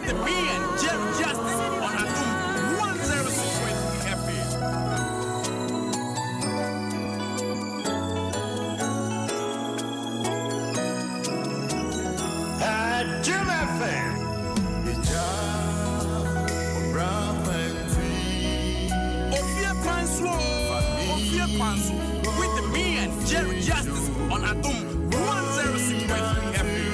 the man, Jerry Justice on Adom 106.3 FM. Adom FM. Ofie Kwanso with the man, Jerry Justice on Adom 106.3 FM.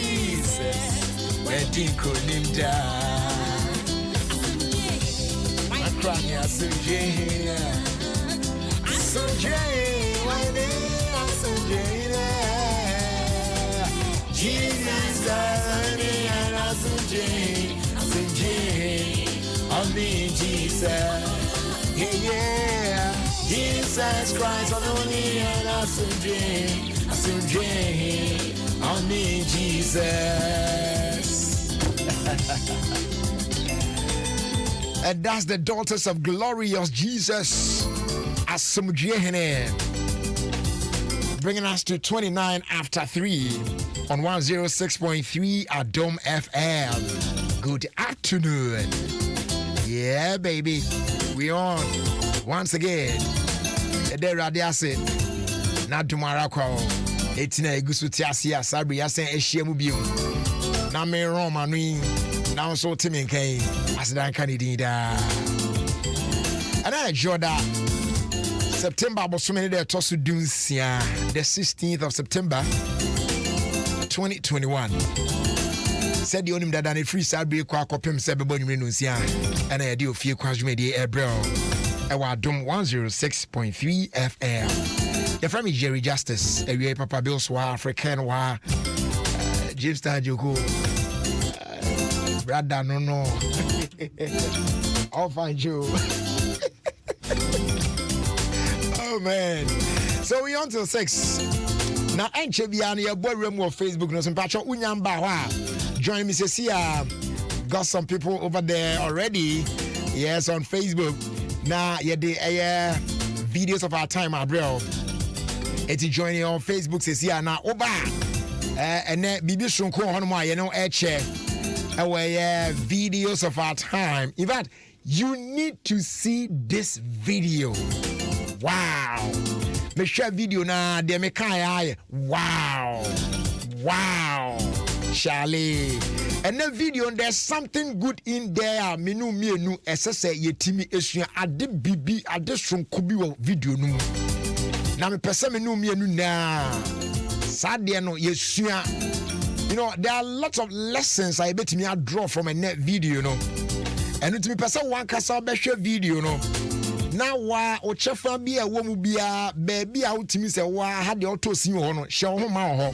Jesus, where did him die? My crying, I said, so Jay, why Jesus, and I said, Jay, on me, Jesus, yeah, Jesus Christ, on me, and I said, Jay, on me, Jesus. And that's the daughters of glorious Jesus. Asumjehene. Bringing us to 29 after 3 on 106.3 Adom FM. Good afternoon. Yeah, baby. We on once again. Ede radiase. Na dumara kwa. Etina egusu tiasia sabri yasen ehyiemu biom. Na me Roma nui. Na so timi nkai. Asidan kanidi da. Ana joda September bosomene de tosu dunsia, the 16th of September 2021. Said the onim dada ne free sabre kwa kopem se bebo nwure nunsia. Ana ye de Ofie Kwanso de Ebrel. Ewa Adom 106.3 FM. Your friend is Jerry Justice. Ewie Papa Bill Swa African wa James Star Joko. Brother no. I'll find you. Oh man. So we on till 6. Now enche bia na your boy room of Facebook no some patch unyamba wa. Join me see got some people over there already. Yes, on Facebook. Now yeah the videos of our time Abrel. It's joining on Facebook says now oba. And then bibi shunko hono ma you know eche. Videos of our time. In fact, you need to see this video. Wow. Me share video na de me kai. Wow. Wow. Charlie. And the video there's something good in there. Menu esese yetimi esua ade bibi ade sonko bi wo video no. Na me pese menu na. Sade no yesua. You know, there are lots of lessons I bet me I draw from a net video, no. And it me person one kasa be share video, no. Now wa o chefa bi a wo mu bia baby a utimi se wa ha de auto si ho no share ho ma ho.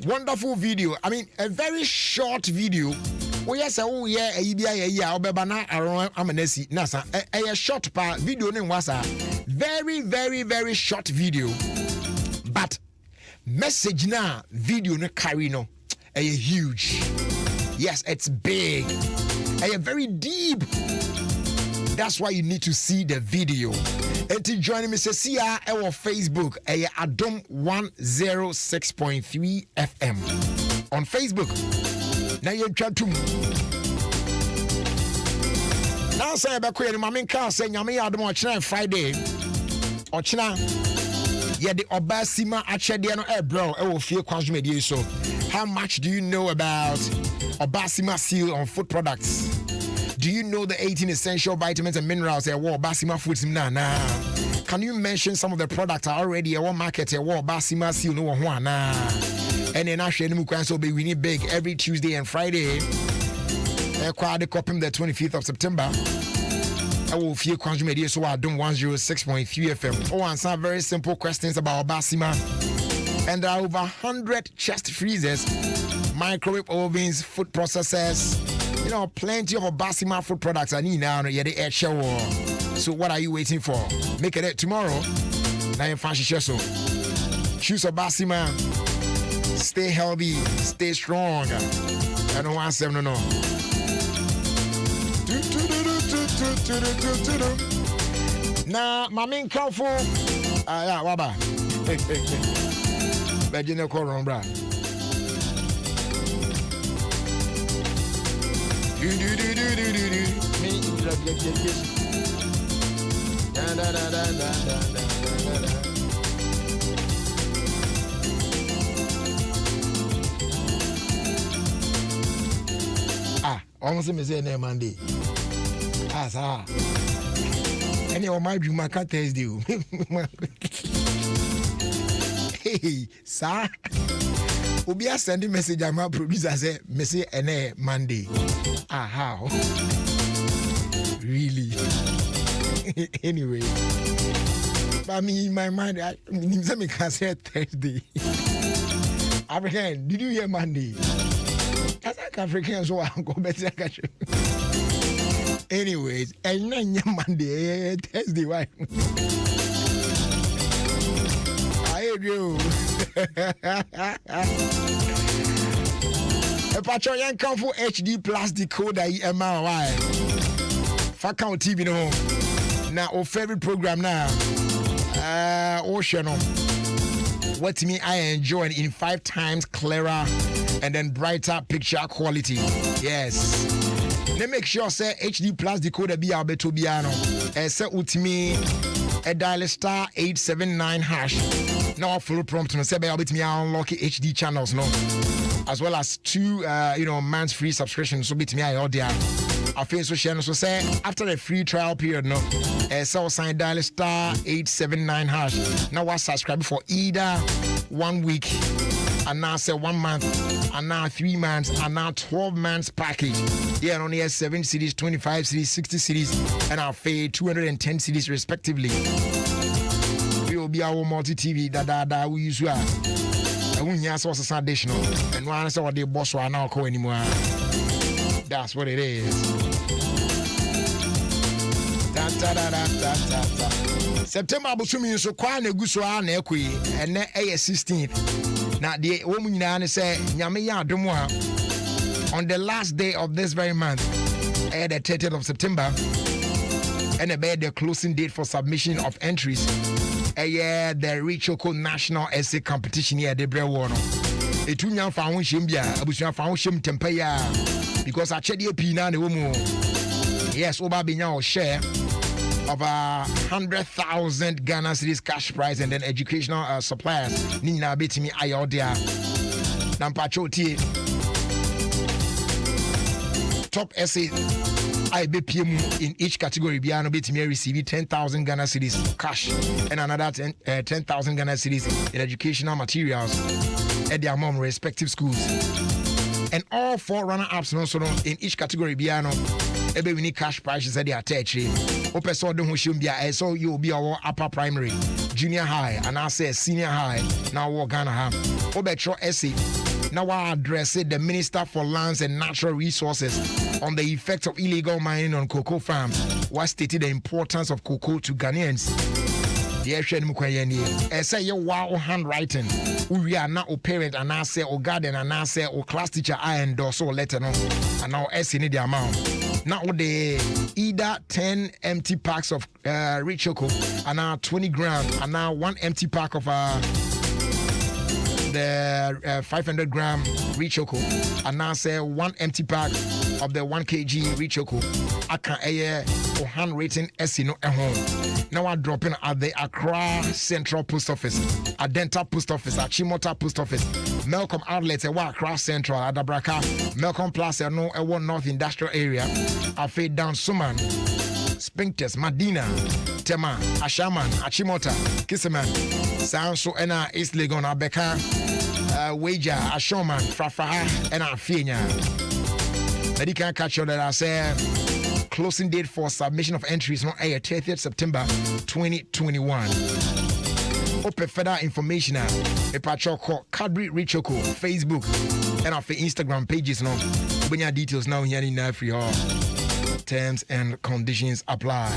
Wonderful video. I mean, a very short video. Oh yes, oh yeah, a bia ya obeba na aron amanasi na sa a short pa video ne wasa. Very very very short video. But message na video no carry no a huge. Yes, it's big. A very deep. That's why you need to see the video. And to join me, see our Facebook, Adom 106.3 FM on Facebook. Now you try to. Now say about query, my main car saying Yami Adom on Friday. Or China. Yeah, the Obasima Achediano bro, Ofie Kwanso media. So, how much do you know about Obasima seal on food products? Do you know the 18 essential vitamins and minerals that Obasima foods na? Can you mention some of the products are already at one market at Obasima seal no one na? And then actually Kwanso be winning big every Tuesday and Friday. Quite the copy the 25th of September. I will feel Kwanso media so Adom 106.3 FM. Oh, answer very simple questions about Obasima. And there are over 100 chest freezers, microwave ovens, food processors, you know, plenty of Obasima food products I need now. Yeah, the air show. So what are you waiting for? Make it tomorrow. Now you fancy so. Choose Obasima. Stay healthy, stay strong. I don't want to no. Now, my main careful. Yeah, waba. Begin to call on bra. Almost me say name Monday. Ah, sir. Any of my dream I can't test you. Hey, sir. Obi send a message to my producer say, "Me say ene Monday." Ah, how? Really? Anyway, but me in my mind, I can say Thursday. African, did you hear Monday? As African, so I'm going better catch you. Anyways, and then Monday, Thursday, why? I do. A patron young come for HD plus decoder MRY. Fakao TV no. Now our favorite program now. Ocean. What me I enjoy in 5 times clearer and then brighter picture quality. Yes. Let make sure say HD plus decoder be abeto biano. Say utimi a dial star 879 hash. Now full prompt no say be able to unlock HD channels no. As well as 2 months free subscriptions so bit me I order. I feel so share so say after the free trial period no so sign dial star 879 hash. Now was subscribe for either 1 week and now say 1 month and now 3 months and now 12 months package. Yeah, only has 7 cities, 25 cities, 60 cities, and I'll pay 210 cities respectively. We will be our multi TV that we use. I won't hear sources additional, and one answer what the boss will now call anymore. That's what it is. September Busumi so kwane guswa na ekwe ene 16th. Now the woman na say nyame ya adom on the last day of this very month, the 30th of September, and the closing date for submission of entries. The Richoko National Essay Competition here, the Brewono. A 2 young foundation, Abusia foundation tempaya, because I checked the opinion the woman. Yes, Obabinya share of 100,000 Ghana cedis cash prize and then educational suppliers. Nina betimi ayodia. Nampachoti. Top essay IBPM in each category. Biano betimi receive 10,000 Ghana cedis cash and another 10,000 Ghana cedis in educational materials at their mom respective schools. And all 4 runner-ups in each category. Biano. Ebe we need cash prizes at the attach. Open so don't should be so you will be our upper primary, junior high, and I say senior high. Now we're gonna have Obetro essay. Now I address the Minister for Lands and Natural Resources on the effects of illegal mining on cocoa farms, what stated the importance of cocoa to Ghanaians. The Asian Mukwayeni, say your wow handwriting. We are now a parent and I say or guardian and I say or class teacher I endorse or letter no, and now essay need the amount. Now the either 10 empty packs of rich choco and now 20 gram and now 1 empty pack of the 500 gram rich choco and now say 1 empty pack of the 1 kg rich choco. I can or handwritten essay at home. Now I'm dropping at the Accra Central Post Office, at Dental Post Office, at Chimota Post Office, Melcom Outlets, Accra Central, at Dabraka, Melcom Plaza, no, North Industrial Area, Afe Down Suman, Spinkters, Madina, Tema, Ashaman, Achimota, Kissaman, Sanso, Ena, East Legon, Abeka, Wager, Ashoman, Frafaha, and Afenia. That you can catch you that I say. Closing date for submission of entries on 30th September 2021. Open further information a patrol call Cadbury Richoko Facebook and our Instagram pages no. When your details now here in free all. Terms and conditions apply.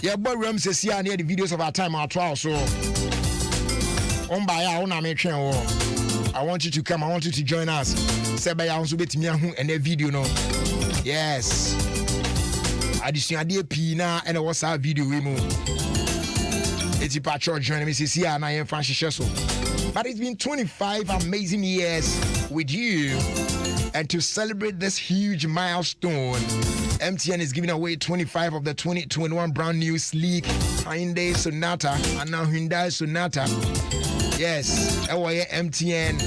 Yeah, boy, Ram says here near the videos of our time our trial so on by our own I want you to come. I want you to join us. Say by also bet me and a video no. Yes. Addition dear Pina and a WhatsApp video we move. It's a patrol joining me see and I am Francis. But it's been 25 amazing years with you. And to celebrate this huge milestone, MTN is giving away 25 of the 2021 brand new sleek Hyundai Sonata and now Hyundai Sonata. Yes, MTN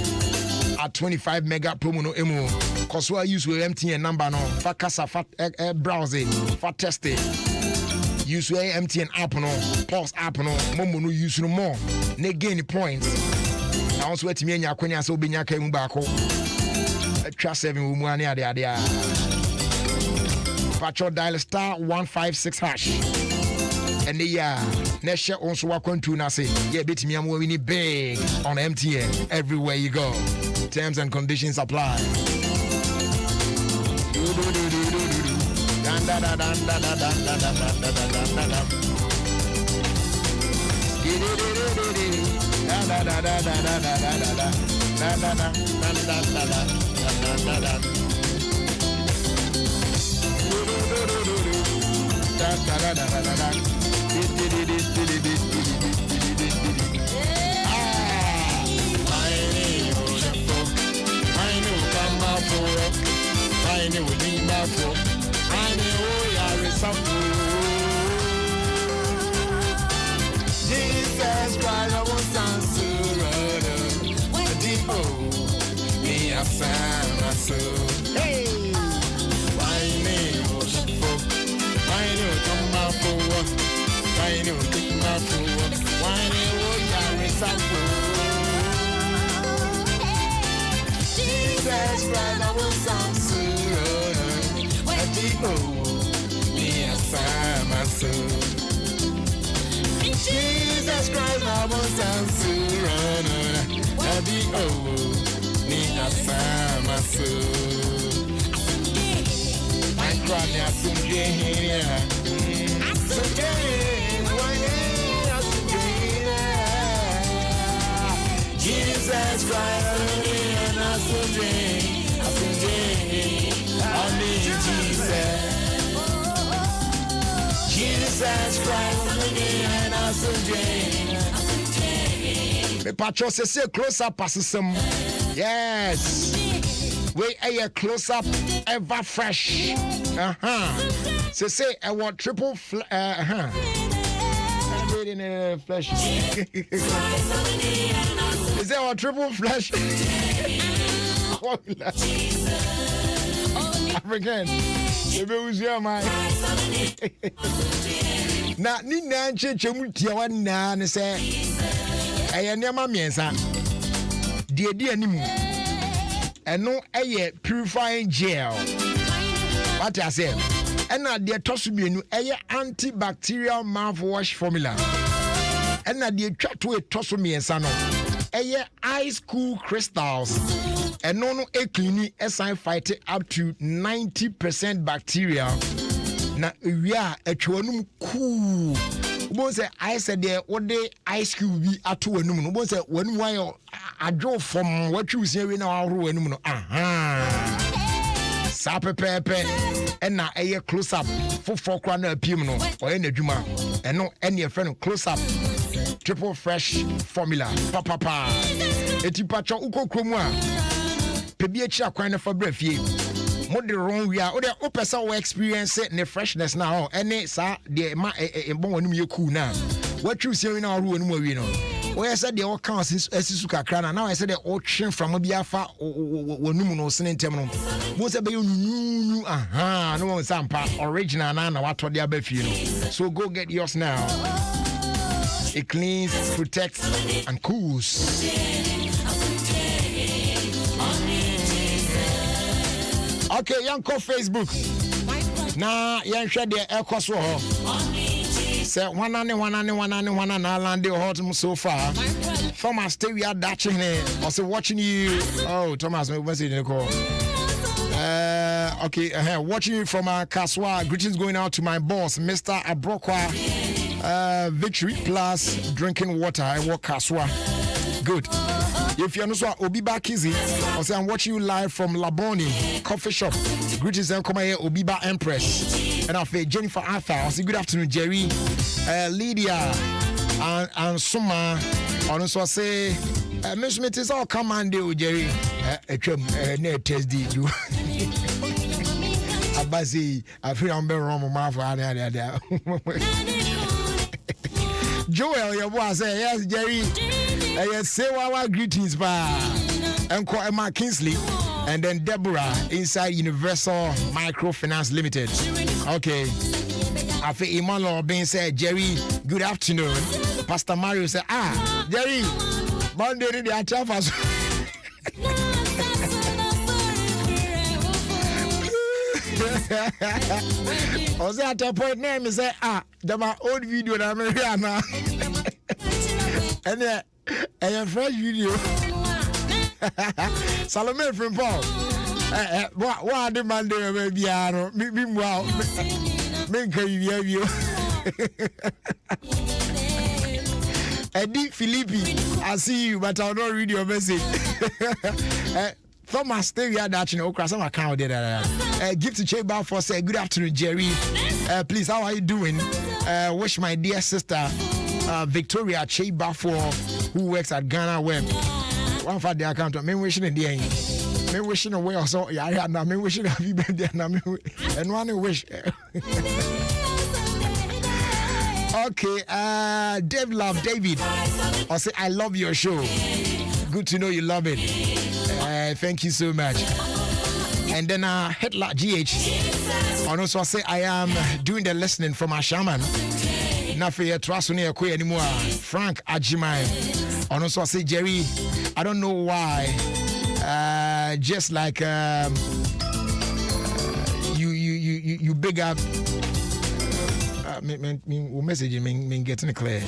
at 25 mega promo no emo. Cause we use with MTN number no. Fat casa, fat browsing, fat testing. use MTN app no, Pulse app no, Momo no use no more. Ne gain points. Now also at me and Yakonia so binya came back home. Trust 7 Umani adia. Patrol dial star 156 hash. And the next share also walk on to Nasi. Yeah, bit me I'm winning big on MTN everywhere you go. Terms and conditions apply. Jesus Christ, I was answered. Me, I found my soul. Hey, my name was my name come out for what? My name come out for what? My name was Jesus Christ, I was answered. Me, I found my soul. Jesus Christ, I was answered. Me, I found my soul. My God, I Jesus Christ, and I Jesus Christ, and I Patrol say close up some. Yes. We a close up ever fresh. Say I want triple flesh. Is there a triple flesh? African. Maybe who's your mind? Na ni na chemu tia na ne say eye niam miensa die animu eno eye purifying gel what I say ena de toso bienu eye antibacterial mouthwash formula ena de twato toso miensa no eye ice cool crystals eno no e clean e fight up to 90% bacteria na we are atwanum cool Bon say I said there what day ice cube be ato anum no bon say wanum wan adwo from what you say we na ahoro anum no sa pepepe na eye close up for kra na apim no oye na dwuma eno ene e friend close up triple fresh formula papa etipacho ukokromu a pebi echi akwan na fa brafie mode wrong we are o de opesa we experience the freshness now any sa de ma bon wanum ye cool na what you say na ru wanum awi no we said the all kan asisu kakra na now I said the all train from biafa wanum no sene ntem no mo say be nunu no one sampa original na what to dia ba fie no so go get yours now. It cleans, protects and cools. Okay, young call Facebook. Now, young share the air cost for her. Say one land hot so far. Thomas, stay we are datching it. Also watching you. Oh, Thomas, what's it in the call? Okay, watching you from Kaswa. Greetings going out to my boss, Mr. Abrokwa. Victory plus drinking water. I walk Kaswa. Good. If you're not so Obiba Kizi, I say I'm watching you live from Laboni Coffee Shop. Greetings and come here, Obiba Empress. And after Jennifer Arthur, I say good afternoon, Jerry, Lydia, and Suma. And also I say, Miss Smith is all command you, Jerry. Test you. Abasi, I feel I'm very wrong, my father. Joel, your boss, yes, Jerry. Yes, say our greetings, and call Emma Kingsley, and then Deborah inside Universal Microfinance Limited. Okay, Afe Emmanuel Ben said, Jerry, good afternoon. Pastor Mario said, Jerry, Monday in the Atafas. I was at a point name is my old video that I'm here now. And a fresh video. Salome from Paul. What the man there may be meanwhile. Eddie Philippi, I see you, but I'll not read your message. Thomas, stay here. That you know, cross some account there. Give to Chamber for say good afternoon, Jerry. Please, how are you doing? Wish my dear sister Victoria Chamber for who works at Ghana Web. One for the account. Me wishing in the end. Me wishing away also. Yeah, now me wishing happy birthday. Now me and one wish. Okay, Dave Love David. I say I love your show. Good to know you love it. Thank you so much. And then Hitler GH. And also I say I am doing the listening from our shaman. Not for your trust anymore. Frank Ajimai. And also I say Jerry, I don't know why. Just like you big up. Message me getting it clear.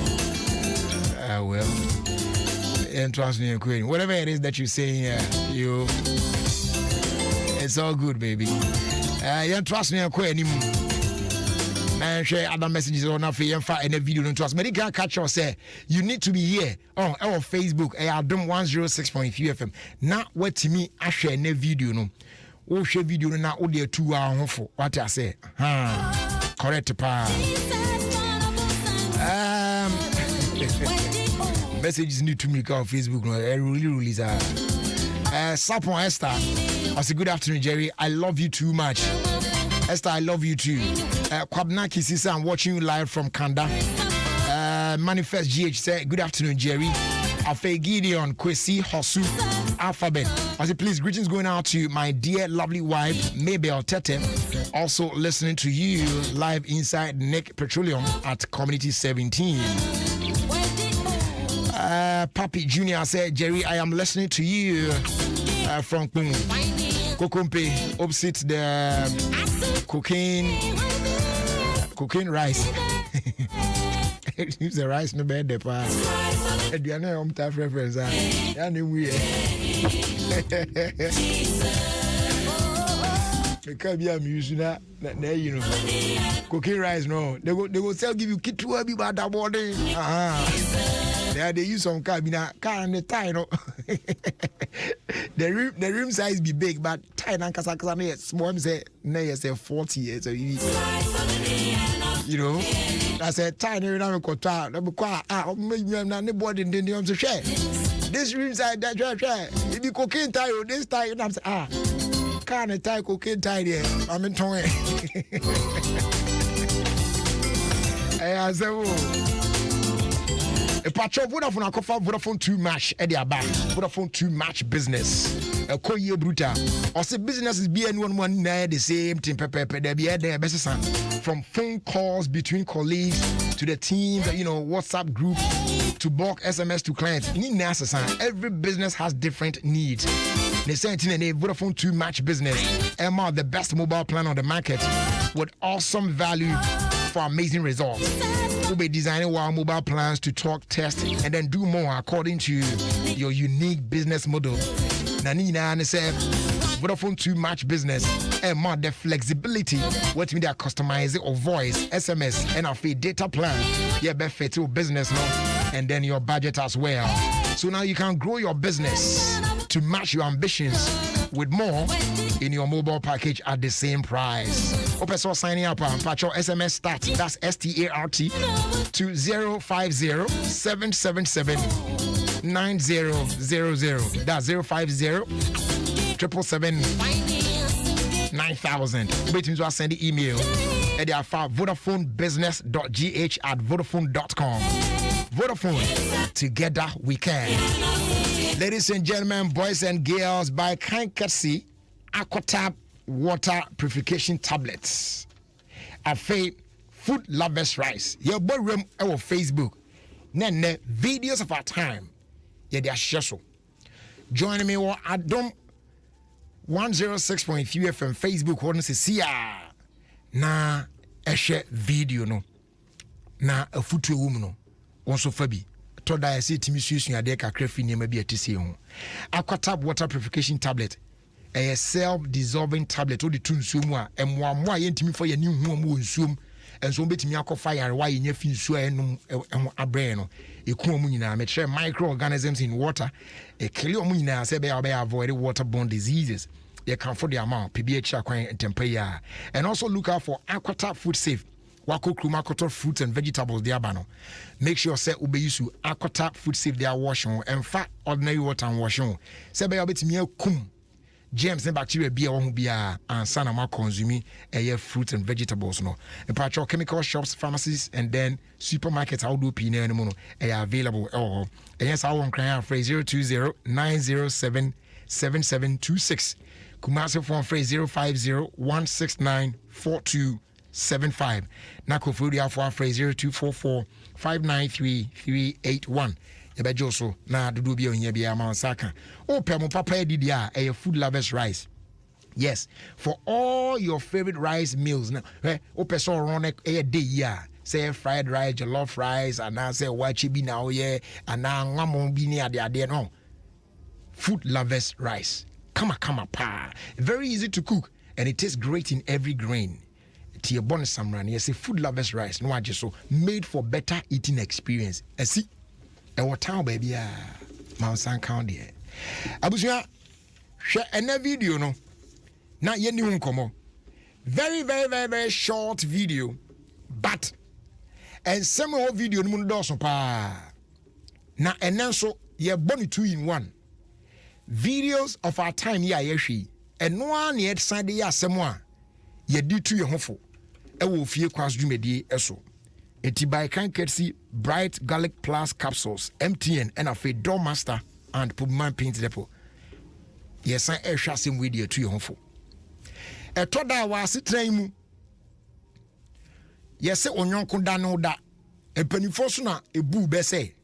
Well, and trust me, whatever it is that you're saying, it's all good, baby. You trust me, man. Share other messages on our and a video. Don't trust me. Can't catch us. Say you need to be here on our Facebook. Adom 106.3 FM. Now, what to me? I share a video. No, we share video now. Only 2 hours for what I say. Correct, pa. Messages need to make on Facebook. No, really is Sapon Esther. I say good afternoon, Jerry. I love you too much. Esther, I love you too. Kwabnaki Sisa, I'm watching you live from Kanda. Manifest GH say good afternoon, Jerry. Afe Gideon, Kwesi, Hosu, Alphabet. I say please, greetings going out to my dear lovely wife, Mabel Tete. Also listening to you live inside Nick Petroleum at Community 17. Papi Junior said, Jerry, I am listening to you from Kokompe, opposite the cocaine rice. It's the rice no bed the pa. Do you know tough reference? Yeah, no we. Because be amusing that you know. Cocaine rice no. They go sell give you kit to be bad body. They use some car and the tie no. the rim size be big but tie and kasa small say na say 40 years so you know. I said tiny na ko ta na because na ne body den am say share. This rim size that share. It be cocaine tie this tie and I'm say can't tie cocaine tie there. I'm in tongue. I say a patch of Vodafone Akofa Vodafone 2 match at the back. Vodafone 2 match business. A coye bruta. Or say business is being one the same thing. There be there best from phone calls between colleagues to the team, you know, WhatsApp group to bulk SMS to clients. Every business has different needs. They say in a Vodafone 2 match business. Emma, the best mobile plan on the market with awesome value for amazing results. We'll be designing our mobile plans to talk, test, and then do more according to your unique business model. Nanina and say Vodafone 2 match business and more the flexibility what mean they are customizing or voice, SMS, and a data plan. Yeah, be fit to business now, and then your budget as well. So now you can grow your business to match your ambitions with more in your mobile package at the same price. Open source signing up and patch your SMS start. That's START to 050-777-9000. That's 050-777-9000. Wait to send the email at the vodafonebusiness.gh@vodafone.com. Vodafone, together we can. Ladies and gentlemen, boys and girls, by kind courtesy, Aquatap water purification tablets. Afe Food Lovers Rice. Your boardroom our Facebook. Nene videos of our time. Yeah, they are so. Join me or Adom 106.3 FM Facebook. What say see ya? Na share video no. Na a foot woman no. Also Fabi. Told I see Timmy Susan ya deka crefi near maybe a TC. Aquatab water purification tablet. A self-dissolving tablet. All the two sumwa. And one more intimi for your new home soon. And so bet me akɔ fire why in your fin so enum abreno e ku omu nyina me kyerɛ microorganisms in water e kill omu nyina sɛ be avoid waterborne diseases you can for the amount pbh akwan temperature and also look out for Aquata Food Safe wako krumakoto fruits and vegetables they abano make sure say ube use Aquata Food Safe they are washing and fat ordinary water and washing sɛ be bet me kum germs and bacteria be a be a answer ma consuming fruits and vegetables no. In part chemical shops, pharmacies, and then supermarkets how do pina no are available. Oh, and yes, I want cry phrase 020-907-7726. Kumasi phone phrase 050-169-4275. Nako Fudia for phrase 0244-593-381. Ebejoso na dudu bi onye bi ama saka o pemo papa edidia a Food Lovers Rice. Yes, for all your favorite rice meals now o person run a day ya say fried rice, jollof rice, and I say wachi bi na oye and na ngamo bi ni ade no. Food Lovers Rice. Kama pa. Very easy to cook and it tastes great in every grain. Tia bon samran yes Food Lovers Rice no aje so made for better eating experience. See what town baby Mount San County. Abusia share a video no. Not yet new come. Very short video. But and some more video no mundo pa. Na enanso ye boni 2-in-1. Videos of our time ya yeshi. And no one yet side ya semwa. Ye di to your hofo. E wo Ofie Kwanso dwumedi eso. Eti by can courtesy Bright Garlic Plus capsules, MTN, and a fade door master and Pubman paint depot. Yes, I air shassim with you to your home. A toda was it train. Yes, on yon kundano da. A penifosuna, a boo bese.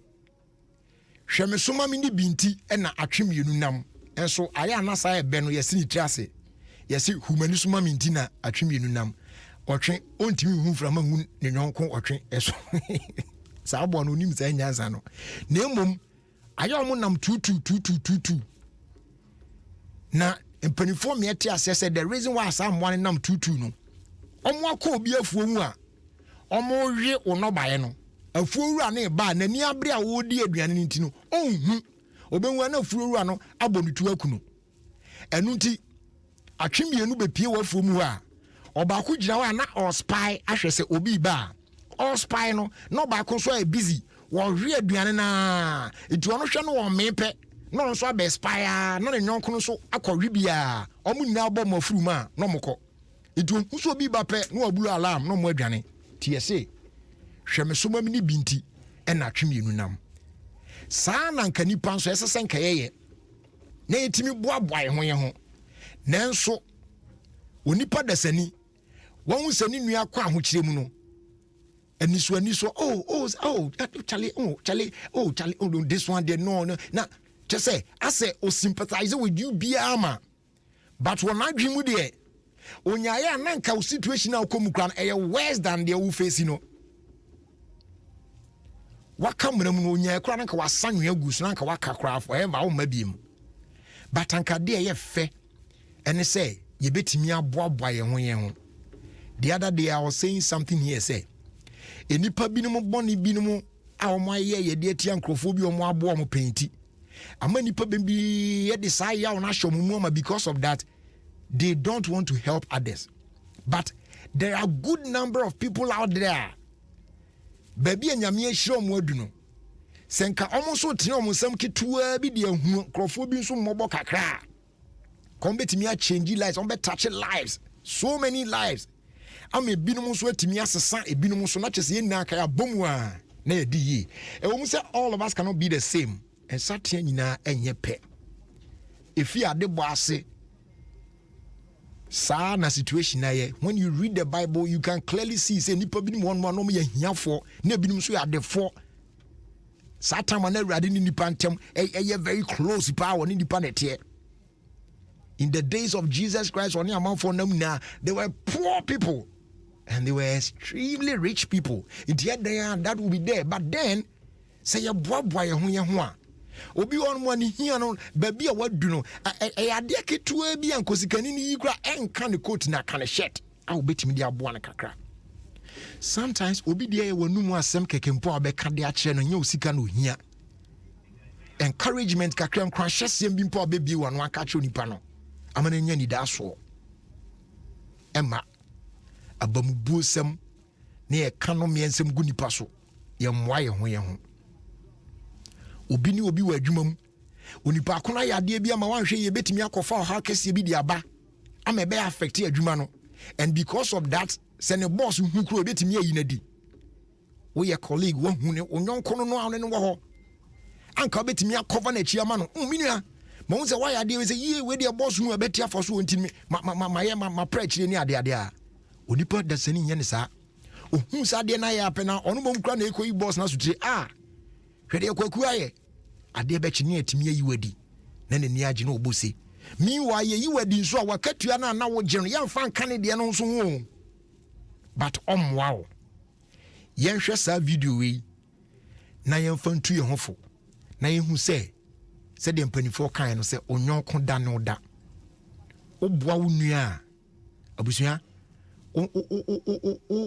Shemesuma mini binti and a trim unum. And so I am not say beno yesini trase. Yes, humanisuma mintina a trim unum. Otwe ontimi hu from amun ne nyonko otwe eso sa abo no nim sa nyansa no na emom aya mo nam tutu na empanifo me ete asese the reason why some one nam tutu no omo akọ obi afuo mu a omo hwe onobaye no afuo wura na ba na ni abre a wodi aduane nti no onhu obenwa na afuo wura no abonitu akuno enu nti atwemienu bepie wa afuo mu a Obaku jina na or spy ahwese obi ba or spy no baako so e busy wo hwe aduane na etu ono hwe no wo mepe no so be spy no ne nyonko no so akɔhwe bia omu nyina bɔ mafuru ma no mokɔ etu nso obi ba pɛ no abulu alarm no mo aduane tie se hweme so mamini binti ɛna twemienu nam saa na nka nipa nso ɛsese nka yeye na etimi boaboa ho ye ho nanso onipa dasani wɔn sani nua kɔ ahokyere mu no aniso Charlie this one there no na just say I say o sympathize with you biama but when I dream with there onyaye ananka o situation na okomu kran e worse than the wo face no waka mram no onyaye kran anka wasanwe agusu anka waka kra forever o mabiem but anka de ye fe ene say ye betimi aboaboa ye ho. The other day I was saying something here say enipa binom boni binom a omo ye de atia nkrofo bi omo abo omo penti ama nipa bembi ye de sai ya ona hwomu ma because of that they don't want to help others, but there are good number of people out there baby anyame ahiro omo adu no senka omo so tene omo sam ketua bi de ahu nkrofo bi nso mmobo kakra kombetimi a change lives on be touch lives, so many lives. I'm a binum so etimi asesa e binum so na chese yena ka ya bomu a na ye di yi e wo mu say all of us cannot be the same and satia nyina enye pe efi ade bo ase Sa na situation na ye. When you read the Bible, you can clearly see say nipa bi mo no me hia for na bi so ya de for. Satan man awurade ni nipa ntem very close power ni nipa nete. In the days of Jesus Christ on amanfo nam na they were poor people and they were extremely rich people. That will be there, but then say ya boaboa ye ho a obi on mo ni hia no baby a wadu no ade ketua bi ankosikani ni yikura enka ne coat na ka ne shirt a obetimi dia aboa ne kakra. Sometimes obi dia ye wanu mu asem kekempo a obeka de a kire no nya osika no hia encouragement kakra nkwa hyesem bi mpo obebi wano aka kire onipa no amana nya ni da so ema abamubuosem ne ye kano miensem gu nipa so ye mwa ye ho obi ni obi wa adwuma mu onipa akona yade bi ama wanhwe ye betimi akofa o ha kese bi di aba ama be affect adwuma no, and because of that send a boss who kro betimi ayi na di wo ye colleague wo hu ne onyonko no ane no wo ho anka betimi akofa na chi ama no minua ma won se wa yade we se ye we di boss hu abeti afo so ntimi ma preach ni ade a onipa da sani nya ne sa ohun sa de na ya apena ono bom kra na ekoyi boss na so tire hwede kwaku aye ade be chi ne atimi ayi wadi na ne ni age na obose mi wa ye yi wadi nso a wakatua na wo gye no ya mfa nka ne de no nso ho but wow yen hwe sa video we na yen fa ntu ye hofo na yen hu se de mpanifo kan no se onyonko da no da oboa wo nua abusua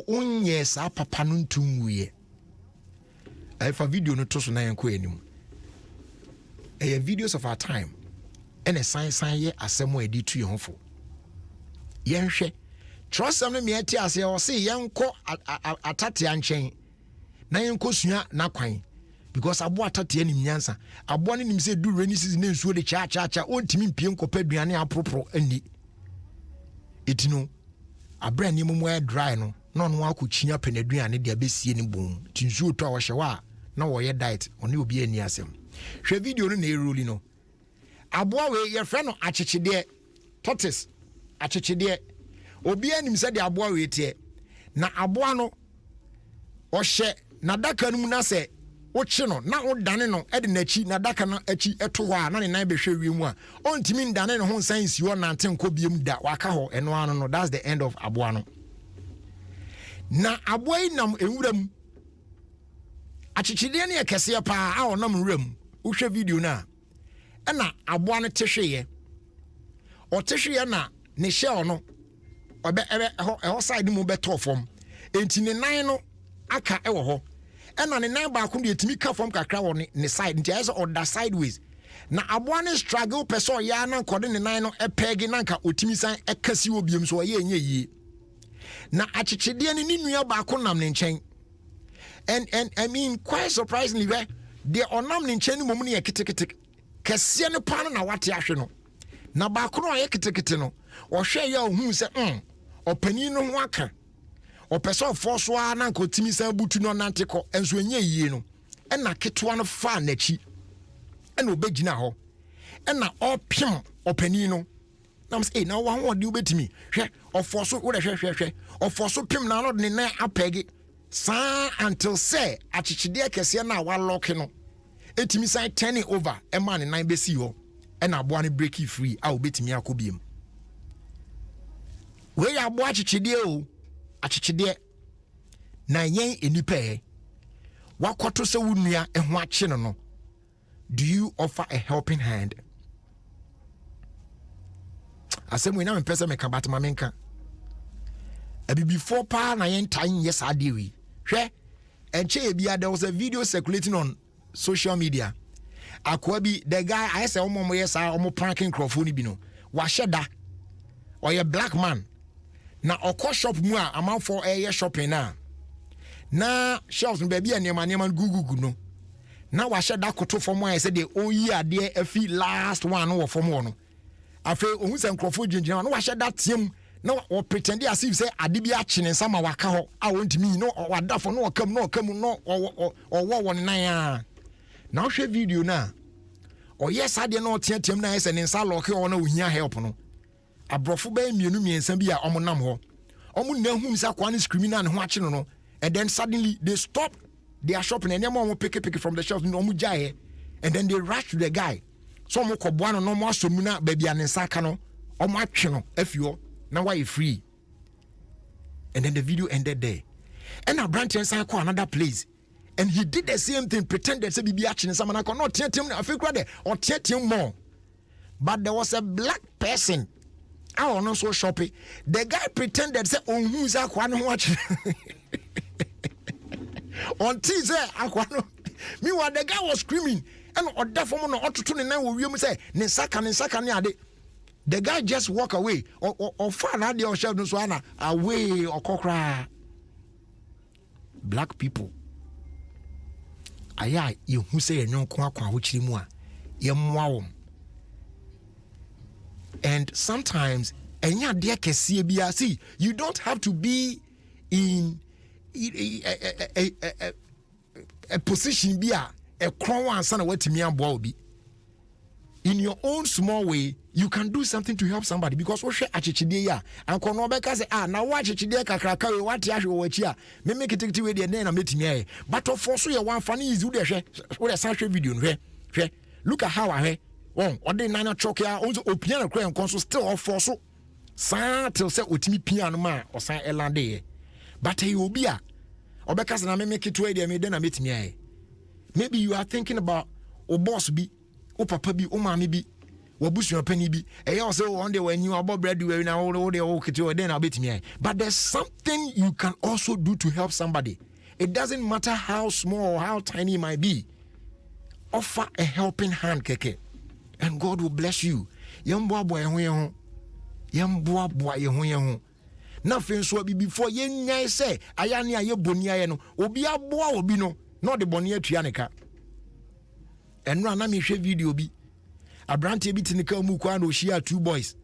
onye sa papa no ntumwe alpha video no to so na yen ko anim videos of our time and a science ye asemo edi tu ye hofo yen hwe trust am no me ati ase o se yen ko atate anchen na yen ko sua na kwan because abo atate anim nyansa abo ne nim se du rainy season na nsuo de cha ontimi mpie nkopa aduane apropro ani etino abra ni momo dry no na no akokyinya penaduane de abesie ni bom tinsuo to a wo hyewa na wo ye diet one obi ani asem hwe video no na eroli no abo we ye frɛ no akyekede tortoise akyekede obi anim se de abo we tie na abo no o hye na daka no mu na se wo kye no na wo dane no e de nachi na daka no achi eto ho a na ne nan behwe wiem a ontimi ndane no ho science yo na nten ko biem da waka ho eno ano no. That's the end of abo no. Na abo yi nam enwuram akyekide ne ekese pa a onam nwuram wo hwe video na na abo no tehweye o tehweye na ne hye no obe ho side mu beto fom enti ne nan no aka ewo ho ena ne nan ba ko de etimi ka fom kakra wo ne side nti ayese o da sideways na abo ne struggle person ya na nkode ne nan no epegi na nka otimi san ekasi obiem so ye enye yi na akyekede ne nua ba ko nam ne nchen and I mean quite surprisingly where the onam ne nchen mom ne yeketekete kese ne pa na wate ahwe no na ba ko no yeketekete no o hwe ya ohun se opani no ho aka o person force wa na nka otimi san butu no nante ko enso enye yie no na ketwa no fa na chi na obegina ho na opim opani no na mse na wa ho de obetimi hwe o force wo de hwe o force pim na no de na apegi sa until say achichide kese na wa lock no etimi san turn it over e man ne nan besi ho na abo ne break free a obetimi akobiem we ya abo achichide o achichide na yen enipa wakoto se wunua eho ache no. Do you offer a helping hand? Asem we na me pese me ka batma menka abi before pa na yen tan yes adewi hwe enche bia there was a video circulating on social media akwabi the guy I say omo yes omo pranking crofoni bi no wa hyeda oye black man na okọ shop mu a amanfo eye shopping na shelves no baby anema gugugu no na wa hyeda koto fom a say the oyi ade afi last one no fom no afi ohun se nkrofo dwendwena no wa hyeda tiem na o pretend as if say ade bi achene sama waka ho a wontimi no wadafo no okam no wo won nan a na o hwe video na o yes ade na o tiatem na ese ne nsa lock o na ohia help no abrofo be mienu miensa bi a omo nam ho omo na hu nsa kwa ne criminal ne ho ache no and then suddenly they stop their shopping and them omo pick from the shelves no omo jae and then they rush to the guy so omo koboa no omo asomu na ba bia ne nsa ka no omo atwe no afio na why free and then the video ended there and a branch and call another place and he did the same thing pretended to be action someone I could not tell him I feel or tell him more but there was a black person I was not so shopping the guy pretended say oh who's that one watch on teaser meanwhile the guy was screaming and or that for no to 29 we say nisaka the guy just walk away or far out the shelf no so away or kokra black people aya you who say no kwa wuchiri mu a yemwa wom and sometimes enya de kese bia see you don't have to be in a position bia a crown ansa na watimi abo obi in your own small way you can do something to help somebody because we share achichide ya anko no be ka say na wa achichide kakraka we wate ahwe wo achi a me make it we dey na metimi aye but for so ye wan fa na easy we dey hwe video no hwe look at how ahwe won ode nana choke ya onzo opia na kra enko so still off for so san till say otimi pia no ma osan elande ye but he obi a obeka say na me make it we dey me dey na metimi aye maybe you are thinking about o boss bi o papa bi o mama bi wabusu pani bi eya say one day when you about bread we na all dey o kiti o dey na betimi but there's something you can also do to help somebody. It doesn't matter how small or how tiny it might be. Offer a helping hand keke and God will bless you. Yamboa boy ho yamboa boy ho nothing so be before yen say ayane aye boni aye no obi aboa obi no not the boni atua neka enra na me hwe video bi abrante bi tinika mu kwa no share two boys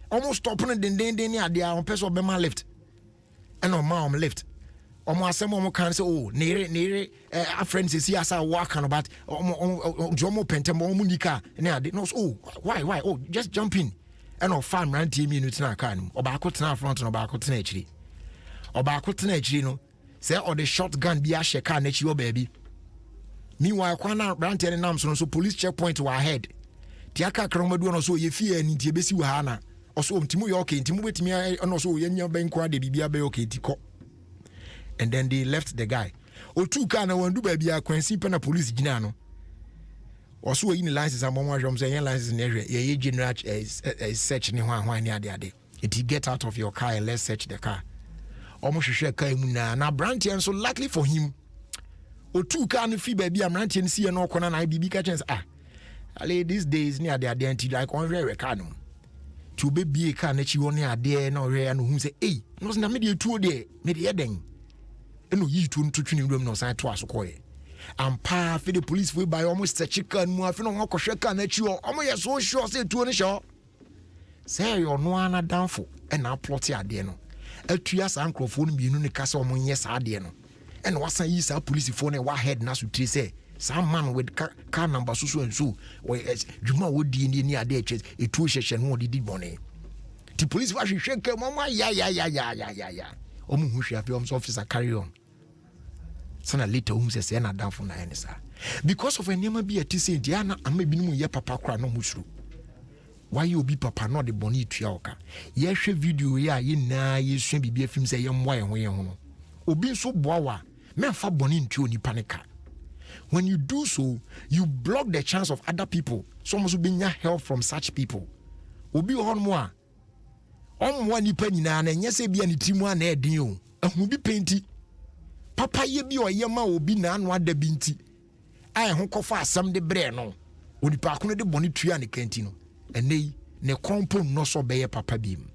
almost stopping den ni ade a on person be man left and on ma left omo asem omo kan say oh nere a friend say asa walk on about omo pentem omo nika na ade no oh why oh just jump in and on farm ran team minute na kan oba ko tena front no oba ko tena achiri no say or the shotgun bi a hye kan na chi o baby meanwhile kwana brante ne nam so police checkpoint were ahead tiaka kromadu no so ye fie ni tie besi wa na oso ntimu ye okay ntimu betimi no so ye nya ben kwa de bibia be okay tiko and then they left the guy otu ka na wandu ba bia kwansi pe na police gina no oso yi ni license amon wa jom say ye license na hwe ye general search ni hwan ni ade it get out of your car and let's search the car omo hwehwe car mu na brante and so luckily for him otu ka no fi ba bia brante ni sie no okona na bibi ka chance ale these days near the identity like on rare cano to be car na chi woni ade na rare no hu say eh no na me de tuo de me de eden eno yi tu ntu twini ndom no san to asokoye ampa fi the police we by almost the chicken mu afi no hwehwe car na chi o omo ye so sure say tuo ni sho say yo no ana danfo e na plot ade no atua sa ankrofo no bienu ne kasa omo nye sa ade no e na wasan yi sa police phone e wa head na so tri say some man with car number so and so or juma wo di ni ade eche etu hyehyɛ no di bone the police wa hwehwɛ ka mama ya omu hu hwɛ afi omso officer carry on sana later say na down for na any sir because of enema bi ati say dia na ama binum ye papa kra no musuru why you be papa no de bone etua oka ye hwɛ video ya ye na ye sua bibia film say ye mmoa ye ho no obi nso boa wa me fa bone ntuo ni panika. When you do so, you block the chance of other people. Some also being help from such people. Obi on moi. On moi ni penina na nyese bia ni timu na edin o. Ehun bi penti. Papa ye bi oyema obi na anu ada binti. Ai ho kofa asam de bre no. Onipa ko no de boni tua ne kanti no. Enei ne kompo no so be ye papa bim.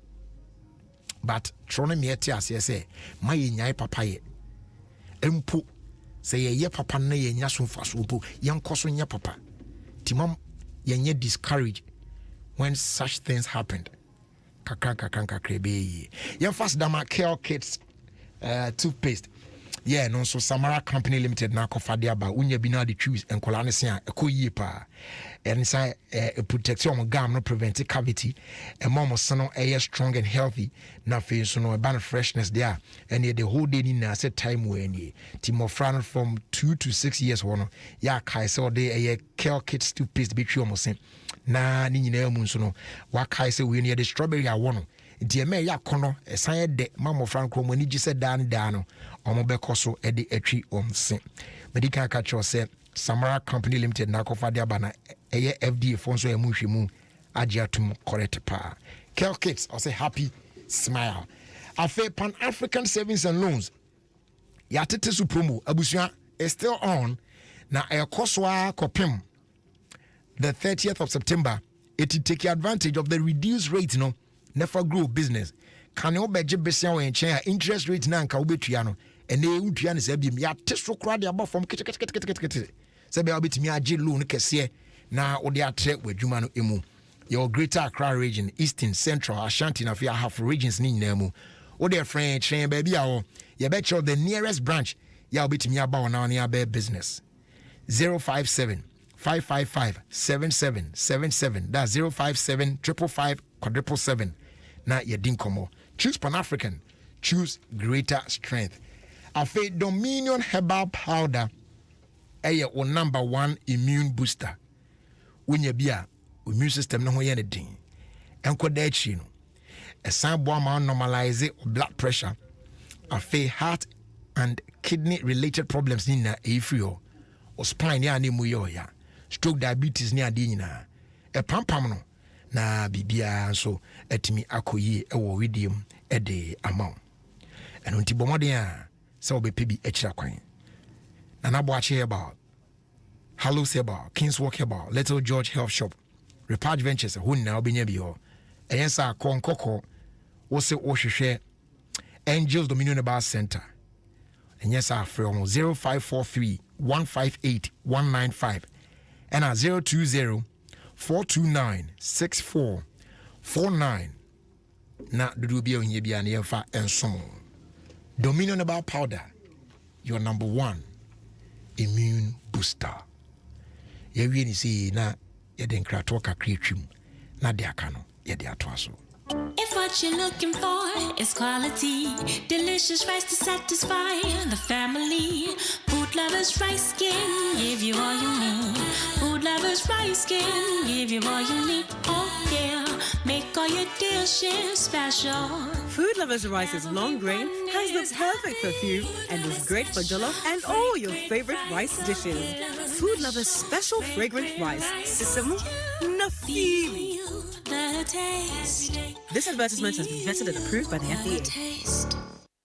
But trone me ete ase say, "My nyai papa ye." Empo say ye papa na ye nya so fa so po yen koso nya papa timam ye nya discourage when such things happened kakra be ye fast dama care kids toothpaste Yeah, no, so Samara Company Limited na kofadia ba unya bina the choose and kolane se a eko yie pa. And say protection gum no prevent cavity and mom sono air strong and healthy na fe so no ban freshness there and the whole day in na set time when ye timo fran from 2 to 6 years one ya kai so dey a care kit toothpaste betri omo sen na ni nyina mu so no wa kai se we near the strawberry a wono nti me ya kono esan de mama fran kro mo ni gise dan no omo be koso e de atwi omsen medical catch say Samara Company Limited na kofadia bana eye FDA fonso e muhwemu agiatum correct pa Kel Kids or say happy smile afa Pan African Savings and Loans ya tete su promo abusua is still on na e koswa kopem the 30th of September it take advantage of the reduced rate no never grow business can you beje besia we chen interest rate na nka obetua no ene utua ne se biem ya teso kra de above from kit se be obetimi age loan kese na ode atre wadwuma no emu your Greater Accra region, Eastern, Central, Ashanti na fia half regions ni nyina mu ode friend train baby a wo ye bet you the nearest branch ya obetimi aba wona na ya business 057 555 7777 that's 057 555 777 na ye dinkomo choose Pan African choose greater strength afa Dominion herbal powder eye o number 1 immune booster wonya bia immune system no ho ye ne din enkoda achi no esan bo ma normalize blood pressure afa heart and kidney related problems ni na e free o spine ya ne mu yo ya stroke diabetes ni ade nyina e pampam no na bibia so etimi akoyi ewo widium ede amount eno nti bomoden a se obepe bi akira kwan na nabo ache about Hello Seba Kings Walk about Little George Health Shop Repatch Ventures who now be bi ho eyensa konkoko wo se wo hwehwe Angels Dominion Bar Center enyesa from 0543 158 195 and 020 429 6449 na dudu bia onye bia na yemfa ensom Dominion Bar powder your number 1 immune booster ye wie ni say na ye den krato kakra twim na de aka no ye de ato aso. If what you're looking for is quality, delicious rice to satisfy the family, Food Lovers Rice can give you all you need. Food Lovers Rice can give you all you need. Oh yeah, make all your dishes special. Food Lovers Rice is long grain, has the perfect perfume, and is great for jollof and all your favorite rice dishes. Food Lovers Special Fragrant Rice. Sisemu Nafiri. This advertisement has been vetted and approved by the FDA.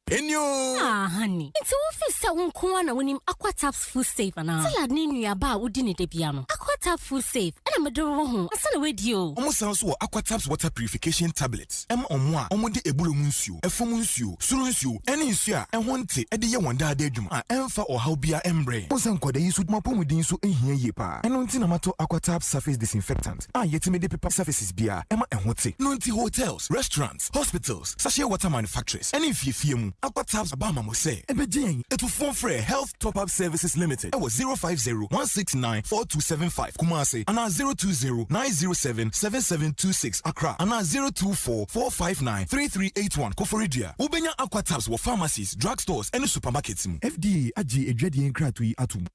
Honey. It's office sa unko na wonim Aquataps Food Safe ana. Salad ni nua ba wodi ne debia no. Aquataps Food Safe. Ana medoro ho. Asa na wedi o. Omo san so Aquataps water purification tablets. Omo a omo de ebulu mu nsuo, efom nsuo, suru nsuo, ene nsuo a ehwo nte e de ye wonda ada adwuma a emfa ohaw bia embre. Osan kwada yi so mapomudin so ehia ye pa. Eno nti na mato Aquataps surface disinfectant. Yetime de paper surfaces bia ema ehwo te. No nti hotels, restaurants, hospitals, sachet water manufacturers. Ene fiefie mu Aquataps abama mo say ebejen etu phone free health top up services limited. It was 050-169-4275 Kumasi and 020-907-7726 Accra and 024-459-3381 Koforidia. Ubenya Aquataps were pharmacies, drugstores and supermarkets. FDA agi edwedi enkratu yi atum.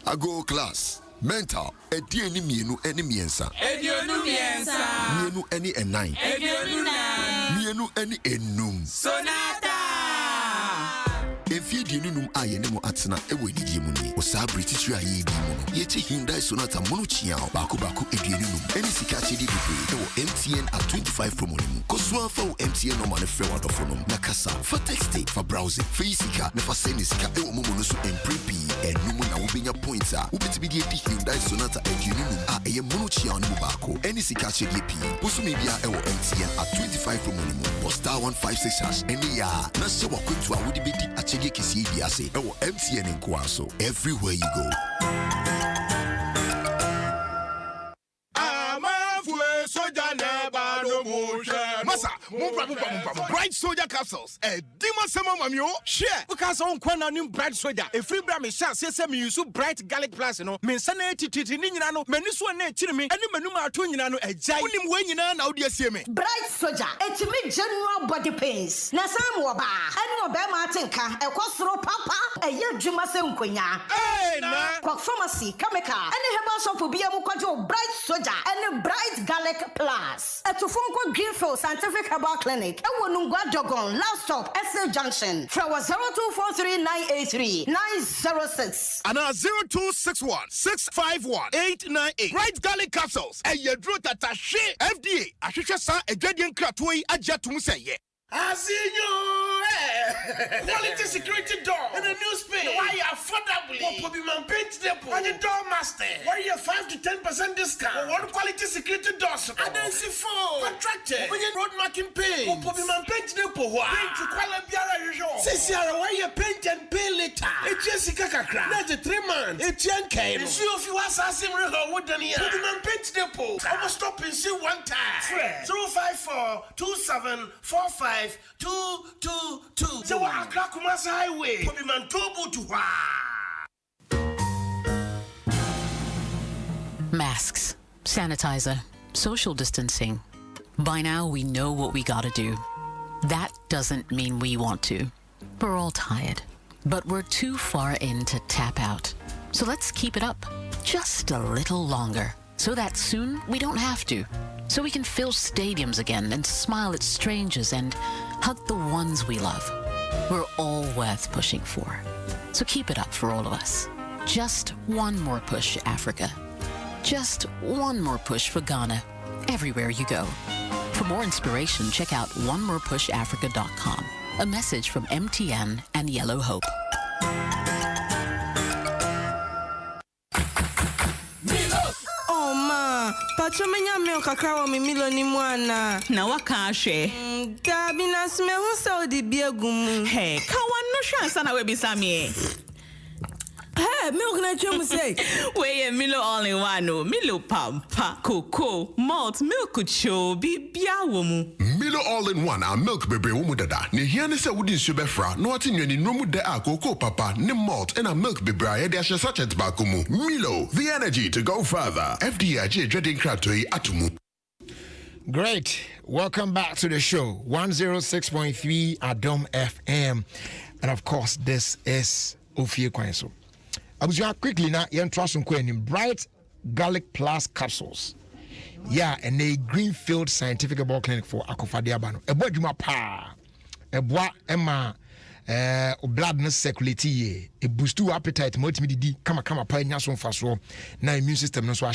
Ago class mental edieni mienu eni miensa Edionu miensa mienu eni enai Edionu na mienu eni enum Sonata Efie dienunum ayenemu atena ewe didie mu ni osa British ya yi bi mu no yechi Hyundai Sonata munu chiao baku edienunum eni sika chedi bibi ewo MTN at 25 promo ni kosua fa MTN no mane frɛ wadofo no na kasa for texting for browsing for isika na for send sika ewo mumu no so emprepi enumu na wobenya points a wobetimi die di Hyundai Sonata edienunum a eye munu chiao no baako eni sika chedi pi busumi bia ewo MTN at 25 promo ni mu star 156 eni ya na se wakuntu a wodi bedi ache kisi bi ase ewo MTN in Kwanso everywhere you go. soldier never no motion. Masa, mumpa. Bright Soldier capsules. Dima sema mamio. Share because on kwana nim bright soldier. E free bra me sha se me use bright garlic plus no. Me nsa na tititi ni nyina no. Mani so na ekiri me. Ene manu ma ato nyina no agyan. Unim we nyina na odi asie me. Bright soldier. Etimi general body pains. Na sam wo ba. Ene oba ma atenka. Ekosoro papa. Eye dwuma se nkonya. Hey na. Pharmacy, chemical. Ene herbal shop obi am kwajo bright soldier. Ene bright garlic plus. Etufonko Greenfield Scientific Herbal Clinic. Ewo Nungwa Dogon. Last stop. SA Junction. Flower 0243983906. And 0261-651-898. Bright garlic capsules. Yedro tata she FDA. Ashisha sa ejadian kratoi ajatum say ye. I see you. Quality security door in a new space. Why you affordably? What will be my paint depot? And the door master. Why you 5 to 10% discount? One quality security doors. And then see four contracted. When you road marking paint. What will be my paint depot? Paint to quality usual. Say why you paint and pay later? It's Jessica Kakra. That's a 3 months. It's Yankee. And see if you was asking me how would then here. Put in my paint depot. I must stop and see one time. 054 2745 222. So what Accra Kumasi Highway? Put him on Tobu to Masks, sanitizer, social distancing. By now we know what we gotta do. That doesn't mean we want to. We're all tired, but we're too far in to tap out. So let's keep it up just a little longer so that soon we don't have to. So we can fill stadiums again and smile at strangers and hug the ones we love. We're all worth pushing for. So keep it up for all of us. Just one more push, Africa. Just one more push for Ghana, everywhere you go. For more inspiration, check out onemorepushafrica.com. A message from MTN and Yellow Hope. Oh ma, pacho menya milk kakra wo mi milo ni mu ana. Na waka ahwe. Da bi na sme hu se odi bi agum. Hey, ka wan no hwe ansa na we bisa me. Hey, milk na chemu say. We Milo all in one no. Milo pampa, cocoa, malt, milk cho bibia wo mu. Milo all-in-one a milk bebe wo mu dada. Ne hia ne se wodi nsu befra, no ati nwani nomu de a cocoa papa, ne malt and a milk bebe a yede ahye sachet ba komu. Milo, the energy to go further. FDA Dreading Kratoi atumu. Great. Welcome back to the show. 106.3 Adom FM. And of course, this is Ofie Kwanso. I was quickly now, you trust some Bright Garlic Plus capsules. Yeah, and a Greenfield Scientific Herbal Clinic for Akofadiabano. A boy juma pa. A boy emma bloodness circulate a boost to appetite, multimidi, kama pa nyason faso, na immune system no so a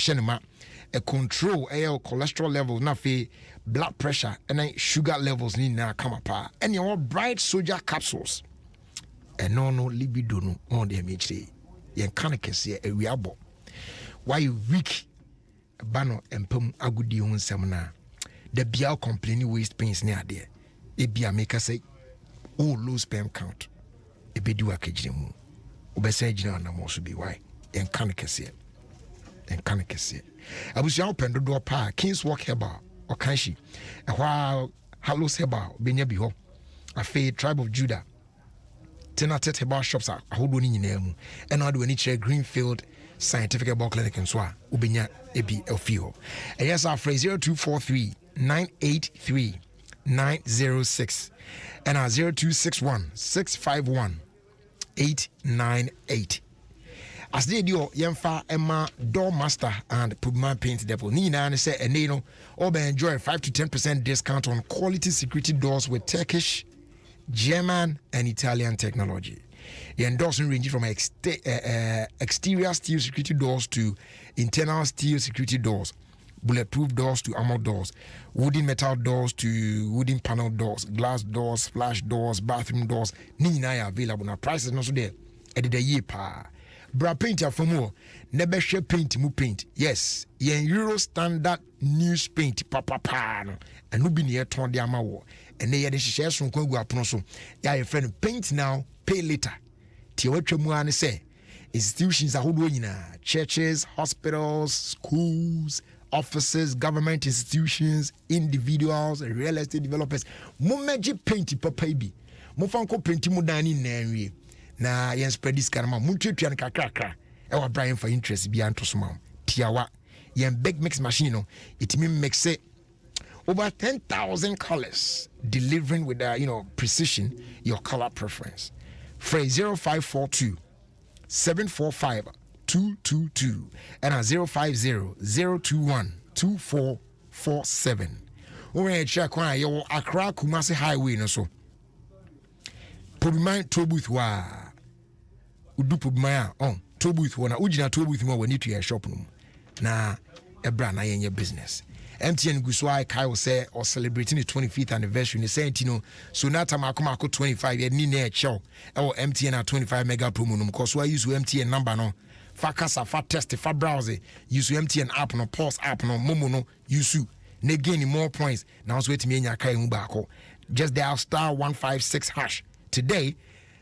a control cholesterol levels, na fe blood pressure, and sugar levels ni na kama pa. And your Bright Soldier capsules. And no libido no on the MHD. Yen kanakese a wiabo. Why you weak? Bano empum agudi on semina. The bial complaining waist pains near there. A bia make say, oh, low sperm count. A bedu a kajim. Obesajina na mosu be why. Yen kanakese. And kanakese. I was young pen the door pa, King's Walk Heba, or Kanshi. A while Hallows Heba, Benya Biho. A fair tribe of Judah. Tenatet Heba shops are holding in name. And I do any chair Greenfield Scientific Herbal Clinic and Swa, Ubinya Ebi Elfio. And yes, our phrase 0243 983 906 and our 0261 651 898. As they do, Yemfa Emma Door Master and Puma Paint Depot. Nina and say, and they know, all enjoy 5 to 10% discount on quality security doors with Turkish, German, and Italian technology. The endorsement ranges from exterior steel security doors to internal steel security doors, bulletproof doors to armored doors, wooden metal doors to wooden panel doors, glass doors, splash doors, bathroom doors. Nina are available. Now prices not so there. At the year pa. Bra painter for more. Never share paint mu paint. Yes, yen Euro standard news paint papa no. And no be near ton de amawo. And they had share some kwangu apono. Ya your friend paint now, pay later. Tiwetwe mu ane say institutions ahodo nyina, churches, hospitals, schools, offices, government institutions, individuals, real estate developers. Mumeji painti papa ibi. Mufanko painti mudani nenwi. Na yen spread this kanama. Muntwe an kakra. Ewa Brian for interest bi antosuma. Tiawa. Yen big mix machine no. It mean mix it over 10,000 colors, delivering with precision your color preference. Phrase 0542 745 222 and 050 021 2447. When check on your Accra Kumasi Highway no so. Pobimai Tobuth wa Udu Pobimai on Tobuth wana Ujina Tobuth mo we need to your shop no. Na ebra na yen your business. MTN Guswai Kai will say or celebrating the 25th anniversary. They say, so now Tamakoma 25 year ni ne show or MTN at 25 mega promo. Because why use MTN number no Fakasa fat test fa browser use MTN app no pause app no momo no use ne gain more points. Now so wait me nya kai mubako. Just dial *156# today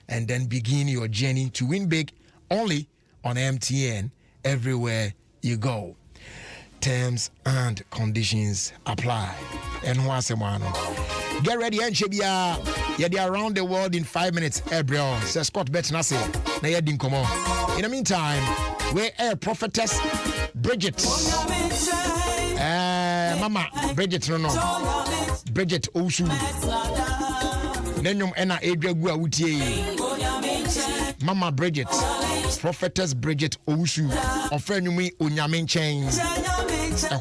and then begin your journey to win big only on MTN everywhere you go. Terms and conditions apply. And once a man, get ready and Shebia. You're around the world in 5 minutes. Bro, says Scott Betnase. Now you're doing come on. In the meantime, we're a prophetess Bridget. Mama Bridget, no. Bridget Osu. Nenyum ena Adria Gua Utie. Mama Bridget. Prophetess Bridget Osu. Ofrenumi Unyamin Chain.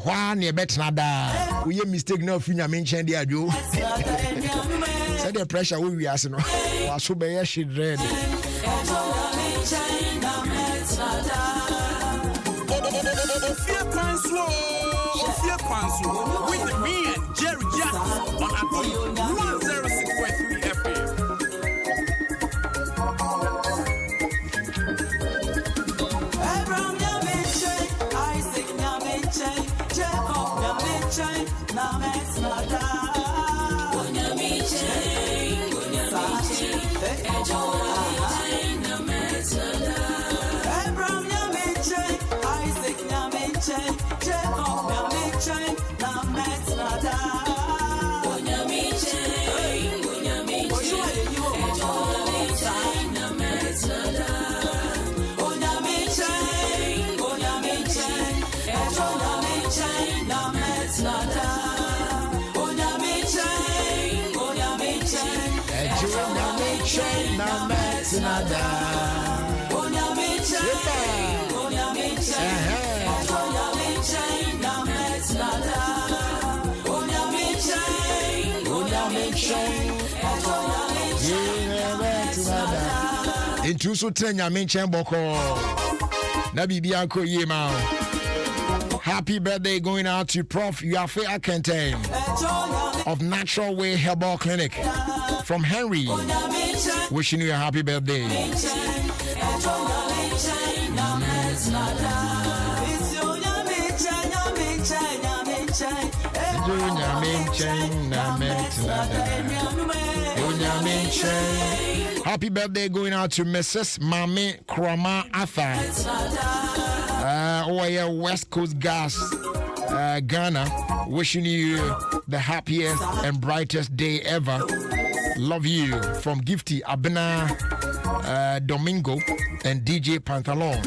Why near Betnada? We mistake no finger mention the audio. Say the pressure we are no. Was so be she dread. Ofie Kwanso with me and Jerry Jackson on Adom 106.3 FM. Into so trenya menchen boko na bibi anko yema. Happy birthday going out to Prof Yafe Akente of Natural Way Herbal Clinic from Henry. Wishing you a happy birthday. Happy birthday going out to Mrs. Mame Krama Atha. West Coast Gas, Ghana. Wishing you the happiest and brightest day ever. Love you from Gifty Abena Domingo and DJ Pantalon.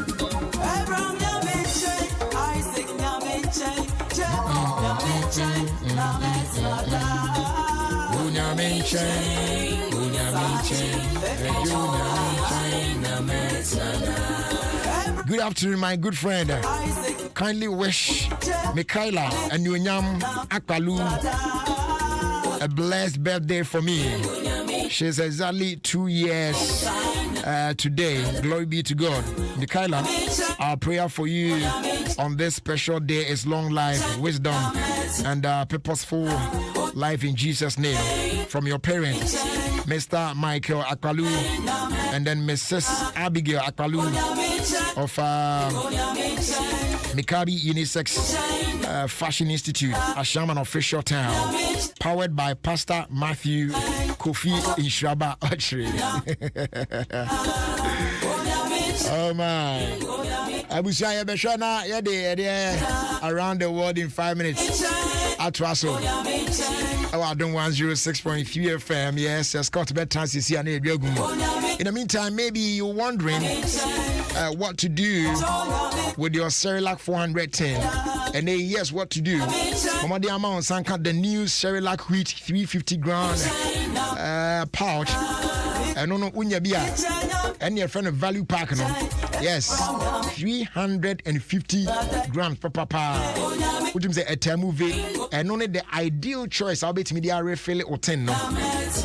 Good afternoon, my good friend. Kindly wish Michaela and Yunyam Akpalu a blessed birthday for me. She's exactly 2 years today. Glory be to God. Michaela, our prayer for you on this special day is long life, wisdom, and purposeful life in Jesus' name. From your parents, Mr. Michael Akpalu, and then Mrs. Abigail Akpalu of Mikabi Unisex Fashion Institute, Ashaman Official Town, powered by Pastor Matthew Kofi Inshraba Ochre. Oh my. Abusia Yabeshana, around the world in 5 minutes. Atwaso. Adom 106.3 FM. Yes, Scott Bertrand is here. In the meantime, maybe you're wondering what to do with your Cerelac 410. And yes, what to do. Mama the amount sanka the new Cerelac wheat 350 gram pouch. And no unya bia. And your friend of value pack no. Yes, 350 grams per papa. Would you say a movie? And only the ideal choice. I'll bet media refill it or 10 no.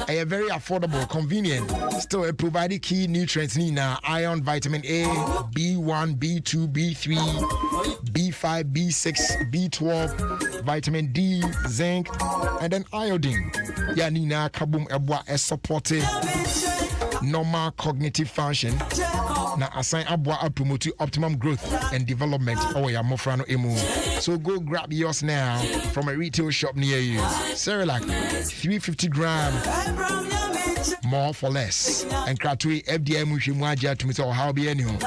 A very affordable, convenient. Still a provided key nutrients in iron, vitamin A, B1, B2, B3, B5, B6, B12, vitamin D, zinc, and then iodine. Yanina kabum ebwa is supported normal cognitive function. Na assign abwa promote optimum growth and development. Oh yeah, mofrano emu. So go grab yours now from a retail shop near you. Cerelac 350 gram. More for less. And Kratui FDI Mushimwaja to Mr. How be anyhow.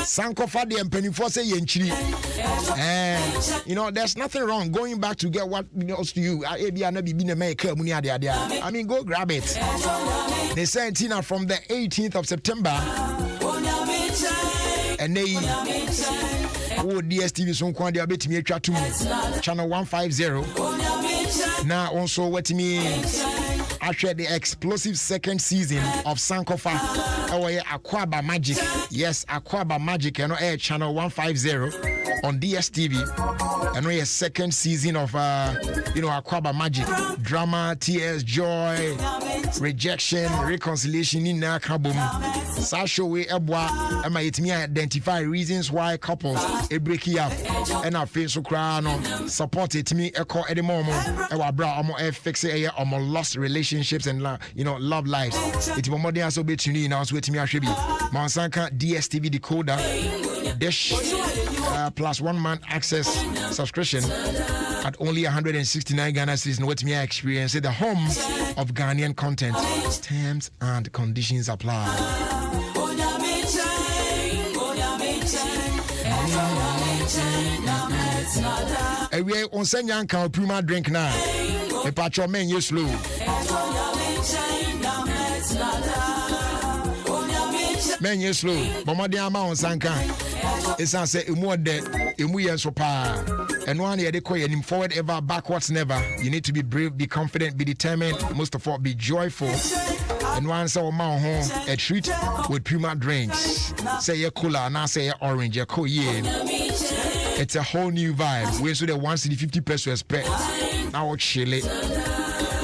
Sankofa the Pennyfor say yenchiri. You know, there's nothing wrong going back to get what belongs to you. I mean, go grab it. They sent Tina from the 18th of September. And they DSTV so kwandi abet me atwa to channel 150. Now also what me actually the explosive second season of Sankofa Aquaba Magic. Yes, Aquaba Magic and air channel 150 on DSTV. And we a second season of Aquaba Magic. Drama, tears, joy, rejection, reconciliation in Nakabum. Sasho we ebwa am it me identify reasons why couples break up and I feel so cry no support it me echo at the moment our bra amo fix it amo lost relationships and love lives it more than so between now so me ahwe bi mansanka DSTV decoder dish plus 1 month access subscription at only 169 Ghana cedis. What me experience the home of Ghanaian content. Terms and conditions apply. We on send can Puma drink now. A patch of men you slow. Men you slow. Bomadiama on Sanka. It's a say more dead. So and one year they call you forward ever, backwards never. You need to be brave, be confident, be determined, most of all be joyful. And once our mouth home a treat with Puma drinks. Say you're cooler, now say you're orange, you're cool, yeah. It's a whole new vibe. We're so the 150 pesos per. Now chill it.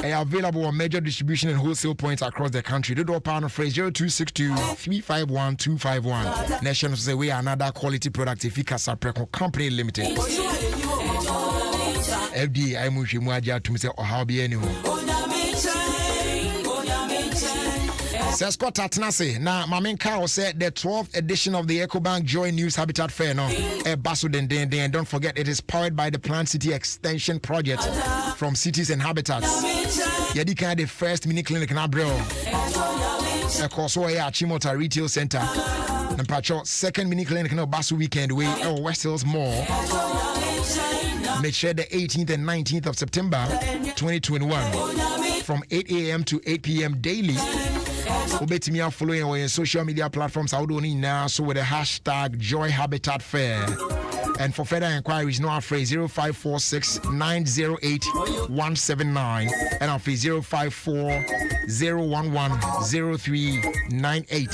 They are available on major distribution and wholesale points across the country. The door pound phrase 0262 351 251. National say we are another quality product if you can company limited. FD I move you to me say or how be anyone. Says Scott Atnase. Now, my main car said the 12th edition of the EcoBank Joy News Habitat Fair. No, and don't forget it is powered by the Plant City Extension Project from Cities and Habitats. Yadika the first mini clinic in Abril. Of course, we are Chimota Retail Center. And Pacho second mini clinic in Basu Weekend way at West Hills Mall. Make sure the 18th and 19th of September 2021 from 8 a.m. to 8 p.m. daily. Obeti me following our social media platforms now so with the hashtag Joy Habitat Fair. And for further inquiries, no phrase 0546 908 179 and our phrase 054 011 0398.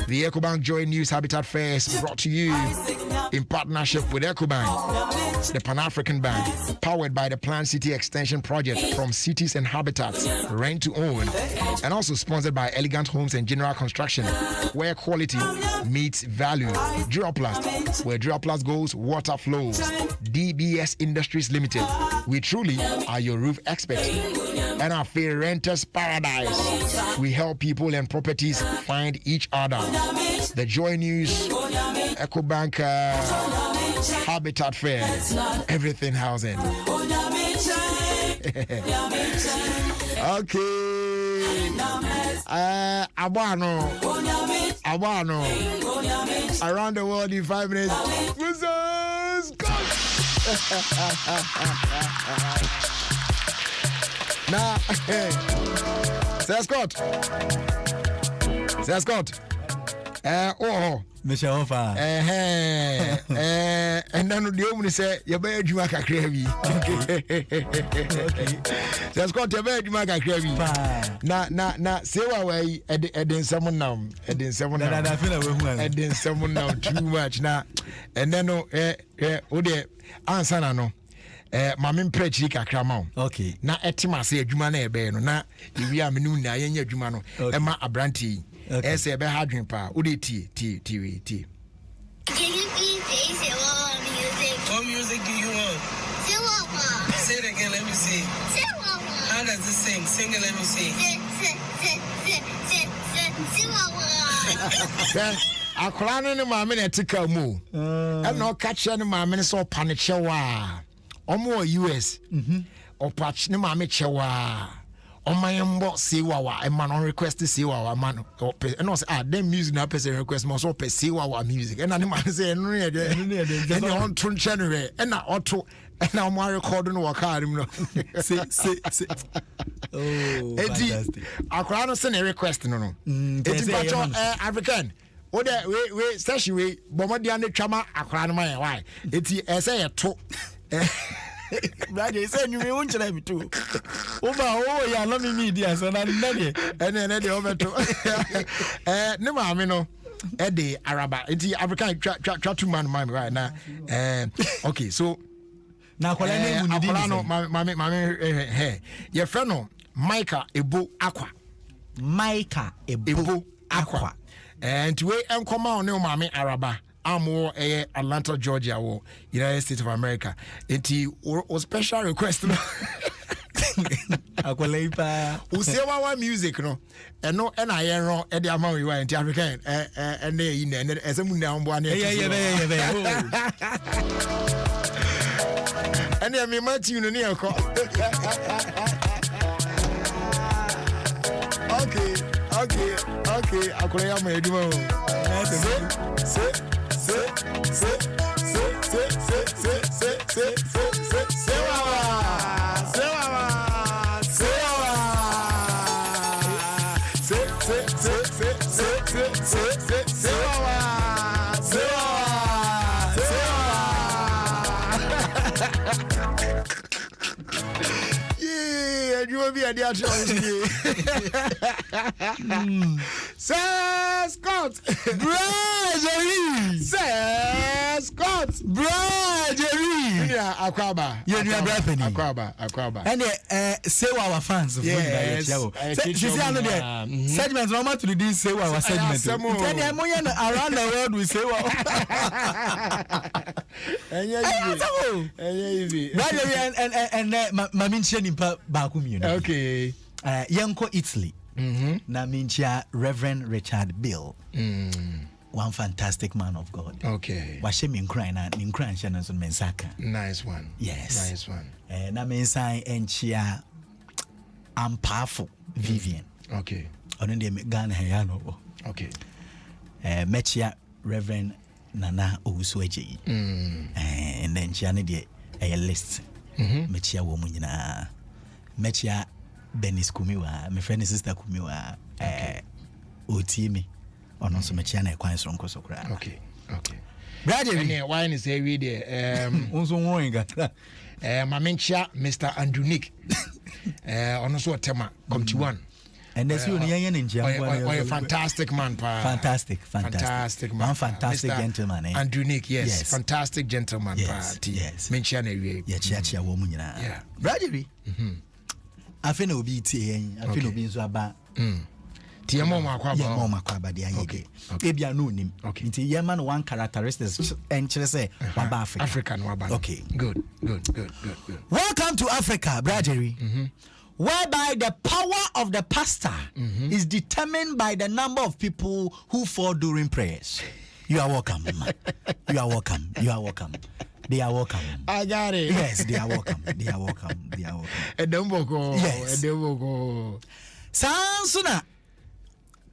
The EcoBank Joy News Habitat Fair is brought to you in partnership with EcoBank, the Pan-African Bank, powered by the Plant City Extension Project from Cities and Habitats, rent to own, and also sponsored by Elegant Homes and General Construction, where quality meets value. Duraplast, where Duraplast goes, water flows. DBS Industries Limited, we truly are your roof expert. And our fair Renters Paradise, we help people and properties find each other. The Joy News EcoBank Habitat Fair, everything housing. Okay. Abano. Around the world in 5 minutes. Now, Sir Scott. Mr. Offa. And then the woman say, you better do my crazy. Sir Scott, you better do my crazy. Now, say why I didn't summon now. I didn't summon now too much now. And then, answer no. Mamin prechi kakra ma. Okay. Na etima se adwuma na ebe no na ewi amenu na yenye adwuma no e ma abranti. Ese ebe ha dwen pa. Wo de tie. Can you please say what music? What music do you want? Chihuahua. Say it again, let me see. Chihuahua. How does it sing? Sing it, let me see. Chihuahua. Akola no ne maame na etika mu. E na o ka che ne maame ne so pa ne chewa. Omo US. Opach ne maame chewa. Omayembo siwawa e man on request siwawa man. And no say dem music na person request mo so pe siwawa music. And na ne man say no ne de. And on tun channel and na auto and na mo record no waka rim no. Say. Oh, fantastic. Akola no say ne request no. Eti pacho African. O de we station we bomodia ne twama akola no man why. Eti say e to Brother, you said you won't tell me too. Yeah, let me media, so I'm ready. And then over to no, mammy, no. Eddie Araba, it's the African try man right now. Okay, so now, mammy, your friend, Micah Ebo Aqua. Micah Ebo Aqua. And we come on, no, mammy Araba. I'm Atlanta, Georgia, or United States of America. It's a special request. We say our music, no, and no, and I know at the amount you are in African, and they in and as a moon down one. And then me might you near call. Okay. I could have made you. You will be a dear choice. Sir Scott, Brajery. Sir Scott, Brajery. Yeah, Aquaba. You're Aquaba. And say our fans. Yes. Segments normal to do say our segment. Around the world we say what. And Mamin Shenin Bakum. Okay. Yanko Italy. Na mincha Reverend Richard Bill. One fantastic man of God. Okay. Washe minkran Shannon Mensaka. Nice one. Yes. Nice one. Na mensai enchia I'm powerful Vivian. Okay. On the Ghana Hayano. Okay. Mechia Reverend Nana Owusueji. And then Chiane a list. Mechia woman Mechia Benis Kumiwa, my friend and sister Kumiwa, Otimi, or not so much Yana Quines from Kosokra. Okay. Gradually, wine is a reader. Also, Mamencha, Mr. Andrew Nick. Also, Tema, come to one. And that's you, a fantastic man, fantastic man, one fantastic Mr. gentleman. Andrew Nick, yes, fantastic gentleman. Yes. Mention a woman. Yeah. Gradually. I feel no be tea. I feel no be so about. Tiamo Makwaba, the okay. Ebia no name. Okay. It's Yemen one characteristic and say African Waba. Okay. Good. Welcome to Africa, Brajery. Whereby the power of the pastor is determined by the number of people who fall during prayers. You are welcome. You are welcome. They are welcome. I got it. Yes, they are welcome. They are welcome. They are welcome. Yes. Sansuna.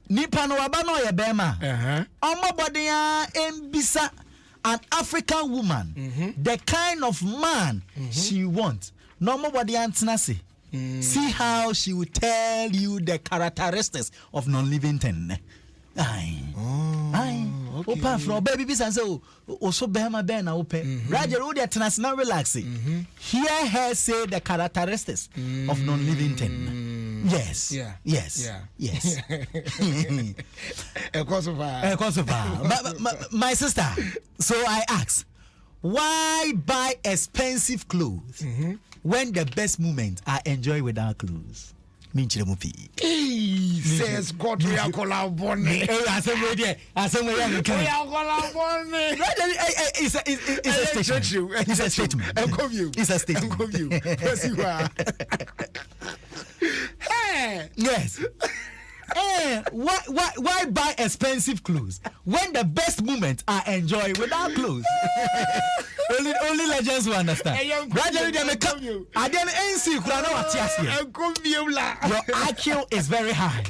Nipa no waba no ye bema. Omo bodia embisa an African woman. The kind of man she wants. No more body antinasi. See how she will tell you the characteristics of non-living thing. Aye. Okay. Open from baby bis and say so behema be na open. Roger wo dey tenase na relax. Hear her say the characteristics of non-living thing. Yes. Yeah. Yes. Yeah. Yes. Kosovo. My sister, so I ask, why buy expensive clothes when the best moments are enjoyed without clothes? Says God, we are collaborating. It's a statement. It's a statement. Yes. Why buy expensive clothes when the best moments are enjoyed without clothes? only legends will understand. Your IQ is very high.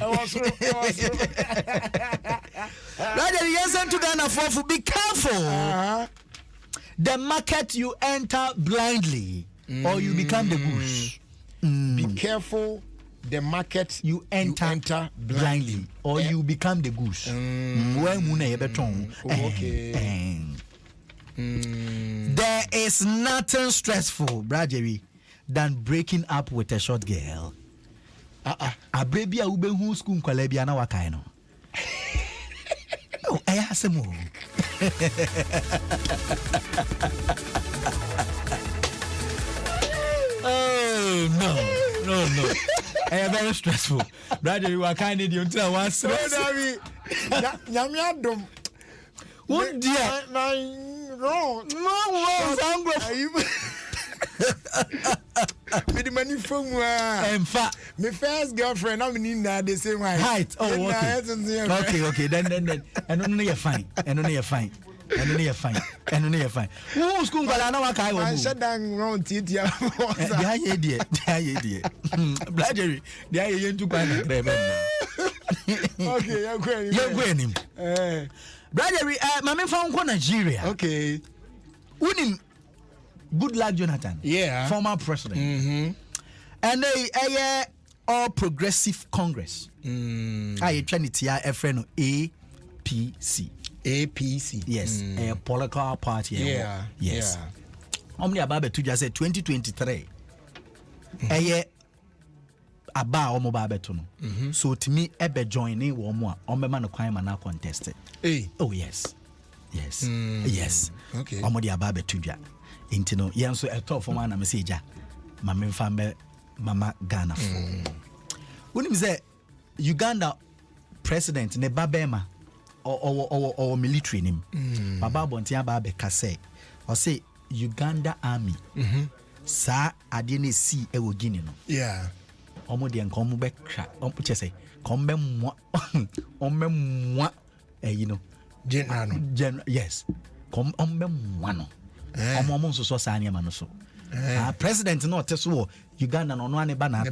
Be careful. The market you enter blindly, or you become the bush. Be careful. The market you enter blindly, or you become the goose. Okay. There is nothing stressful, Brajeri, than breaking up with a short girl. A baby a ube who school kwalebia na wakaino. Oh, I ask him. Oh no. Very stressful. Brother, you are kind of until one stress. Adom. What dear? No, with the money from in fact, my first girlfriend, I'm in the same height. Oh, okay. Then. And only you're fine. Who school but I know what I shut down round it. Yeah, idiot. Bladgery. They are you to buy okay, you're going him. Bladgery, Mammy found Nigeria. Okay. Winning Good Luck Jonathan. Yeah. Former president. And they All Progressive Congress. I Trinity a friend of APC. Yes, a political party. Yeah. Yes. Omni ababe to just say 2023. Aba omo babe to no. So to me ebe joining wo mo a omema no kwan ma na contest. Oh yes. Yes. Okay. Omo di ababe to dwa. Inti no yenso eto for man na message ma memfa me mama Ghana for. When me say Uganda president ne babema or military name. Baba Bontia Babe Kase or say Uganda Army. Sa adine si ewo Guinea no. Yeah. Omo de nkomo be kra. Omo chese kombe mo ombe mo you know. General yes. Kom ombe mo no. Omo so sa anya no so. President no teso Uganda no ane ba na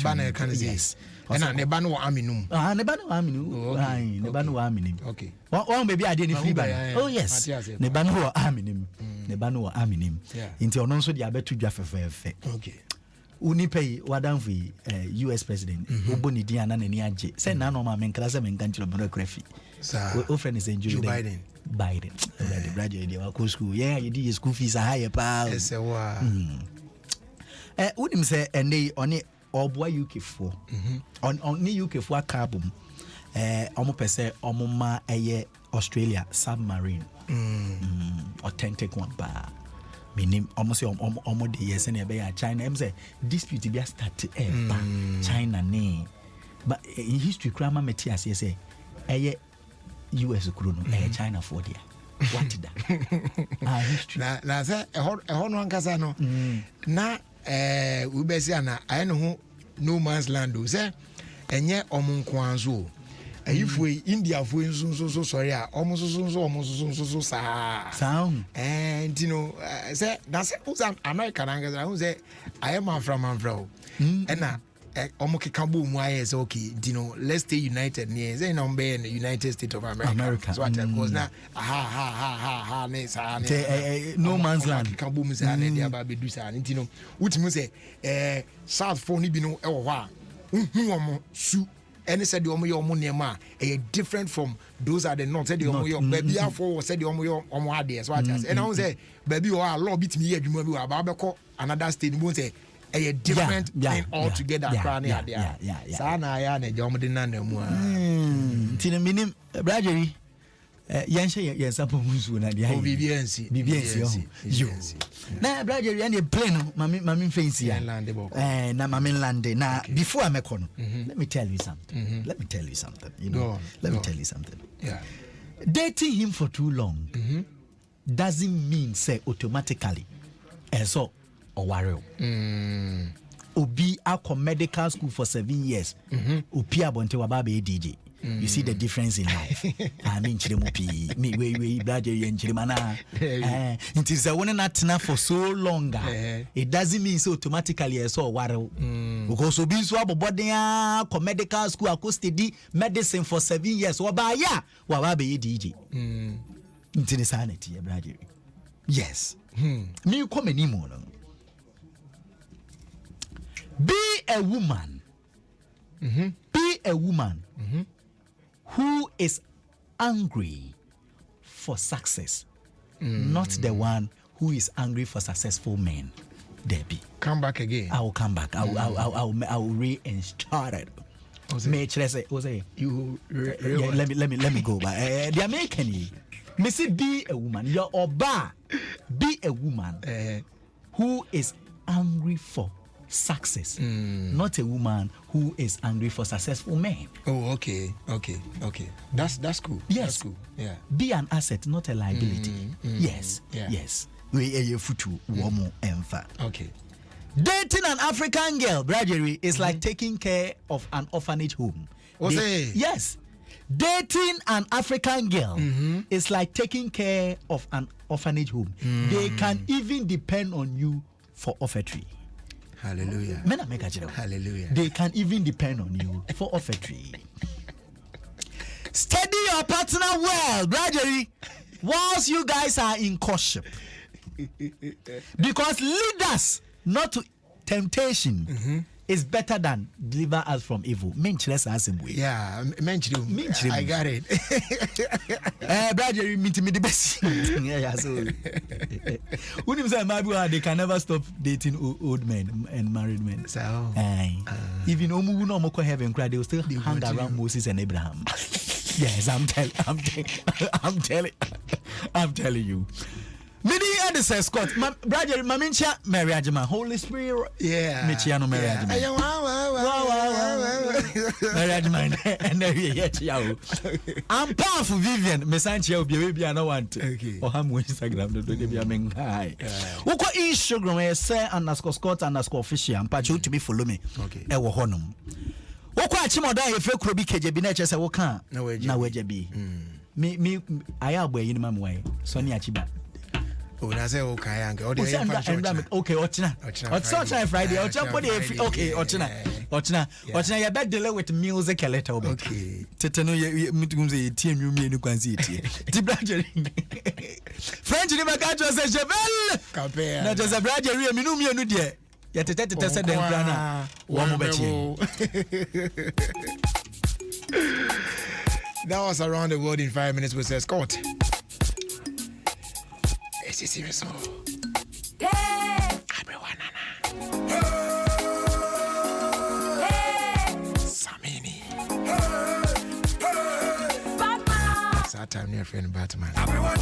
yes. And ne ba no army num. Ne ba no army num. Ne ba no army num. Okay. One baby I didn't free by. Oh yes. Ne ba no army num. Ne ba no army num. Inti ono so dia betu dwa fefe. Okay. Uni pay wadam fi US president. Obo ni dia na ni age. Say na no ma men kra se men kan tiro biography. O friend is Joe Biden. Brother dey wa ko school. Yeah, you did school fees high pa. Yes wa. Unim say ene oni Oboa UK for on ni UK for carbon omo pese omo ma eye Australia submarine authentic one ba meaning omo say omo de yes na be ya China em say dispute be start China ne but in history krama metias say eye US kuro no China for there what did that history na say e ho no ankasa no na ubesi ana aye no no man's land o say enye Ofie Kwanso If we India for so sorry, almost sound. And you know, say that's American who say I am from and Omoke Kambu Mwai is okay, you know, let's stay united near the United States of America. So what was now no man's land. Kambu Mizan, the Ababi Dusan, you know, which must say South for Nibino Ewa, Su. And he said the omo money ma different from those are the not said the omo baby for said the omo there. So what I say, and I say baby or law beat me you maybe about another state won't say a different thing altogether. Sana ya ne jom de na mu tina minim brajeri yanshe yansapo musu na dia BBNC yo na brajeri and the plane mami fancy ya na mami lande na before I make on let me tell you something you know let me tell you something dating him for too long doesn't mean say automatically so or worry obi akọ medical school for 7 years opi abonte wababe DJ. You see the difference in life. I mean, me we blood mana. It is a one not enough for so long. It doesn't mean so automatically so worry. Because obi so body medical school I study medicine for 7 years. Wabaya wababe DJ. Into the sanity, brother. Yes. Me come anymore. Be a woman. Be a woman who is angry for success, not the one who is angry for successful men. Debbie, come back again. I will come back. I will reinstall it. Let me go back. The American, Missy, be a woman. You're oba. Be a woman who is angry for success, not a woman who is angry for successful men. Oh, okay. That's cool. Yes, that's cool. Yeah. Be an asset, not a liability. Yes. We a futu woman emfa. Okay. Dating an African girl, Bradbury, is like taking care of an orphanage home. Yes. Dating an African girl is like taking care of an orphanage home. They can even depend on you for offertory. Hallelujah. Hallelujah. They can even depend on you for offertory. Study your partner well, gradually, whilst you guys are in courtship. Because lead us not to temptation is better than deliver us from evil. Yeah, I got it. Brother, meet me the best. Yeah, so they can never stop dating old men and married men. So even Omu no more heaven cry, they will still hang around Moses and Abraham. Yes, I'm telling you. Many others say Scott, brother, Mamincha, Mary Ajama, Holy Spirit, Michiano Mary Ajama. Mary Ajama, and there yet you. I'm powerful, Vivian, Messantia, baby, I don't want to. Or I'm Instagram, the baby, I'm high. Who got Instagram, say, underscore Scott, underscore Fishy, and Pacho to be follow me. Okay. Ewa Honum. What Chimoda, if you could be KJB, I will can't. No way, JB. Me, I am way in my way, Sonia Chiba. Okay, Ochina Friday. Okay, Ochina. You better delay with music a little bit. Okay. Tetano, you team you mean you can see it. French in the country says Javel. Not as a brother, you know me, no dear. Yet a tete said them grana. That was around the world in 5 minutes with Scott. It's serious. Everyone, Samini. It's our time near friend Batman. Everyone,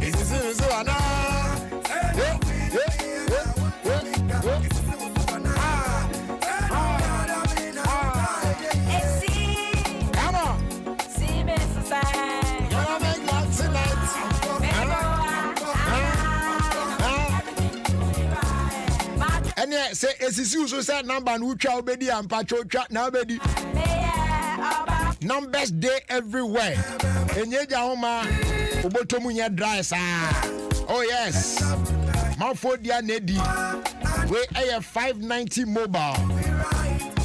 it's serious. say esisi so say number no twa obedi ampa twa na obedi. Numbers day everywhere. Enyeja homa obotomu nya dry sa. Oh yes. Mafo dia nedi. We aye 590 mobile.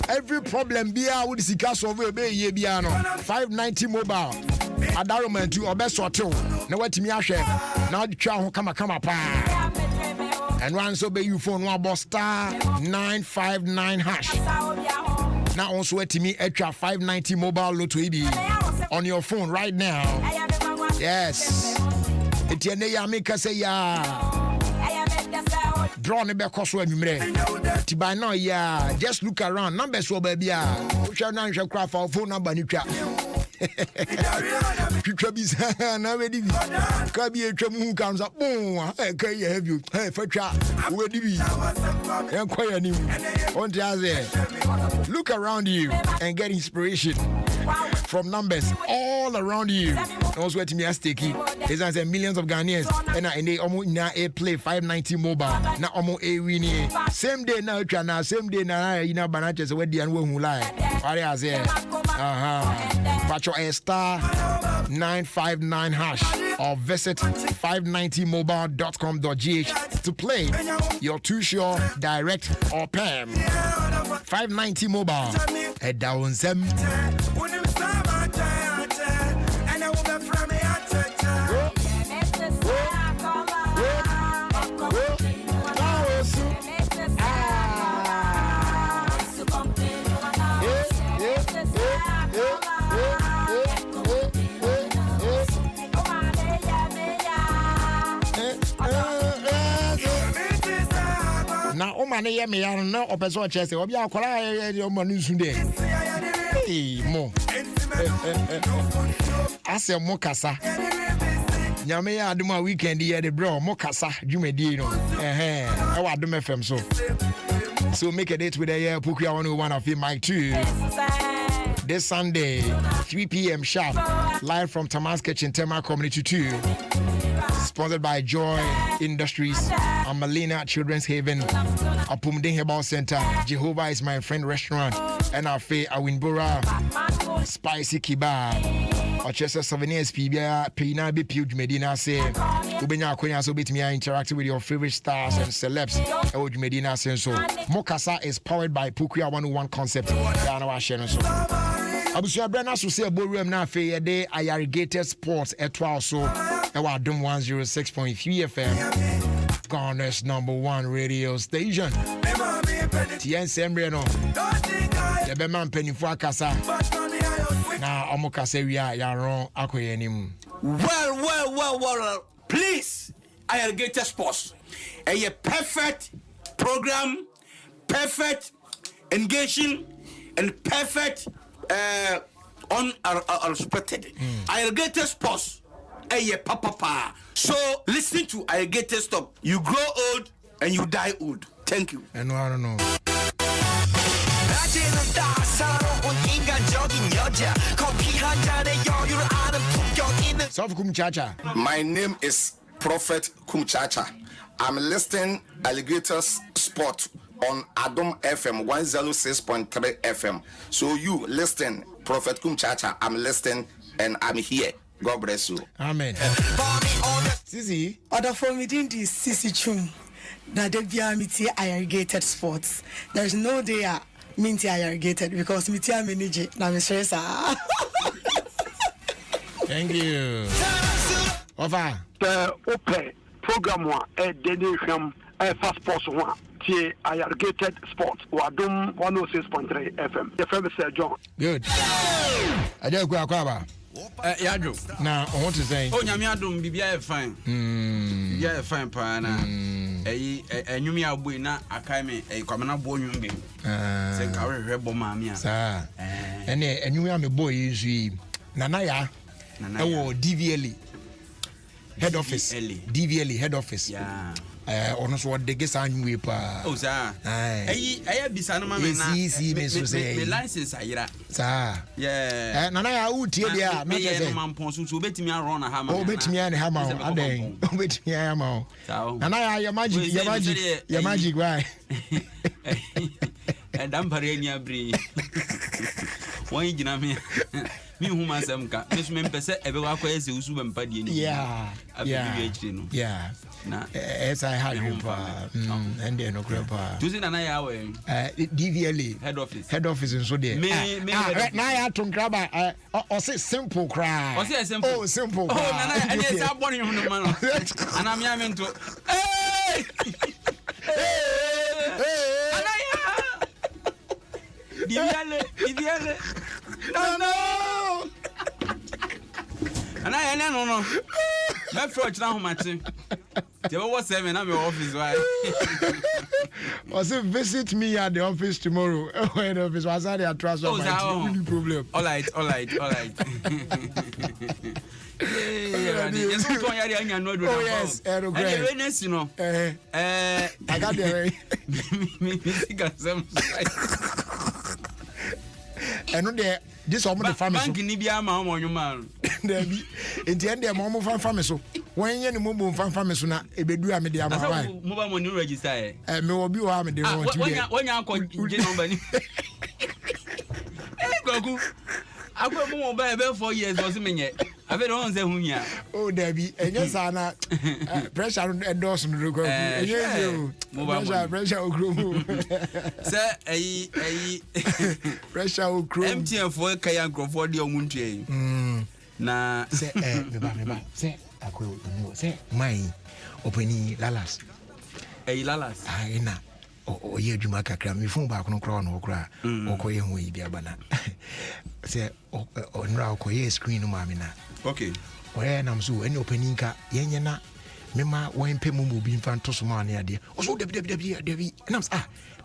Every problem bia with sika solve be ye bia no. 590 mobile. Adaroma tu obesoto. Na watimi ahwe. Na twa ho kama pa. And once obey you phone one star 959 hash. Now also at me extra 590 mobile lotto on your phone right now. Yes. Etienne ya make say ya. Draw ne be koso anwumre. Ti by now ya just look around numbers wo ba bia. Wo hwa na hwa kra fa phone number ni twa. Twitwa bi na we di bi ka bi etwa mu kan sa boom ka ye have you fa twa we di bi en kwaya ni on look around you and get inspiration from numbers all around you. Also at me stake is as millions of Ghanaians and they almost now a play 590 mobile na almost a winning same day now twa same day na ina banaches we di an we hu lie wari as Patch a star 959 hash or visit 590mobile.com.gh to play your Too Sure Direct or PAM. 590 mobile. Head down some. Na o mane ye me ya no opeso chese obi akwara ye o manu sunde mo ase mo kasa nyame ya adom a weekend ye de bro mo kasa dwumadi no e wa adom FM so make a date with the Pukuya 101 of Mike 2 this Sunday 3 p.m. sharp live from Tamas Kitchen Tema Community 2 sponsored by Joy Industries and Melina Children's Haven, Apumding Herbal Center, Jehovah is My Friend Restaurant, and Afei Awinbora Spicy Kebab. Or Chester Souvenirs PBA Pina be Puge Medina say Ubenya Konya so bit me interacting with your favorite stars and celebs. Oj Medina Senso. Mokasa is powered by Pukuya 101 concept. Yana wa share so. Abusia Brenna so say Borum na Afei de Irrigated Sports etwa so. Adom 106.3 FM, Ghana's #1 radio station. Tien Sembre no. The Beman Penifo Akasa. Na Omokase we are yaron akoyenim. Well. Please, Irrigated Sports. A perfect program, perfect engaging, and perfect unexpected. Irrigated Sports. Hey, papa. So listen to Irrigated Stop. You grow old and you die old. Thank you. And I don't know. My name is Prophet Kumchacha. I'm listening Alligators Sport on Adom FM 106.3 FM. So you listen, Prophet Kumchacha. I'm listening and I'm here. God bless you. Amen. Sisi. Other for me didn't Sisi Chum. That they be amity Irrigated Sports. There's no day minty Irrigated because miti manage na me stress. Thank you. Over. The open program one Denisham fast sports one. T Irrigated Sports Adom 106.3 FM. The famous John. Good. Ajo kwa kwaba. Yadro. Now, I want to say. Oh, Yamiadum, Bibia fine. Yeah, fine, Pana. A Numia Buina, a Kame, a Comana Bonum. Say, Carry Rebel Mamia. Sir. And a Numia boy is Nanaya. Oh, DVLE. Head office. DVLE head office. Yeah. Ono so de gesa anwe pa. Oh sa. Ayi bisa no ma me na. Me license ayira. Sa. Yeah. Nana ya utie dia na je say. Man pon so obetimi arun na ha ma. Obetimi an ha ma. Aden. Obetimi ya ma. Nana ya magic why? Dam pare nya bri. Wọ́n yìí jìnnà mi hu ma sẹ́mu ka mi sùn mi pẹ̀sẹ̀ ẹ̀ bẹ̀ wá kọ́ ẹ̀ sẹ́ usu bẹ̀ mpa diẹ ni. Abẹ́bí ẹ̀kyẹ̀rẹ̀ no. Na ẹ̀sà ẹ̀ ha dùn pa ẹ̀ ndẹ̀ ẹ̀nọ kúrẹ́ pa. Tusi nana yà wẹ̀. DVLA head office nso deɛ. N'a yà tó nkraba ɔsi simple kura. Ɔsi yɛ simple. Oh simple kura. Oh nana ɛni ɛsɛ abɔ ni ɲɔgɔn ma nɔ. Anam yà mi nto. DVLA. No. And I no. My friend now matching. They were 7 I'm your office why. Was it visit me at the office tomorrow? When the office was at the trust of my problem. All right. Yes, you know. I got the ɛno deɛ this ɔmo de family so bank ni bia ma ɔmo nyuma dabi enti ɛn deɛ ɔmo family so wɔn nyɛ ne mo family so na ebedu a me de ama wa mo ba mo ni register me obi wa me de wɔn ti de wɔnya akɔ je number ni gogu akɔ mo ba ebe 4 years wɔsi menye afi de wɔn sɛ hunya o dabi enye sa na pressure endorse no gogu enye pressure okro sɛ ayi pressure okro MTN for kaya nkrofo de ɔmo ntue na sɛ me ba sɛ akɔ no sɛ mai openi lalas na oye adwuma kakra me phone ba kono kra no kra okoye ho yi bia bana sɛ onra okoye screen no ma me na okay oye nam so any openi nka yenye na mema wan pe mo bi mfa nto so ma ne ade oso dabi nam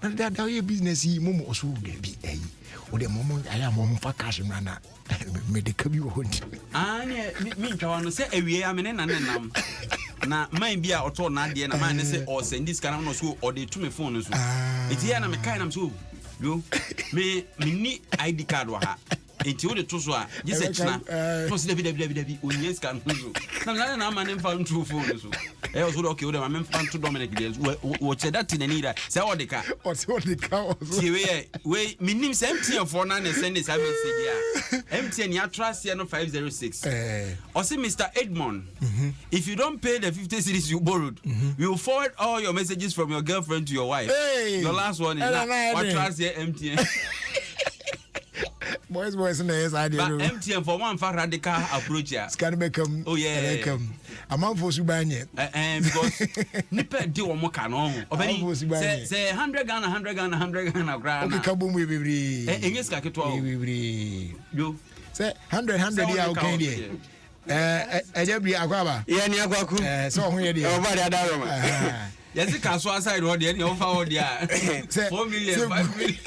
na da ye business yi mo oso dabi o de mo aya mo fa cash na me de ka bi wo ndi ne mi ntwa no sɛ awie amene na nam na man bi a ɔtɔ na ade na man ne sɛ o send this kana no so o de to me phone no so eti ya na me kai na so yo me ni ID card wa ha enti o de to so a gise china to se dabi onye scan no so na man mfa ntu phone no so o so okay o de man mfa ntu Dominic de wo che that in need say o de ka ti we minim say MTN for na send this message ya MTN ya trust here no 506 o say Mr. Edmond if you don't pay the 50 cedis you borrowed we will forward all your messages from your girlfriend to your wife your last one is what trust here MTN boys in the SID but MTN for one for radical approach ya scan become a man for subanye because nipa di wo mo ka no obani say 100 Ghana gra okay kabum we bebre enye ska ketwa yo say 100 ya okay dey ejebi akwaba ye ni akwaku so ho ye dey o ba dey adawo ma yes ka so aside ho dey ni o fa ho dey 4 million 5 million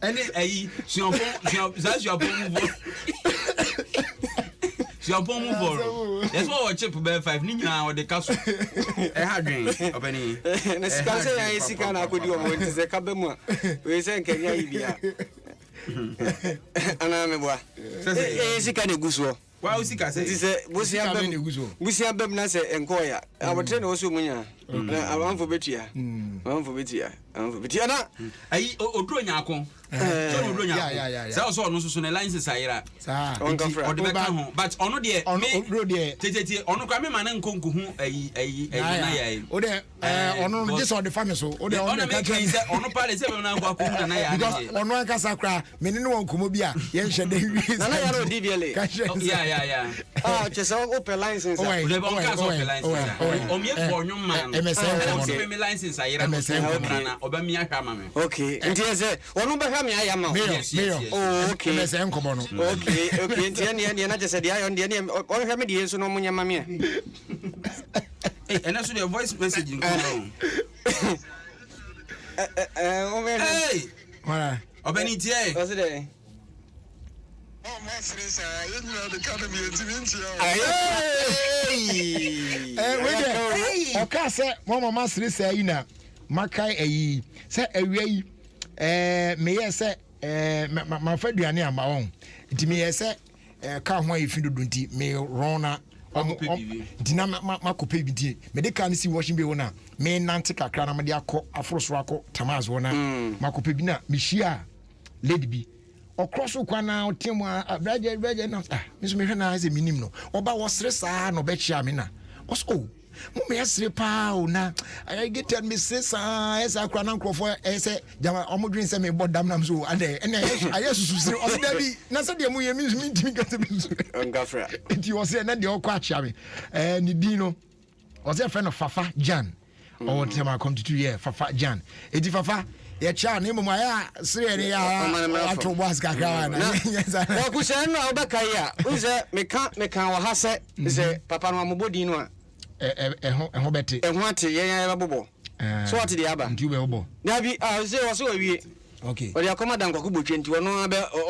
Any ayi Siampon move for. That's what we chip be 5 ni nyina o de kaso. Ha dwen obani. Na sika se ya sika na akodi o mo nti se ka be mu a. We se nkanya yi bia. Ana me boa. Sika ne guso. Wa usika se. Nti se busia bem na se enkoya. Abotre na oso munya. Na amanfo betua. Amanfo betua na ayi oduro nyako. So oduro nyako. Sa so no so na license ayira. Sa. Odi be ka ho but ono de oduro de. Tete ono kwa me ma na nkonku hu ayi na yayi. O de ono just on the family so. O de ono ka tell say ono pale se be na nkwa ku na yayi. Because ono aka sakra me ne won komo bia ye nhye de wi. Na ya ro DVLA. Yeah. Chesa open license. O de bon ka so open license. O me for nyum man. MSN me license ayira. Na oba mi ahwa ma me. Okay. Nti say ono be hwa me ayama. Oh, okay. MSN komo no. Okay. Nti ne na chesa dia yo ne o hwa me die so no munya ma me. And that's the voice message in Congo. Hey! Voilà. Obeni tie. What's it? Okay, say mama masri say na makai eyi say awia yi me ye say ma fa duane ama won nti me ye say ka ho ayi fi dodo nti me rona dina makope bi die me de kan si washing be wona me nante kakra na me de akọ afroso akọ tamaz wona makope bi na me hia lady bi across ukwana otimu abraje na miso me hwe na ze minim no oba wosre saa no be chia me na oso mo me asre pa o na I get tell me say saa esa akra na nkrofo ese jama omodwin se me bodam na so ade ene ayesusu sire o da bi na se de mo ye mi ntimi kase bi so ngafra enti o se na de o kwa chia me ni din no o se friend of Fafa Jan o tema come to 2 year Fafa Jan enti Fafa ya cha na emu aya sire ne ya atro boss kakra na wa ku se no obeka ya unse meka wa ha se se papa no amobodi no a ho beti ho ate ye babobo so ate di aba nti ube obo na bi se wo so awie okay o ya komada nkwa kubotwe nti wono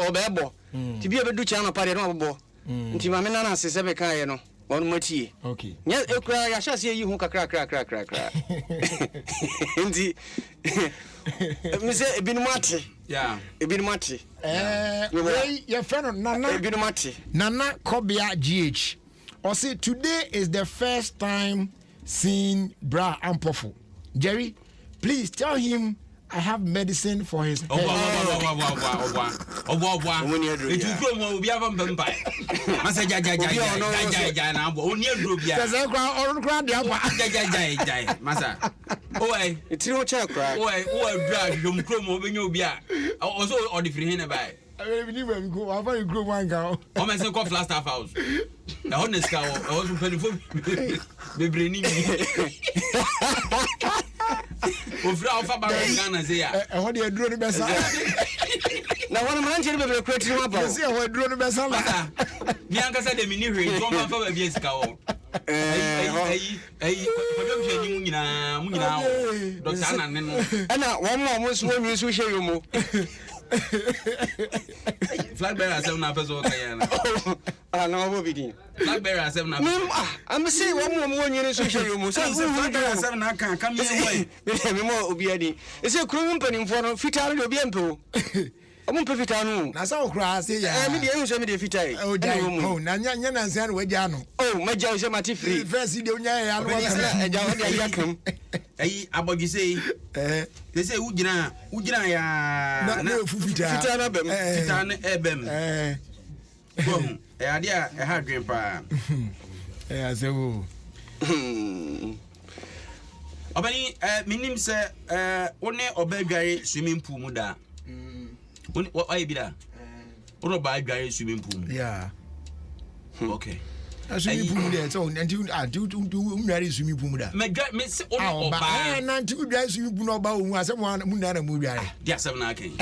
obebo ti bi ebedu cha no pare no abobo nti ma me na na se se beka ye no wono matie okay nya ekura ya sha se yi hu kakra nti me say ebinumate ebinumate we your friend Nana ebinumate Nana Kobia GH or say today is the first time seeing Bra Ampofu. Jerry, please tell him I have medicine for his head. I believe we go. I find you grow one girl. I'm a single flash staff house. The honest cow, I was paying for the brainy. And what do you do the best? Now, one man should be creating up. I see what drew the best. Bianca said the mini ring, one man for a BS cow. And now, one more was when you switch your move. Flag bearer 7 hours or no, be Flag bearer 7 hours. I'm saying one more year is social. You must have 7 I can't come away. More Obiadi. It's a crew penny for Fitar Biempo. I'm on Pefitano. That's all grass. I mean, the semi Fitai. Oh, Nanya and San Wejano. Oh, my Joe Samati free. First, you don't know. Hey, about you say, they say, Ujina ya Fitana Ebem. Idea a hard grandpa. Yeah, so. Obani, minim say, one obey swimming pool muda. What I be that? What about Gary swimming pool? Yeah. Okay. Swimming pool there, so until I do marry swimming pool there. Miss Oba, and to dry swimming pool about who has someone Munana Mugai. Yes, 7 I can.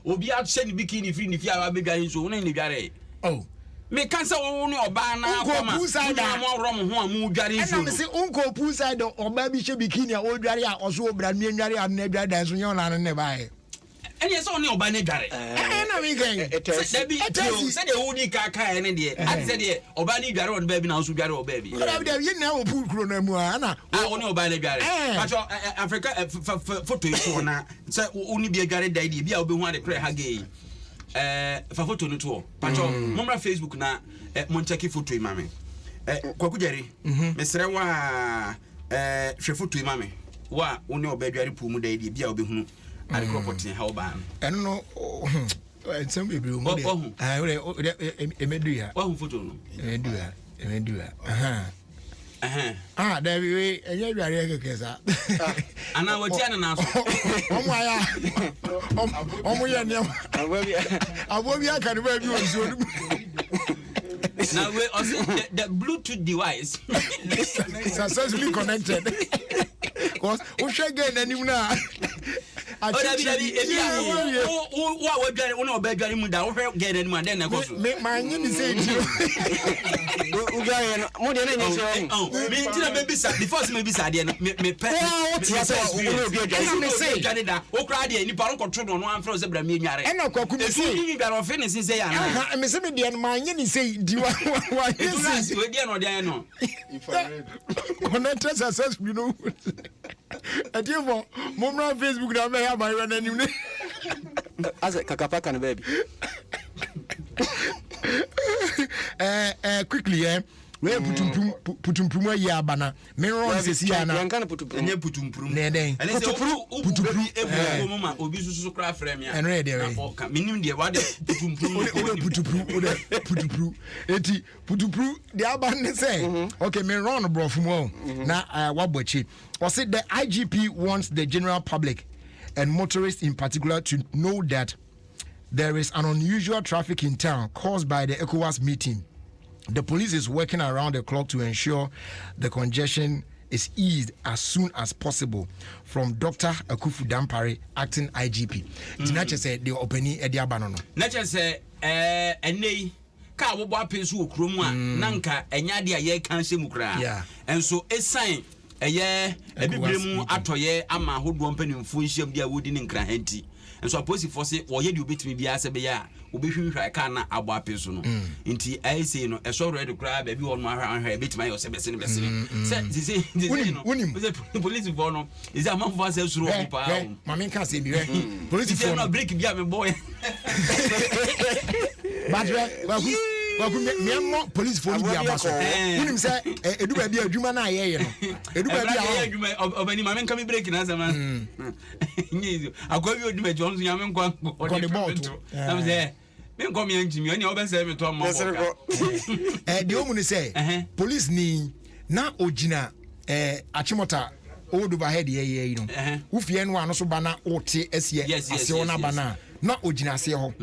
Obi out send bikini free if you are a big guy so only Gary. Oh. Me cancer only or banana, Puside, and I say Uncle Puside or baby should bikini or Daria or so, but me and Gary are never dancing on and never. And yes, only Obane Gary. And I'm again. Said the only kaka and idea. I said, Obani Garo and baby now, so Garo baby. You know, poor Chronomuana. I only Obane Gary. Africa photo is one. So only be a Gary daddy, be able to want to pray Hagay. For photo no tour. Pacho, Mumra Facebook na Montaki photo mame. Kwakujeri, Mr. Wa photo mame. Wa only obey Pumu daddy, be able to. I grew up in how ban. I don't know. Some people I would a media. One photo. A media. Ah, there we wait, and you're very good. And I was telling us, oh, my, I will be a kind of review. Now we also the Bluetooth device successfully connected. Because we should get any now. Facebook na me ya my name as a kakapaka na baby. Quickly we putumprum ya bana me run sesi ya na yanka na putumprum enye putumprum ne den putumprum ebu mama obi susu kra frame ya enre de we minim de wade putumprum putumprum eti putumprum de abane say okay me run bro from na wabochi or say the IGP wants the general public and motorists in particular to know that there is an unusual traffic in town caused by the ECOWAS meeting. The police is working around the clock to ensure the congestion is eased as soon as possible. From Dr. Akufu Dampare, acting IGP. Tinache say the openi edia banono. Nache say enei ka wo bo apensu okromu a nanka enya de aye kan se mukra. Yeah. And so esign eye ebibremu atoye ama hodo mpanimfo nhyiam dia wodi ne nkra hanti. And so opposite for say wo ye de obetimi bia se be ya obehwinhwa ka na abo apensu no. Nti I say no eso ready kra ba bi won ahwa betimi ayo se besene say police for no is a man for say suru pa mama kan say bi police for no break bia me boy but me police for bia baso unim say eduba bia adwuma na aye no eduba bia adwuma obani mama kan me break na sama nyi akwa bi oduma Johnson ya me nkwa ko de bot am say me nkom ya ntimi oni obese me to mo de omu ni say police ni na ogina achimota old overhead ye no ufie no ano so bana ote asie asie na bana na ogina asie ho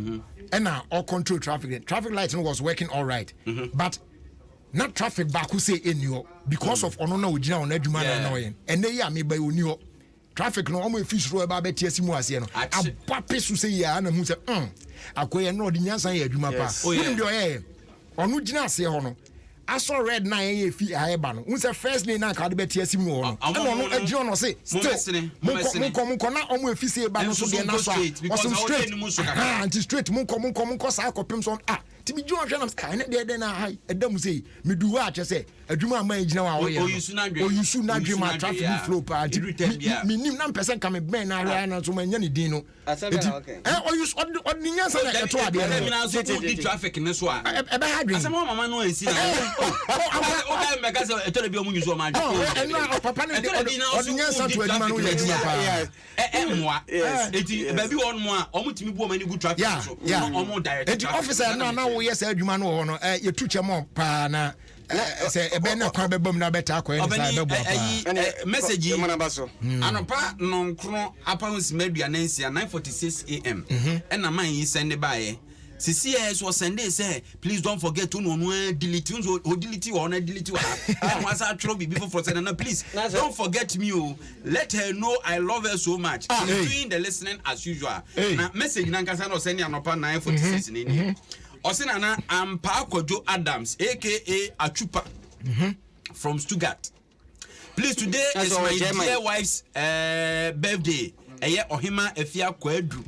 and now all control traffic light was working all right but not traffic back who say in you because of ono na ogina on adwuma na no yen and dey am ba oni ho traffic no omo fish ro ba be tie simu asie no abapesu say ya na hu say akoye no odi nyansan ya adwuma pa oni de oye ono gina asie ho no aso red na yen fi aeba no unse first day na ka de betia simu ho no and ono agi ono say still monko na omo efisi eba no so de na so was straight anti straight monko sa akopem so ti bi juan hwe na de na hai edam say me du wa che say adwuma ama agina wa wo oyisu na dwe ma traffic flow pa mi nim na person ka me ben na hwe na so manya ne din no oyisu odi nyansa na eto ade na so di traffic ne so a ebe ha dwen asema mama no ansi na o mega so eto bi o mu nyuso ma dwe papa ne odi nyansa to adwuma no ya adwuma pa mwa eti baby won mo a o mutimi bu o mani good traffic so o mo direct eti officer na wo yes adwuma no ho no ye tu chemo pa na say ebe na kwa bebom na beta akwa ni sa bebo pa message anopa nonkro apa hunsimadua nansia 9:46 am and na man yi send by CCS was sending say please don't forget to no delete I was at trouble before for sending please don't forget me let her know I love her so much doing the listening as usual na message nankasa no send anopa 9:46 ni Osina na Ampa Kojo Adams aka Achupa from Stuttgart. Please today is my dear wife's birthday. Eye Ohima Efia Kwadru.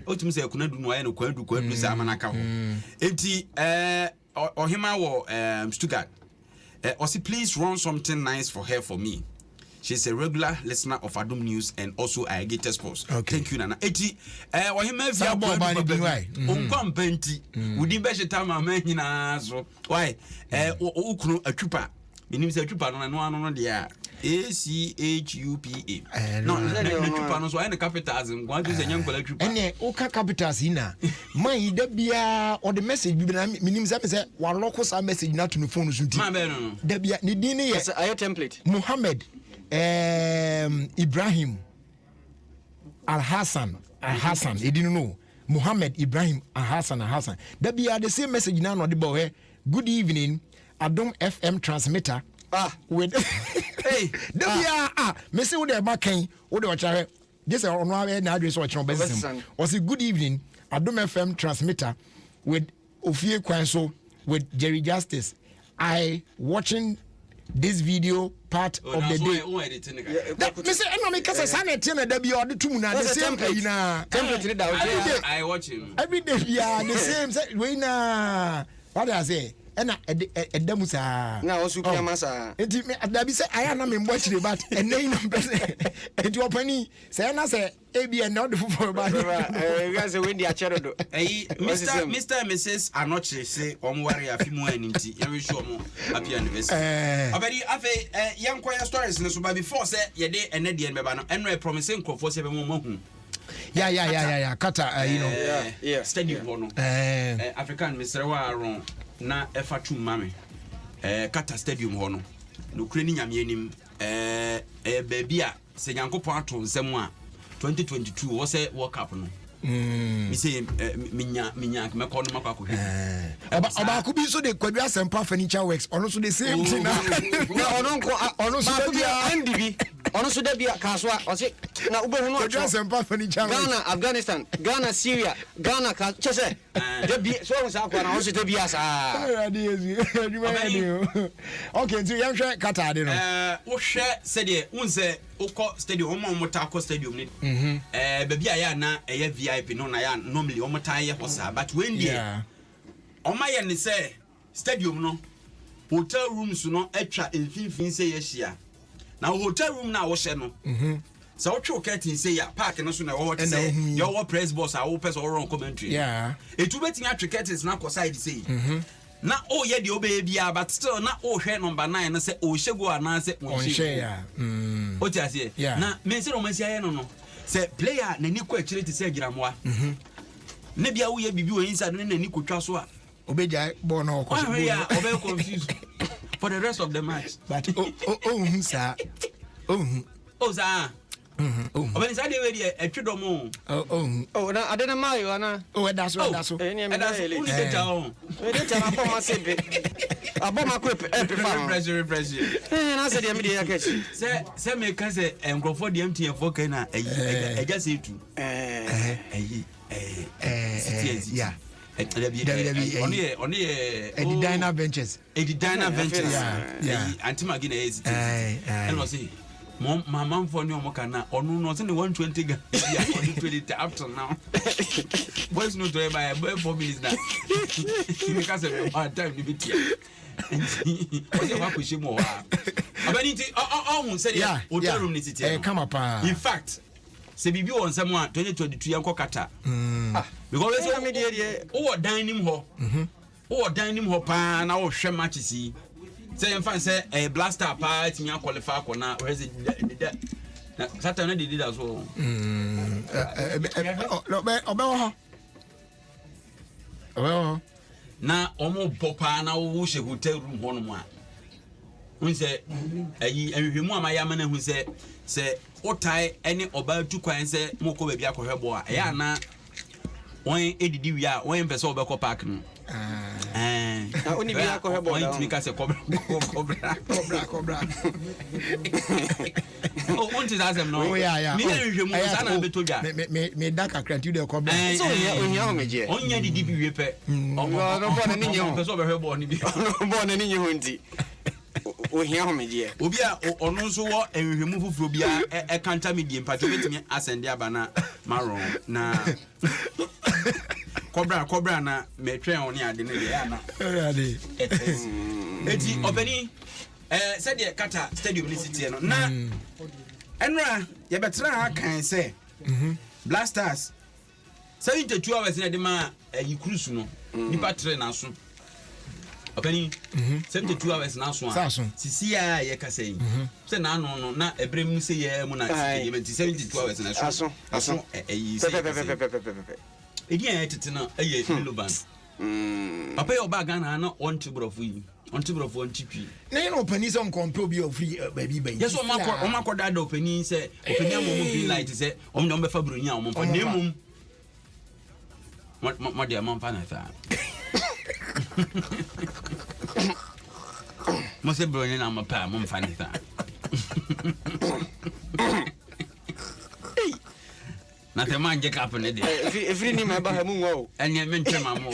Otum say kunadu no aye no Kwadru say amanaka ho. Enti Ohima wo Stuttgart. Osi please run something nice for her for me. She's a regular listener of Adom News and also Alligator Sports. Okay. Thank you, Nana. Eti, Ohima Efia Kwadru. Unkompenti. Udi be shitama man na so. Why? Ukunu Achupa. Minim say Achupa no dia. ACHUPA. No, Achupa no so I the capitals ngwa do say nyankola Achupa. Ene oka capitals ina. Man da bia or the message bi na minim say wa lock us message na to no phone so ti. Man be no. Da bia ni din ye. That's a template. Muhammad Ibrahim Al-Hassan he didn't know Muhammad Ibrahim Al-Hassan that be the same message now on the boy. Good evening Adom FM transmitter with hey that be me say with the back with the This is on our address or Chombe. Was a good evening. Adom FM transmitter with Ofie Kwanso with Jerry Justice. I watching this video part of the day. Mr. Enemy Kasa Sana Tina Debbie or the two na the same I watch him every day. Yeah, the same way na what I say. And Edamusa now super masa. It say I am in watch the bat and name and your penny say na say AB and not for about guys when they are charado. Mr. and Mrs. are not say on warrior fimu and you show more happy anniversary. Abedi afe young choir stories no so before say ye dey and the member no and promising for 7 more. Yeah. Kata, you know, stadium no. African Mr. Waron na efa tu mame. Kata stadium no. No kreni nyame anim. Baby a se Yankopon ato nsem a 2022 wo se World Cup no. Me say minya me ko no makwa ko hwe. Oba ko bi so de Kwadua Sempa Furniture Works ono so the same thing na. Ono so be NDB. Ono so be kaswa o se na ubehu no Kwadua Sempa Furniture Works. Ghana, Afghanistan, Ghana, Syria, Ghana ka chese. De bi so on sa kwa na o se de bi asa. Okay, so yan hwe kata de no. Wo hwe se de unse ukọ stadium omo motako stadium ni. Baby aya na eye VIP no na ya normally omo tie hosa but when there omaye ni say stadium no hotel rooms no etwa emfimfin say yehia na hotel room na wo hye no so wo twa curtain say ya park no so na wo say your press boss a wo person run commentary etu betin atwa curtains na ko side say na o ye de obe bia but still na o hwe number 9 na say o hyego ana say o hye o ti ase na me say o man say no say player na ni ko akire ti say giramoa na bia wo ye bibi o inside na ni ko twa so a obeja ball na ko so yeah obe confused for the rest of the match but sir sir obe say dey we dey atwedo mo na adena mayo ana that's so eni me na ele we dey down aboma sebe aboma ko refresh na say dey me dey yakechi say me ka say engrofo dey MTN4 ka na eja say tu yeah on the Diner Ventures yeah anti-magina is and was say my mom for new mokana onu no say 120 ga yeah 120 after now boys no to buy 4 minutes now because of our time ni bitia o say wa ko shemo wa abaniti on say hotel room ni titi come up in fact se bibi won sam a 2022 yanko kata because we say o dining hall o dining hall pa na o hwe match si say em fan say blaster pa ti nya qualify ko na where is na Saturday did that so na omo popa na wo hye hotel room ho no mu a hun say ayi ahwehwemu amaya mana hu say otai any oba tu kwan say moko ba bia kohwebo a ya na won edidi wi a won pese obekọ park no na oni bia kohwebo won timi ka say cobra oh won ti azem no mi na hwehwemu sa na betodwa me da kakra ti de cobra so onya ho meje onya didi bi wi pe no bo na ni nye ho pese obehwebo ni bi bo na ni nye ho nti ohia ho meje obi a ono nso wo enhwehwemu fufuro bia e kanta medie mpacho betimi asende abana maron na cobra na metwen oni ade ne ya na eti obeni said the kata stadium ni city no na enra ye betra kan say blasters 72 hours na de ma cruise no nipa tre na so openi 72 hours na so a sisi ya ye ka say say na no na ebrem say ye mu na 72 hours na so aso edian etete na eye Miloban papa yo ba Ghana na on tibrofu yi on tibrofu on tipi na you know openi so nkompe obi of free baby yes o makọ dada openi say openi amom green light say o no be fa bronya o mo pa nemum mo dia man pa na fa mo se bronya na mo pa mo fa na fa Na the man get up in the day. If you need my bahamu, and you mention my more.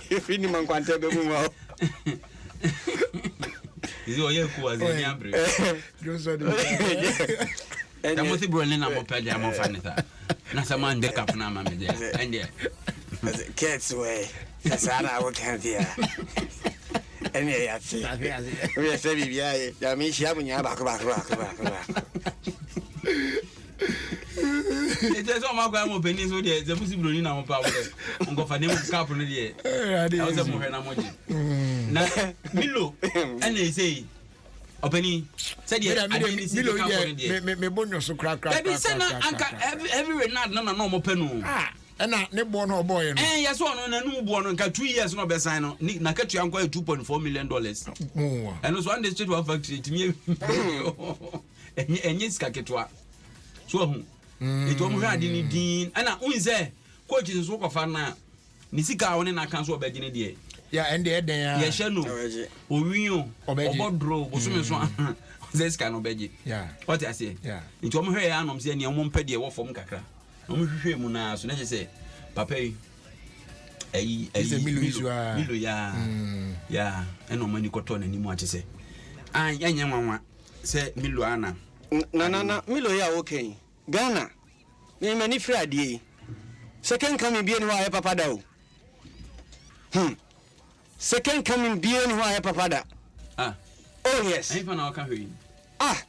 If you need my quantity, is your year was a yambre. And I'm with Berlin. I'm up at the Amofanita. Nasa man get up now, mamma. And yeah, cats way. That's how I would have here. And yeah, we are saying, yeah, me, she having your back. It is all my grandma pennies with the possible in our power. I'm going for them cap on the year. I was a more than Milo, and they say, Opening said, yeah, I didn't see me bonus so crack. Every night, no more penny. And not born or boy. And yes, one on a newborn and 2 years no best sign. Nakatu uncle $2.4 million. And was one day to have factory to me. And yes, Kaketwa. So, it won't have any dean. And I only say, coaches is work of Anna. Nisika on a council begging a yeah, and there, yes, no, Orino, or Bodro, or some this kind of begging. Yeah, what I say, yeah, it won't hurt. I'm saying you won't pay the war from Kakra. I'm sure Muna, so let's say, Papa, a Milo, yeah, and no money cotton anymore to say. I, young mamma, say Miluana. No, Milo, yeah, okay. Ghana, name any Friday. Second coming being why Papa do. Second coming being why Papa da. Ah, oh, yes. Even our country. Ah,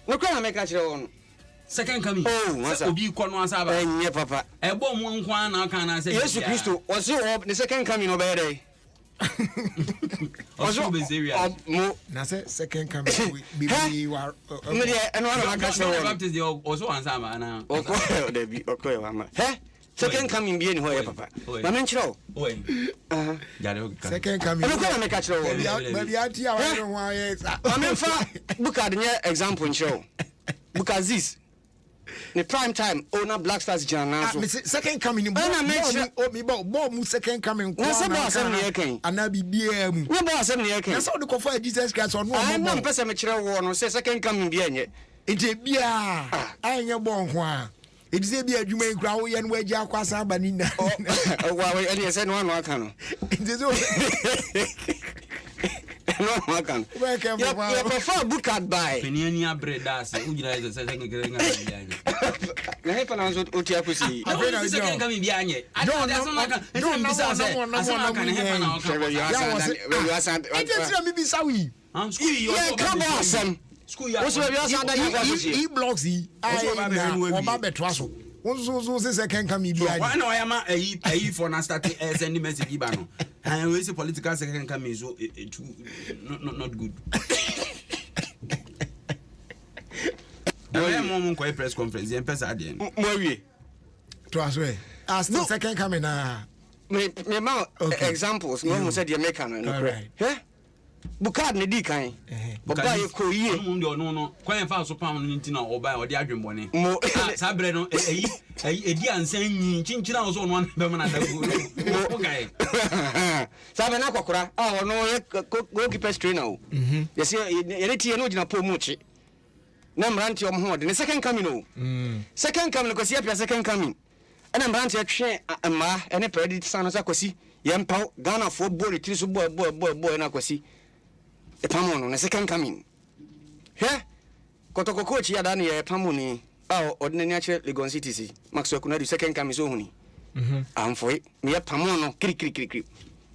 no, can I make a show? Second coming. Oh, what's up? You con was about. Yeah, Papa. A bomb one now can I say, yes, Christo, was you up the second coming over there? Also, be serious. Now, second coming. You are and one of the also answer now. Okay, Mama. Second coming being where, Papa. I mention, second coming. I'm going to make a show. Maybe I don't know why. I mean, look at the example show. Because this. The prime time owner Black Stars Journal. Second coming. Bomb second coming. What's about 7 years? And I be BM. What about 7 years? That's how the coffee Jesus Christ on one person. One say second coming. Bien it's a beer. I ain't your born. It's a beer you may grow and where Jack was abanina. Oh, well, I said one more can. No, I can. You prefer book out by Penia bread. That's it. You guys are saying, I pronounce what Utiakusi. I second coming behind it. I don't know. School, he blocks he. So second come why no I am a for na start send message ibano. And we say political second come so not good. I am on press conference and press at the end. Mowi. To us way. As the second coming me examples no said you make an no. Bukad ne di kan. Oba ye ko yie. No. Kwan fa so pam no ntina oba o de adwembone. Sa bre no edi ansan nyi chinchina so no be mana da go. Okay. Sa be na kokora. Ah no ye goalkeeper trainer o. Ye se ye tie no gina po mu chi. Na mranti om ho de ne second coming o. Second coming ko se apia second coming. Ana mranti atwe ama ene predit san no sa kosi. Ye mpaw Ghana fo ball tiri so boy na kosi. Pamono na second coming. Here, Kotoko coach ya dani ya pamoni. Ordinary actual Legon City. Maxwell Kunadu second coming so huni. For it. Me pamono kri.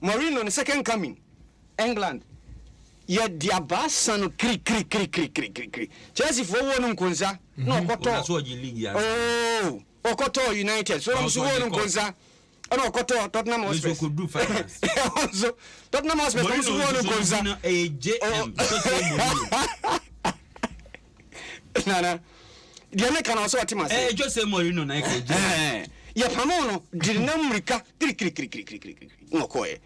Morino the second coming. England. Ya diabasano kri. Chelsea for one kunza. No koto. Oh, Okoto United. So I'm so one kunza. No, Koto, Tottenham Hotspur. Could do fast. Also, Tottenham Hotspur. A JM. Nana, the American also at him. Eh, just say Morino. Ya Pamono, Dinamrica, kri. No, Koe.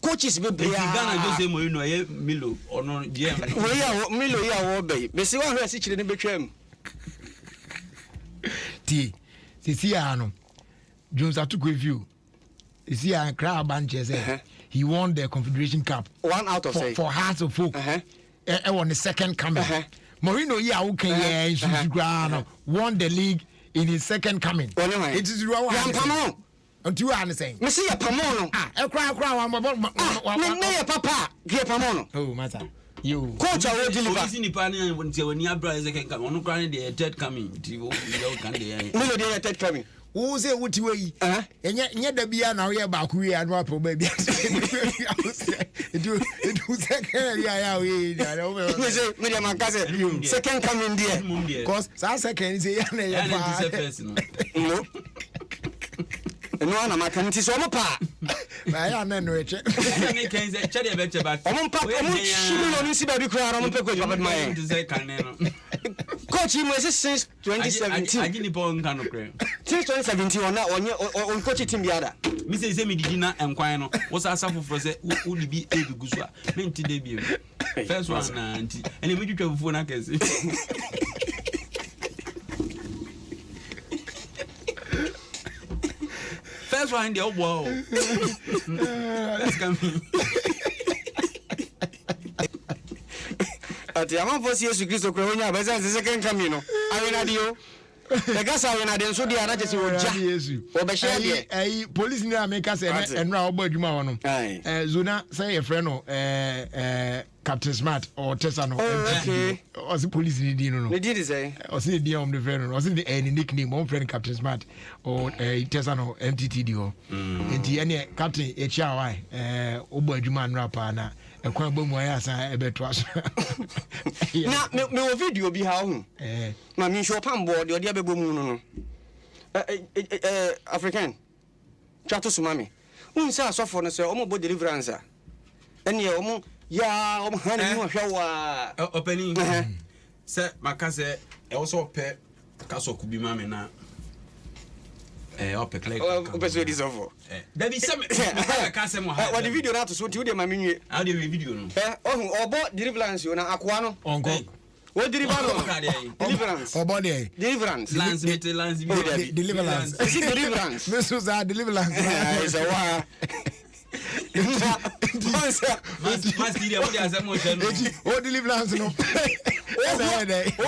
Coaches be Ghana, just say Morino, Milo, or no, JM. Well, Milo, ya, obey. But see what we're sitting in the between. T. Siciano. Jones took review. You see, I crowd bunches. He won the Confederation Cup. 1 out of 6 for Hearts of Folk. Won the second coming. Mourinho here okay won the league in his second coming. It is Pamo. And you are saying, Messi Pamono. A cry, Papa, Gia Pamono. Oh, matter. You coach, I will deliver. In the panel when you have brothers can come on, crying the third coming. No, the third coming. Who's it? What way? And yet the beer now here about we are not baby. It was second coming there. Because second is a no. No, I'm a can't see my pa. I am not rich. I'm Coach, he was since 2017. I didn't born kind of since 2017 on coach team the other. Mrs. Semi did not enquire. What's our suffer for say would be able to go to debut. First one, and immediately travel for a case. First one, the wow. Let's come. At the amount of years to Christo Corona, but that's the second coming. I mean, adio. The gas I went at so the other just or Bashir. A police near make us and now about Jumano. Zuna say a friend, Captain Smart or Tessano. Okay. Or the police need you know. They did say, or see the the friend, or see any nickname, one friend Captain Smart or Tessano MTTDO. And the Captain HRY, Obo Juman Rapana. A quambo moyasa a bit was. Now, no video be how. Mammy show Pambo, the other boom. African. Chato Sumami. Unsa suffer no say almost deliverance. And ye almost ya honey shower opening. Sir, my cousin also pet castle could be mammy now. Up a clay. This over. There be some. What the video now to suit you, the mammy. How do you video? Oh, about deliverance, you know, Aquano. What deliverance? Oh, body. Deliverance. Deliverance. Deliverance. This was our deliverance. It's a war. Oh, deliverance. No. Deliverance.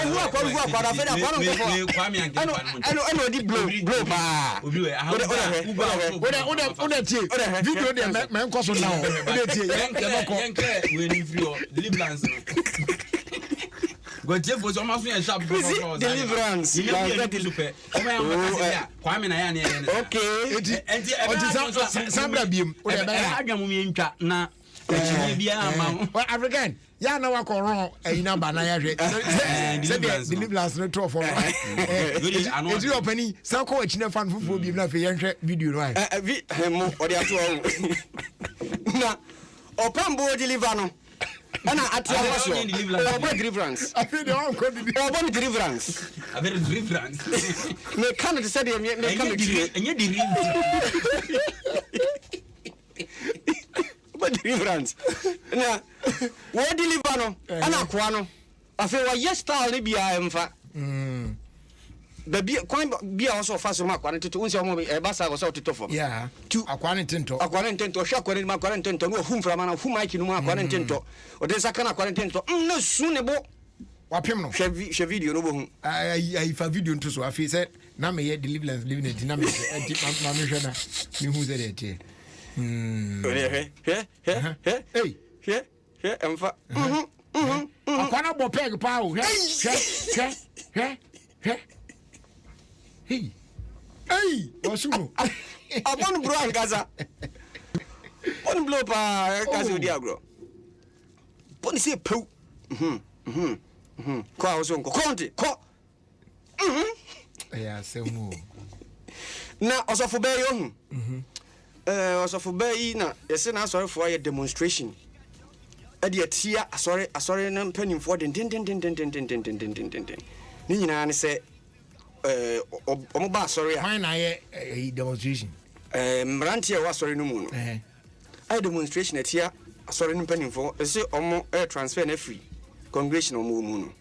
African. Ya na wa wrong ina ba na ya hwe. Deliverance no to for. Edi opani san ko achine fan fufu bi na fe yenhwe video no ai. Mo odi ato o. Na opambo deliver no. Ana atia waso. Obo deliverance. I feel the one called Obo deliverance. A very deliverance. Me kan de say me kan de. Enye deliverance. Deliverance. Na wo deliver no ana kwa no afi wa yes style ni bia emfa da bia kwan bia also fa so ma kwa nteto unsi o mo e ba sa go so teto fo yeah tu akwa ntento hwa kwa ntento no hum fra mana hum mike no ma kwa ntento o de saka na kwa ntento no su ne bo wapem no hwe video no bo hu ai fa video nto so afi se na me ye deliverance living it na me me hwe na me hu ze de tie Hey, emfa. Akwana bo peg pa o. Hey. Osugo. Abon bro angaza. Bon blow pa kazi odi agro. Bon se pou. Kwa oso nko konti. Ko. Ya semu. Na osofo be yo osofo be na yese na asore fo ya demonstration. Ade atia asore na mpanimfo den. Ni nyina ne se omo ba asore a. Why na ye demonstration? Mrantie wa asore no mu no. I demonstration atia asore no mpanimfo ese omo transfer na free congregation omo mu no.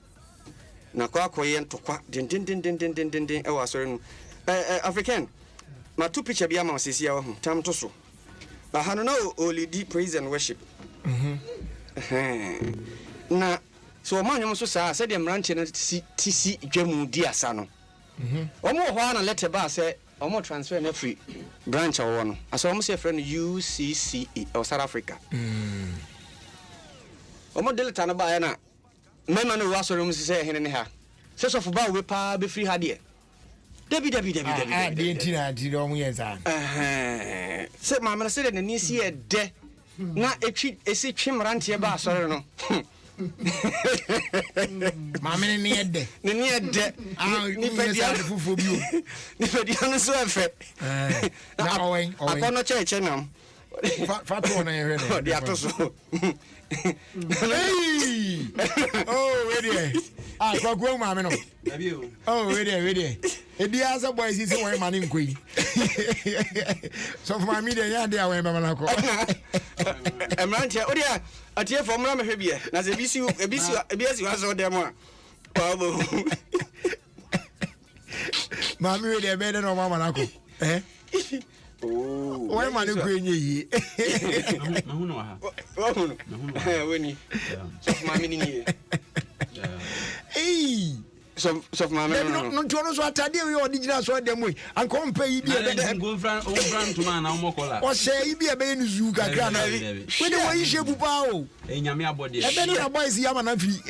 Na kwa akoye ntokwa den e wa asore no. African ma two picture bia ma osisi ya ho tam to so. Ba hanu na o lead praise and worship. Na so man you so say the mranche no tisi dwamu di asa no omo ho ana letter ba say omo transfer na free branch awo no aso omo say friend UCCE or South Africa omo deleta na ba ya na mema no wa so no say hene ne ha say so for ba we pa be free ha de Debbie the intina di omo yenza say mama say the ni si e de na esi twi mranche ba asore no Mammy near de. Near de. Ni pedia fufu bio. Ni pedia no so efe. Now I no church nam. Fatu na here. Oh, dia to so. Hey! Oh, ready. Ah, kwa mama no. Oh, ready. Ebi asa boys is one man in queen. So for my media ya dia we mama na ko. Emrantia, odia atie for mra mehwe bie. Na se ebisi wa so dem a. Babo. Mami we dey better no mama na ko. Oh. Why man in queen yi? Mahuno ha. Mahuno. Weni. So mami ni ni. Hey! So mama no so atade we original so dem we an compare yi bi e go brand to man na omokola o se yi bi e be ni zu kakra na we dey we yi shepu pa o enyame abode e be na boys yi ama na free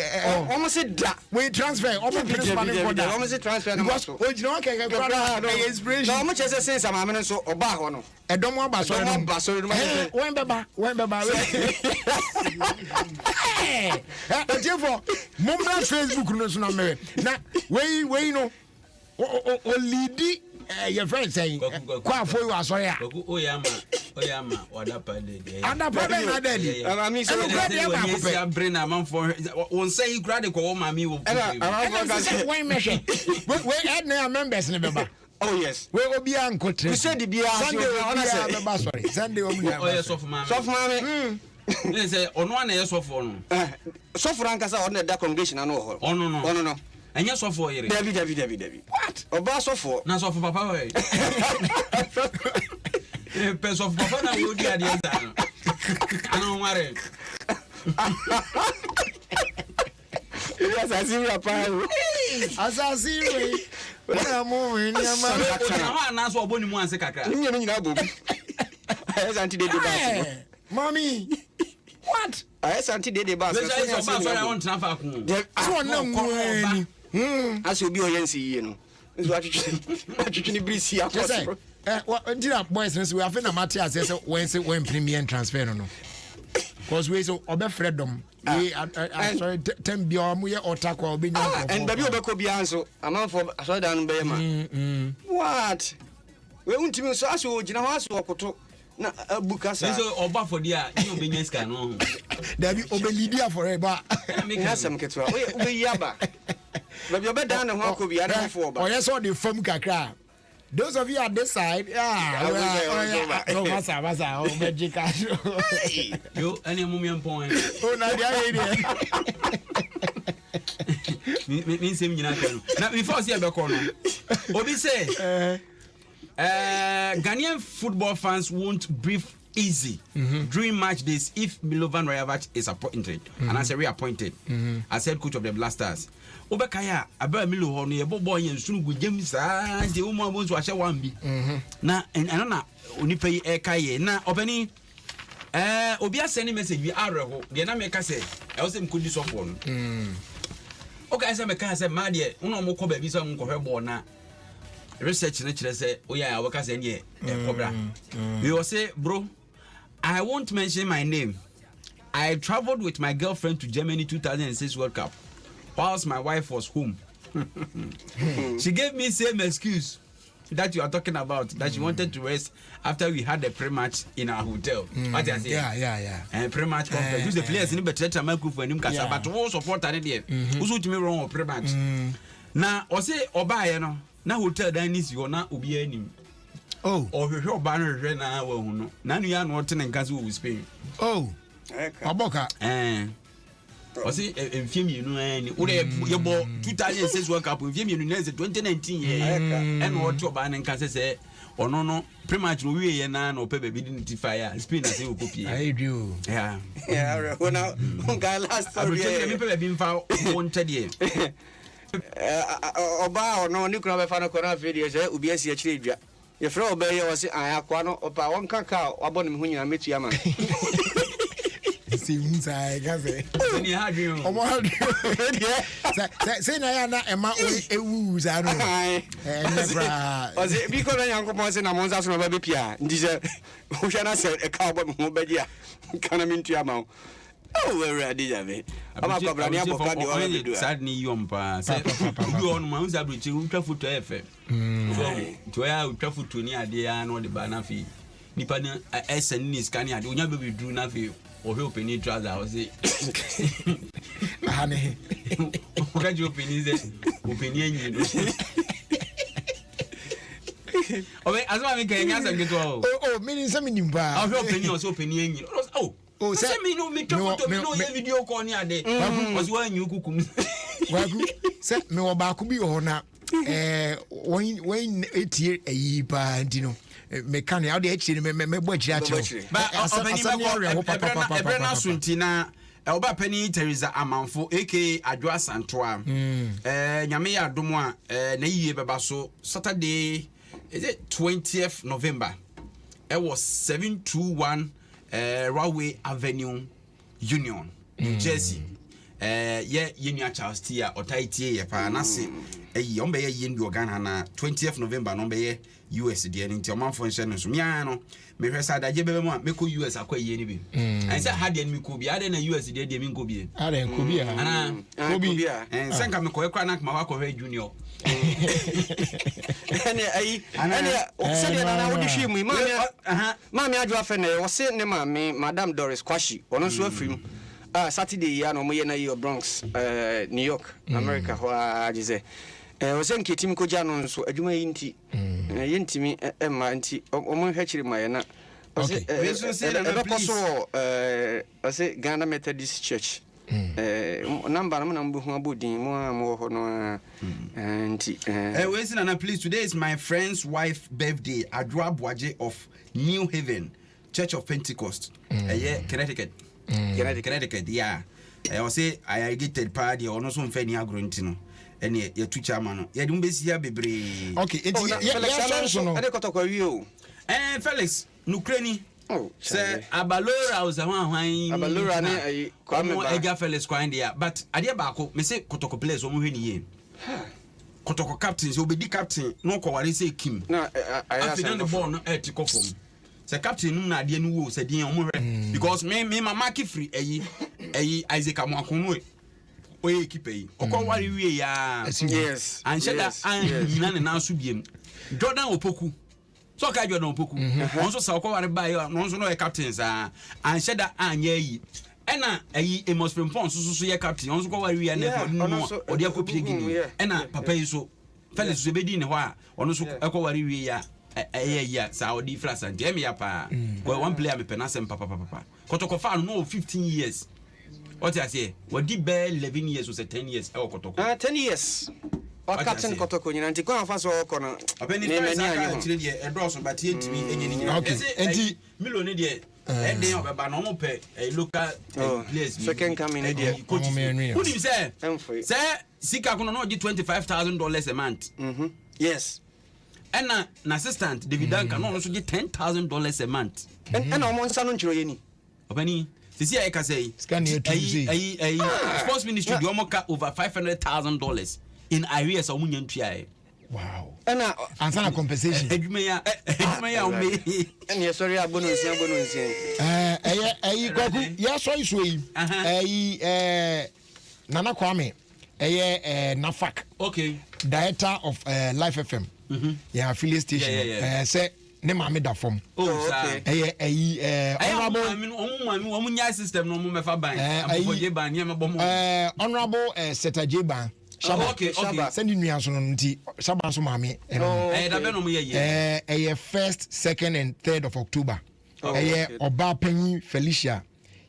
o mo se da we transfer o mo principal ni for da o mo se transfer na so o jina o keke kwa na inspiration no mo chese sense mama no so oba ho no edom aba so no when beba Therefore, Mumba Facebook no so na me. Na we no o leadi your friend saying kwa for you asori a. Oyama wadapa de. Adapa be na de. Ama mi so de brain am for won say you grade ko mami wo. When measure. We add na members ne beba. Oh yes. We obi ankotre. We said the bia Sunday we sorry. Sunday we oh yes of mami. They say ono na yesofo no. Sofo rankasa on the congregation na no ho. Ono no. Anya sofo yere. David. What? Oba sofo. Na sofo papa we. Peso of papa na wo di ade eza no. Ano ware. Yes, Asasi we. Na mo we ni ama. Na na so oboni mu anse kakra. Ni nyina bobu. Yes, anti de bass. Mommy. What? Yes, anti de bass. So sorry I want transfer ku. So na mu as you be oyensi yi no. Nso atwitwi ni brisi akọ. Ndira boys nso we have na Matthias say when premier transfer no. Because we so obe freedom. We sorry tem bi o mu ye otakwa obe nya. And baby obeko bia nso amanfo aso dan be ma. What? We untimi so aso gina ho aso okoto. Na bukasa so oba for dia you be nyeska no dabi obelidia forever make asem ketwa we yaba baby obeda na ho akobia na fo oba oye so the fam kakra those of you at this side no masa o magical yo any moment point oh na dia here me nsem nyina kan na before say be ko no obi say Ghanaian football fans won't breathe easy during match days if Milovan Rajovic is appointed and as a reappointed as head coach of the Blasters. Obekaya aba Milo ho no ye bobo yen sunu gugem saa je wo mo abonso ahye wan bi na eno na onipa yi ekaye na obani obi aseni message bi areho de na me ka say e wo se mkodi sofo no okay say me ka say ma de uno mo ko ba bi so mo ko hwebo na research na kire say oya we ka say ne cobra we will say bro I won't mention my name. I traveled with my girlfriend to Germany 2006 World Cup whilst my wife was home. She gave me same excuse that you are talking about, that she wanted to rest after we had the pre-match in our hotel. What I say? Yeah. And pre-match conference. Use the players in the microphone in Casa, but all support and there. Who's to me wrong or pre-match? Now, or say Oba, you know, now hotel dining you na ubi any. Oh, or your banner na well no. Now you are not in Gazu with Spain. Oh, Aboka. I see in film you know any your ball 2006 World Cup in film you know 2019 and what your ban and can say ono no pretty much no we na no pe baby didn't fire Spain na say o copy I do yeah when I last story me pe baby mfa won tede oba no ni kuna be fa no kona video say obi asi akire dwa ye fra oba ye wo say akwa no opa won kaka wabɔ ne ho nyina metu ama si unsa gaze ni ha dwen omo ha dwen say na ya na ema ewu za no nebra o say bi ko na yanko mo say na mo nza so ba be pia ndi say wo hwa na say e ka wabɔ me ho ba dia kana mintu ama oh we ready jabe ama ko bra ni aboka di o be do sad ni yompa say obi on ma unza bridge utwa foto efe to ya utwa foto ni ade ya no de ba na fi nipa ni SN ni scan ade onya be dru na fi o he open ni trouser o say ahane o ka ji open ni say open ni enyi no obe azuma mi kan nya sam geto oh me say me nimba o he open ni o say open ni enyi oh say me no me photo me no ye video call ni ade o say wanyu kukum wagu say me wo ba ku bi ho na when etie ayi pa ndino me kan ya de akiri me bo akiri akiri ba opani me ko ebrena suntina oba pani Teresa Amanfo aka Adwa Santoa nyame ya adom a na yiye beba so Saturday is it 20th November it was 721 Railway Avenue Union New Jersey ye yenia Charles Tia otaitie ye pa na se ombe ye ndi Ghana na 20th November no be ye US de ni nti omanfo nhyɛ no so mia no me hwɛ daje bebe mu a meko US akwaye ni bi an say ha de mi ko bi ade na US de mi nko bi ade nko bi ana ko bi senka me ko ekra na ma ko hwɛ junior ene oksede na wodi hwe mu mami adwa fe na wo se ne mami Madam Doris Kwashi ono so afrim Saturday ya no mo ye na yo Bronx New York America ho ajize wo se nketim ko ja no so adwuma yi nti yentimi ma nti omo hwechiri ma ye na wo se wo se Ghana Methodist Church number na mbu hu abodin mo ho no nti we say na please today is my friend's wife birthday Adwa Boaje of New Haven Church of Pentecost Connecticut Connecticut yeah I say I irrigated party or no so mfani agronti no ene ya tu chama no ya dum besi ya bebre okay ya so no ade kotokwa wi o Felix nukreni say abalora hwan abalora ne ayi kwame ba ega Felix kwan dia but ade ba ko me say kotoko players o mo hwe ni ye kotoko captain so obedi captain no ko ware say Kim na afi na the ball no ti ko fom say captain num na ade no wo say din o mo hwe because me mama ki free ayi Isaac Amoakonu oye keeper yi okọ ware wie ya yes ansheda na ne na so biem Jordan Opoku so ka Jordan Opoku onso sa okọ ware ba ya no onso no e captain sa ansheda anya yi ena ayi Amos Frimpong so ye captain onso ko ware wie na no odi akopie gini ena papa yi so Felix so bedi ne ho a ono so ekọ ware wie ya ya sa odi flasante emi ya pa ko one player me penasem papa kotoko fa no 15 years. What I say? What did bear 11 years or 10 years? 10 years. What Captain Kotoko, you know, to go and fast or corner. A penny a draw, but yet to me any. Okay, and millionaire. And they have a normal pay a local place. Second coming, idiot. Who did you say? Sir, Sika can not get $25,000 a month. Yes. And an assistant, David Duncan, also get $10,000 a month. And almost an injury. Opening. This year I can say sports ministry do almost over $500,000 in arrears of Munyan Pia. Wow. And answer compensation. And yes, sorry, I'm going to say, yes, I swear. Nana Kwame, Nafak. Okay. Director of Life FM. Yeah, affiliate station. Say. Ne mame da form. Oh, okay. Honorable system no me fa ban. Honorable Seta Jeban. Okay. Send you so no nti Shaba so mame. Da be no me ye. 1st, 2nd and 3rd of October. Oba Penny Felicia.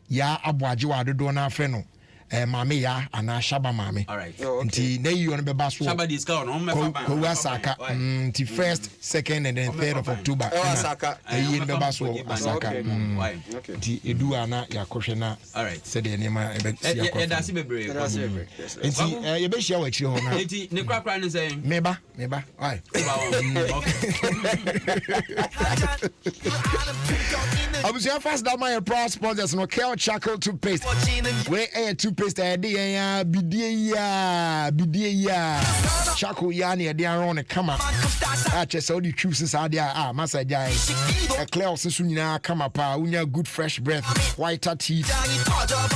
Ya Abuaji wa dodo na afre no. Mame ya ana Shaba Mame. All right. Nti na you on be baso. Shaba discount on me papa. Ko Asaka. Nti 1st, 2nd and then 3rd of October. Asaka. You be baso Asaka. Okay. Nti edu ana yakohwe na. All right. Said the name e da si bebre. Nti you be share wa chire ho na. Nti ne kwakra ne say. Meba. Why? Abusia fast down my pro sponsors no Kel Charcoal toothpaste. We a toothpaste idea bidie ya. Charcoal ya na de aron ne kama. A chese odi tubes inside there masa jai. A clear susu nyina kama pa unya good fresh breath, whiter teeth.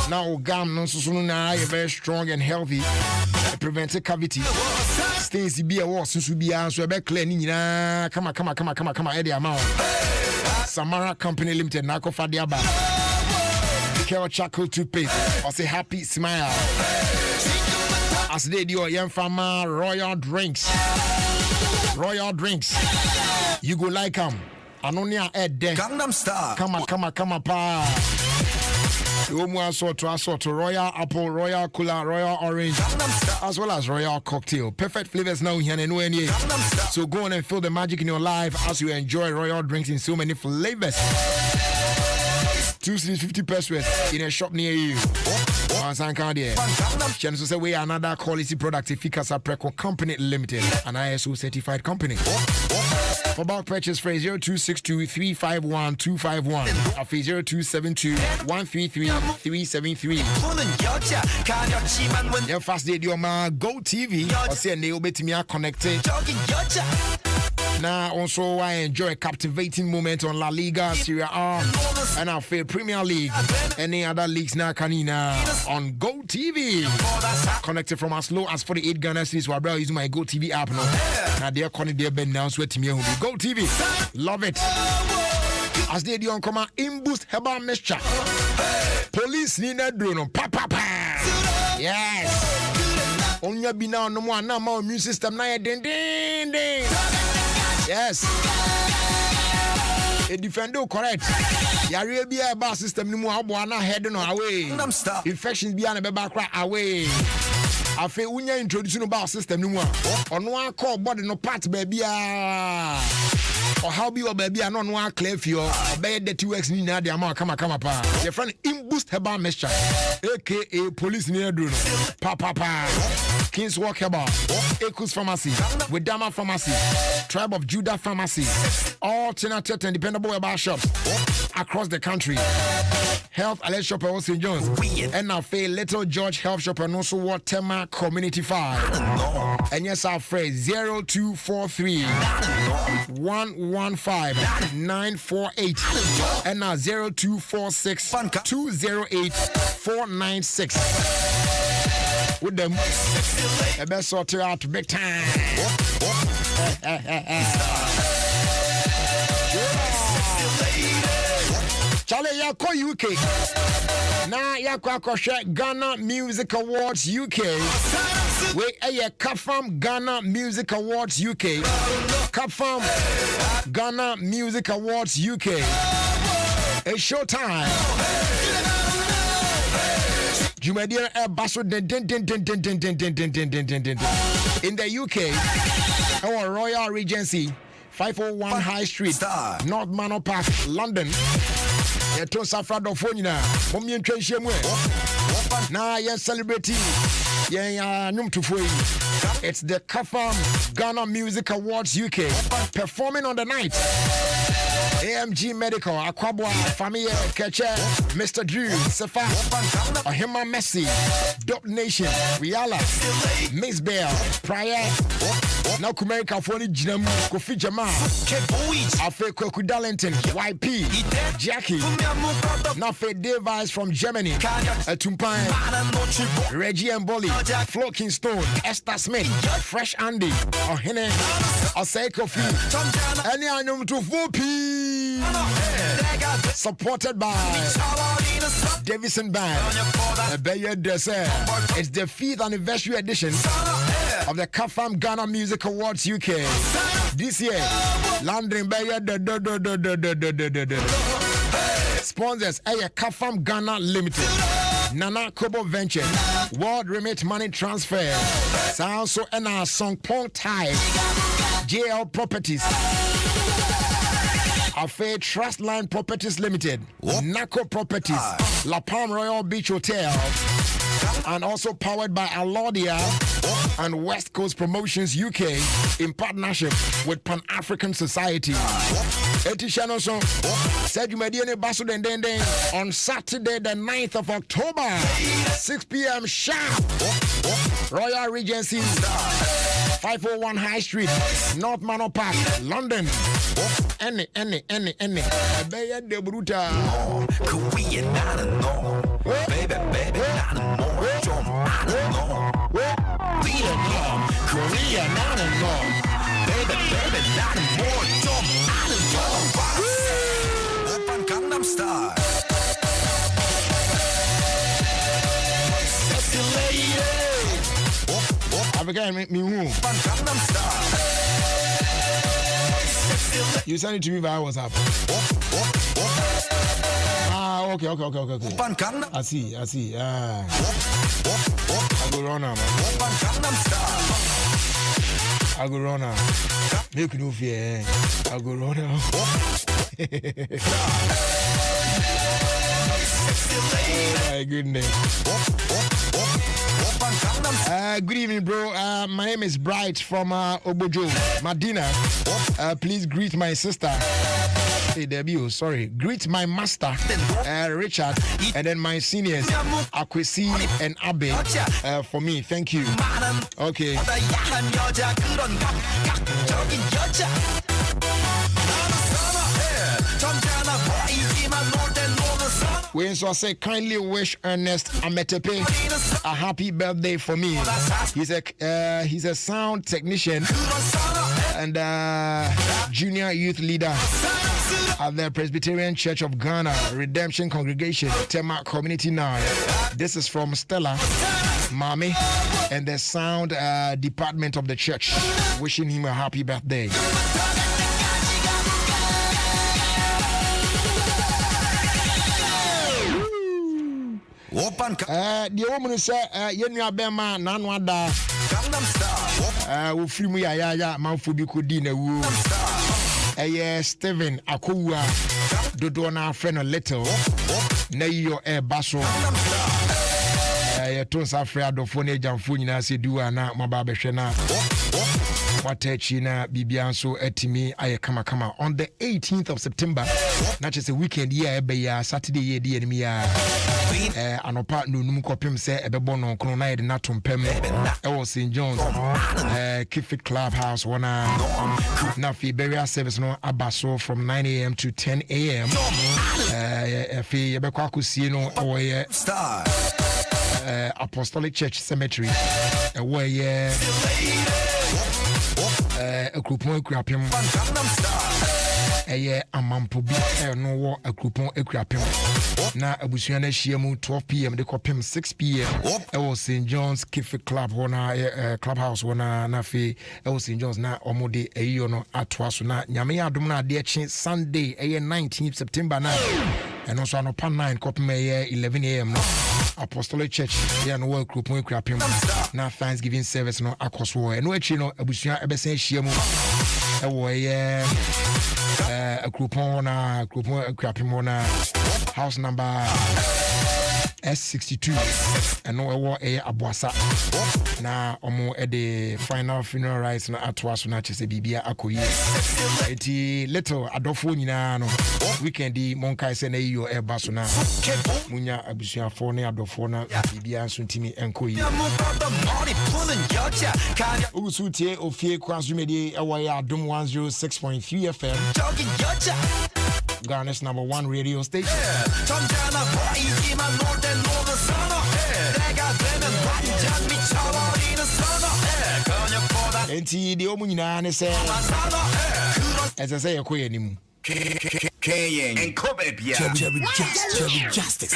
Now gum no susu na you very strong and healthy. It prevents cavity. Stains be a was susu bia so be clear ni nyina kama e de amount. Samara Company Limited na kofa de aba. Kel Charcoal toothpaste. I say happy smile. As they do young farmer Royal Drinks. You go like them. Anonia Ed there. Gangnam Style. Come pa. Omu assorted Royal Apple, Royal Cola, Royal Orange, as well as Royal Cocktail. Perfect flavors now here and anywhere. So go on and feel the magic in your life as you enjoy Royal drinks in so many flavors. 2 cities 50 pesos in a shop near you. Chances say we are another quality product Efficasa Preco Company Limited, an ISO certified company. For bulk purchase phrase 0262 351 251 or 0272 133 373. Your fast day your Go TV or say they will be to me connected. Now also I enjoy a captivating moment on La Liga, Serie A, and our favorite Premier League. Any other leagues now canina on Go TV. Connected from as low as 48 Ghana cities. While using my Go TV app now. Now they're calling their bed now. Sweat me Go TV. Love it. As they do on command in boost herbal mixture. Police need a drone. Pa. Yes. On your be now no more immune system now ding. Yes. A defender correct. Yare be a bar system no more abo head no away. Infections be an back away. Afe unya introduce no bar system no more. On one call body no part baby or how be your baby no one clear for your bed the 2x ni na dia ma kama pa. Your friend in boost herbal mixture aka police near drone. Pa. King's Walk Herbal, Ekus Pharmacy, Wedama Pharmacy, Tribe of Judah Pharmacy, all alternative and dependable herbal shops across the country. Health Alert Shop at St. John's, and now Faye Little George Health Shop and also Watema Community 5. And yes, our phrase 0243 115 948 and now 0246 208 496. With them, the best sort out big time. Charlie, Yako UK. Now, Yako Ghana Music Awards UK. We a Kafam Ghana Music Awards UK. Kafam Ghana Music Awards UK. It's showtime. Jumedia Basso in the UK, our Royal Regency, 501 High Street, North Manor Park, London. Yeto Safrado Fonina, Momian Trenchemwe. Now, yes, celebrating. It's the Kafam Ghana Music Awards UK, performing on the night. AMG Medical, Aquabwa, Famille, Keche, Mr. Drew, Sefa, Ohima Messi, Dope Nation, Riala, Miss Bell, Prior, now Kumerica Foni Jinem, Kofi Jamal, Afe Kweku Darlington, YP, Jackie, Nafe Device from Germany, Tumpan, Reggie Mboli, Flo Kingston, Esther Smith, Fresh Andy, Ohene, Osei Kofi, any anum to Vupi. Supported by Davison Band. It's the 5th anniversary edition of the Kafam Ghana Music Awards UK. This year, London Sponsors Kafam Ghana Limited, Nana Kobo Venture, World Remit Money Transfer, also and our Song Pong Thai, JL Properties, Affair Trust Line Properties Limited, Nako Properties, La Palm Royal Beach Hotel, and also powered by Alodia and West Coast Promotions UK in partnership with Pan-African Society. Etishano said you made any basso then on Saturday the 9th of October, 6 p.m. sharp. Royal Regency, 501 High Street, North Manor Park, London. Any. Abaya de Bruta. Korean, not a no. Baby, not a no. Korea, not a no. Baby, not a more. Open Gangnam Style. Sexy lady. African make me move. Gangnam Style. You send it to me via WhatsApp. Okay. I see. I go run now, man. I go run now. Make no fear. I go run now. Oh my goodness. Good evening, bro. My name is Bright from Obojo, Medina. Please greet my sister. Hey, Debbie, sorry. Greet my master, Richard, and then my seniors, Akwesi and Abe, for me. Thank you. Okay. We also say kindly wish Ernest Ametepe a happy birthday for me. He's a sound technician and junior youth leader at the Presbyterian Church of Ghana Redemption Congregation, Tema Community 9. This is from Stella, Mami, and the sound department of the church. Wishing him a happy birthday. The woman said, Yenya Bema, Nanwada, Ufrimu Yaya, Manfubi Kudina, Steven Akua, Dodona, friend a little, Nayo Air Basso, Tonsa Fredo Fone Jamfunina, Sidua, Mababeshana. China Bibianso Etimi Ayakama on the 18th of September, not just a weekend year, Saturday year, the enemy Anopa Num Copim say a bebono, Colonide Natum Pem, St. John's, Kiffit Clubhouse, Nafi burial service no Abaso from 9 a.m. to 10 a.m. Yabekwakusino or Apostolic Church Cemetery, where a coupon equipim. Amampo bi no war a coupon equipim. Na abusuane shiemu 12 p.m. de kopim 6 p.m. was St. John's Kiffy Club Clubhouse na fe St. John's na omode eyo no atwaso na nyame adom na de echi Sunday 19th September na and also no pan 9 kopim 11 a.m. no Apostolic Church no work group mo equipim na Thanksgiving service no akoso no echi no abusua ebesen shiemu a coupon na house number S62 and no war Abuasa na omo the final funeral rites na atwaso na chese bibia akoyi eti little adofo nyina no weekend monkai se na iyo ebaso na munya abusuafo na adofo na bibia so ntimi enkoyi usutie Ofie Kwanso medie ewa Adom 106.3 FM Ghana's #1 radio station. Enti the omu nyina ne se as I say ekoye nimu Cherry Justice.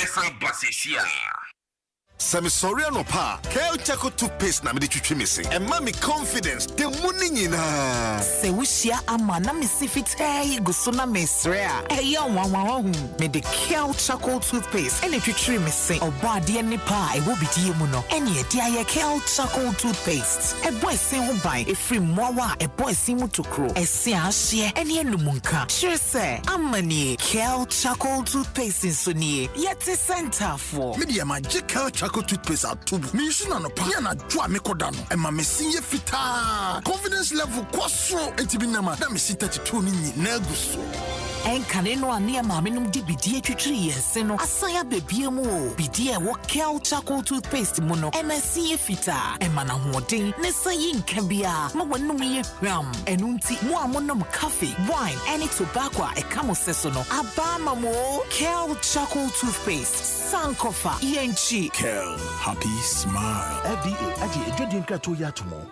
Samisoriano pa, Kel Chaco toothpaste na me de twitwi me se. And mommy confidence, the money nyina. Se wushia ama na me sifite guso na mesrea. Eya wanwa me de Kel Chaco toothpaste ene twitwi me se. Oba de ne pa e wo bidie mu no. Ene e de aye Kel Chaco toothpaste. E boy se ho ban e free mowa e boy se mu tokro. E se ahye ene enumunka. Sure say amani Kel Chaco toothpaste so nie. Yet center for. Media magical Chaco toothpaste at tubu. Me shuna no pa na dwa me kodano. E ma me sinye fita. Confidence level kwaso etibinama. Na me si 32 ni na guso. Enkane no ane ma me num di bidie twitwiri yense no. Asaya bebie mu o. Bidie wo Kel Chaco toothpaste mu no. MSC fita. E ma na hoden ne sayi nka bia. Ma wonum ye hwam. Enunti mo amonom coffee, wine, any tobacco e kamo seso no. Abama mo Kel Chaco toothpaste. Sankofa ENG. Kel, happy smile. FDA aji ejodi nka to ya tomo.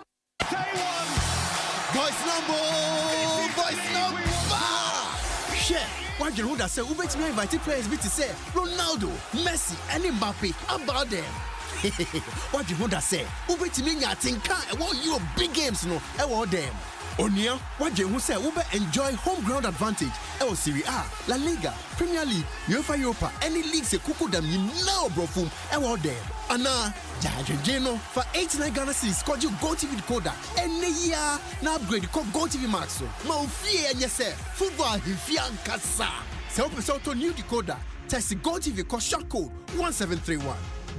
Voice number. Share. Why you that say Ubet me invite players be to say Ronaldo, Messi, and Mbappe about them. Why you that say Ubet me nyatinka e want you big games no e want them. Onia, why you say Ube enjoy home ground advantage? El Serie A, La Liga, Premier League, UEFA Europa, any leagues se kuku them you know bro fum e want them. Ana Jano for 89 Ghana cedis called you Go TV decoder. Any year na upgrade called Go TV Max so. Ma ufie and yes football hifian kasa. Se open so to new decoder. Text Go TV call short code 1731.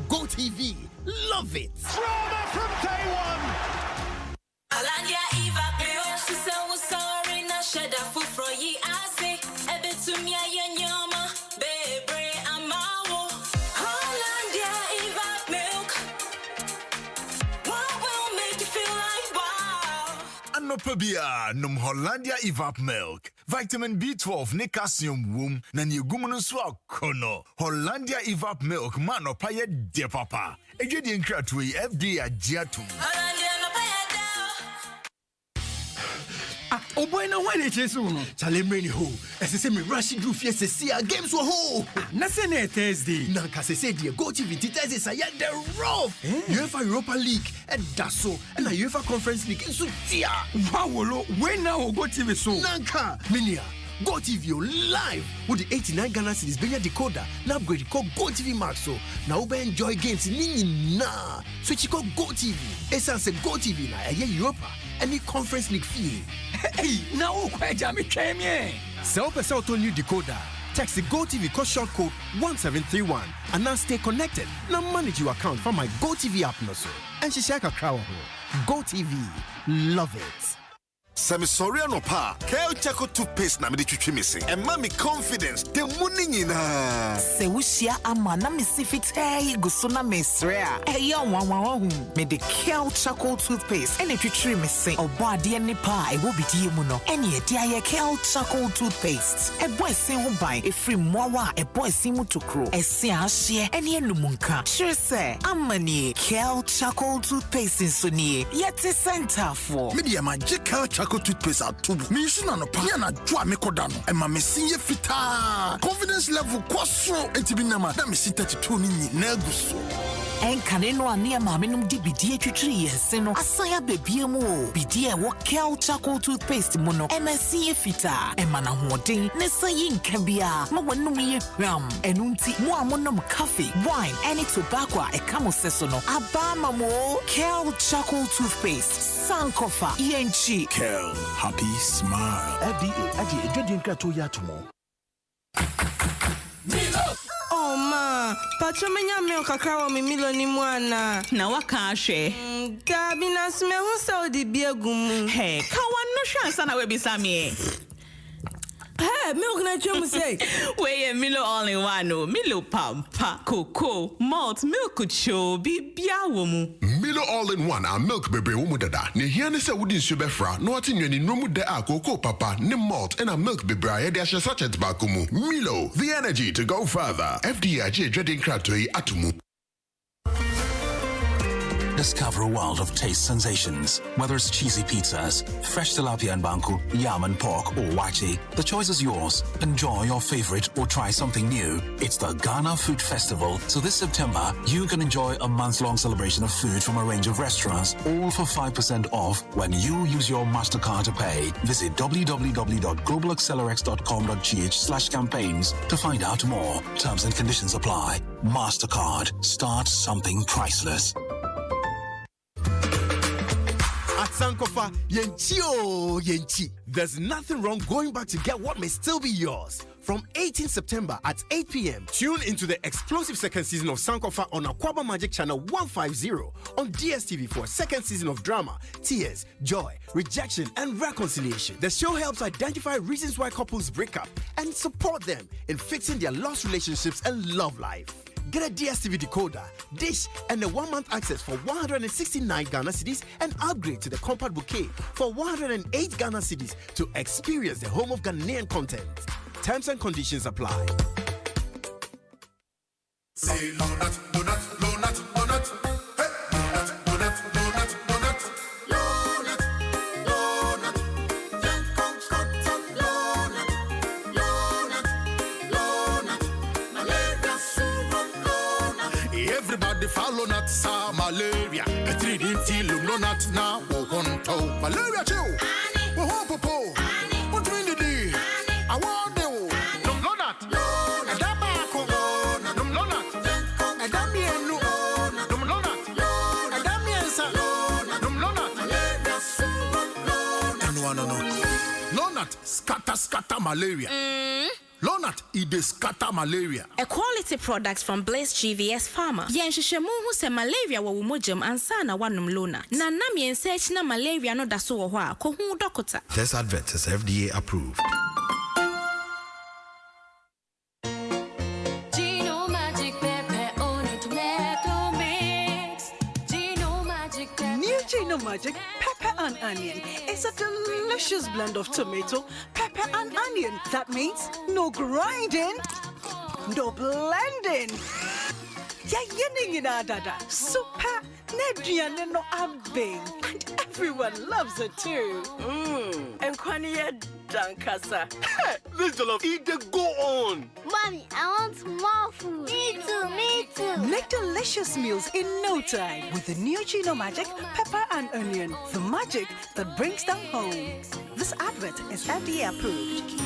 Go TV, love it. Drama from day one. Alanya Eva Peo, she said was sorry, na shed a foot for ye. I say, Ebe to me, I yama, baby, I'm out. Alanya Eva milk. What will make you feel like wow? Anopabia, num Hollandia Evap milk. Vitamin B12 ne calcium womb na ni gumunu so kono. Hollandia Evap milk mano paye de papa. Ejedi nkratwe FDA agiatum. Oh boy, no one is soon. Chalemeni ho. As I say, me rush through fiesta see games were ho. Nothing Thursday. Nanka say dear Go TV Thursdays are yet the rough. UEFA Europa League and Dasso and a UEFA Conference League in Sutia. Wow, when now Go TV so. Nanka Minia. Go TV live with the 89 Ghana cedis Benya decoder. Now upgrade called Go TV Max so. Now we enjoy games nini na. Switch called Go TV. Essence say Go TV na Europa. Any conference league fee. Hey, now why Jamie came here? Sell to new decoder. Text the Go TV cost short code 1731 and now stay connected. Now manage your account from my Go TV app no so. And she share a crowd. Go TV, love it. Samisoriano pa, Kel Chaco toothpaste na me de twitwi me se. And mommy confidence, the money nyina. Se wushia ama na me sifite guso na mesrea. Eya wanwa me de Kel Chaco toothpaste ene twitwi me se. Oba de ne pa e wo bidie mu no. Ene e de aye Kel Chaco toothpaste. E boy se ho ban e free mowa e boy se mu tokro. E se ahye ene enumunka. Sure say amani Kel Chaco toothpaste so nie. Yet center for. Media magical Chaco toothpaste at tubu. Me shuna no pa na dwa me kodano. E ma me sinye fita. Confidence level kwaso etibinama. Na me si 32 ni na guso. Enkane no ane ma me num di bidie twitwiri yense no. Asaya bebie mu o. Bidie wo Kel Chaco toothpaste mu no. MSC fita. E ma na hoden ne sayi nka bia. Ma wonum ye hwam. Enunti mo amonom coffee, wine, any tobacco e kamo seso no. Abama mo Kel Chaco toothpaste. Sankofa ENG. Kel, happy smile. FDA aji ejodi nka to ya tomo. Oh ma, patramenya me okakra mi milo ni mwana. Na waka ahwe. Gabi na sme hu sa odi biegumu. Hey, ka wano hwansa na we bisame. Hey, milk na chemu say. We Milo all in one no. Milo pampa, cocoa, malt, milk cho bibia wo mu. Milo all in one a milk bebe wo mu dada. Ne hia ne se wodi nsu befra, no ati nwani no mu de a cocoa papa, ne malt and a milk bebe a de ahye sachet ba komu. Milo, the energy to go further. FDA je dredin kratoi atumu. Discover a world of taste sensations. Whether it's cheesy pizzas, fresh tilapia and banku, yam and pork, or wachi, the choice is yours. Enjoy your favorite or try something new. It's the Ghana Food Festival, so this September, you can enjoy a month-long celebration of food from a range of restaurants, all for 5% off when you use your MasterCard to pay. Visit www.globalaccelerx.com.gh/campaigns to find out more. Terms and conditions apply. MasterCard. Start something priceless. At Sankofa, Yenchi. There's nothing wrong going back to get what may still be yours. From 18 September at 8 p.m., tune into the explosive second season of Sankofa on Aquaba Magic Channel 150 on DSTV for a second season of drama, tears, joy, rejection, and reconciliation. The show helps identify reasons why couples break up and support them in fixing their lost relationships and love life. Get a DSTV decoder, dish, and a 1-month access for 169 Ghana cedis and upgrade to the compact bouquet for 108 Ghana cedis to experience the home of Ghanaian content. Terms and conditions apply. Say donut, donut, donut, donut. Hey, donut, donut, donut, donut. Donut, donut. Yankong cotton, donut, donut, donut. Malaria syrup, donut. Everybody follow nut, sa malaria. A 3D till donut now. Won't malaria chill. Won't popo. What do you do? I want. Scatter malaria. Lonat, it is scatter malaria. A quality product from Blaze GVS Pharma. Yenshishemu who say malaria wa umojum ansana wanum Lonat. Na nam yensearch na malaria no daso wo hwa ko hu dokota. This advert is FDA approved. Magic pepper and onion. It's a delicious blend of tomato, pepper and onion. That means no grinding, no blending. Yeah, dada. Super nedriane no abbing. And everyone loves it too. And kwaniya dankasa. This jollof, eat the go on. Mommy, I want more food. Me too. Make delicious meals in no time with the new Gino Magic pepper and onion. The magic that brings them home. This advert is FDA approved.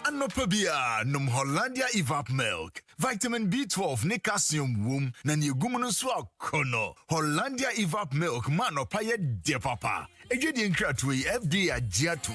Anopabia num Hollandia Evap Milk. Vitamin B12 ne calcium womb na ni gumunu so kono. Hollandia Evap Milk mano paye de papa. Ejedi nkratwe FDA agiatu.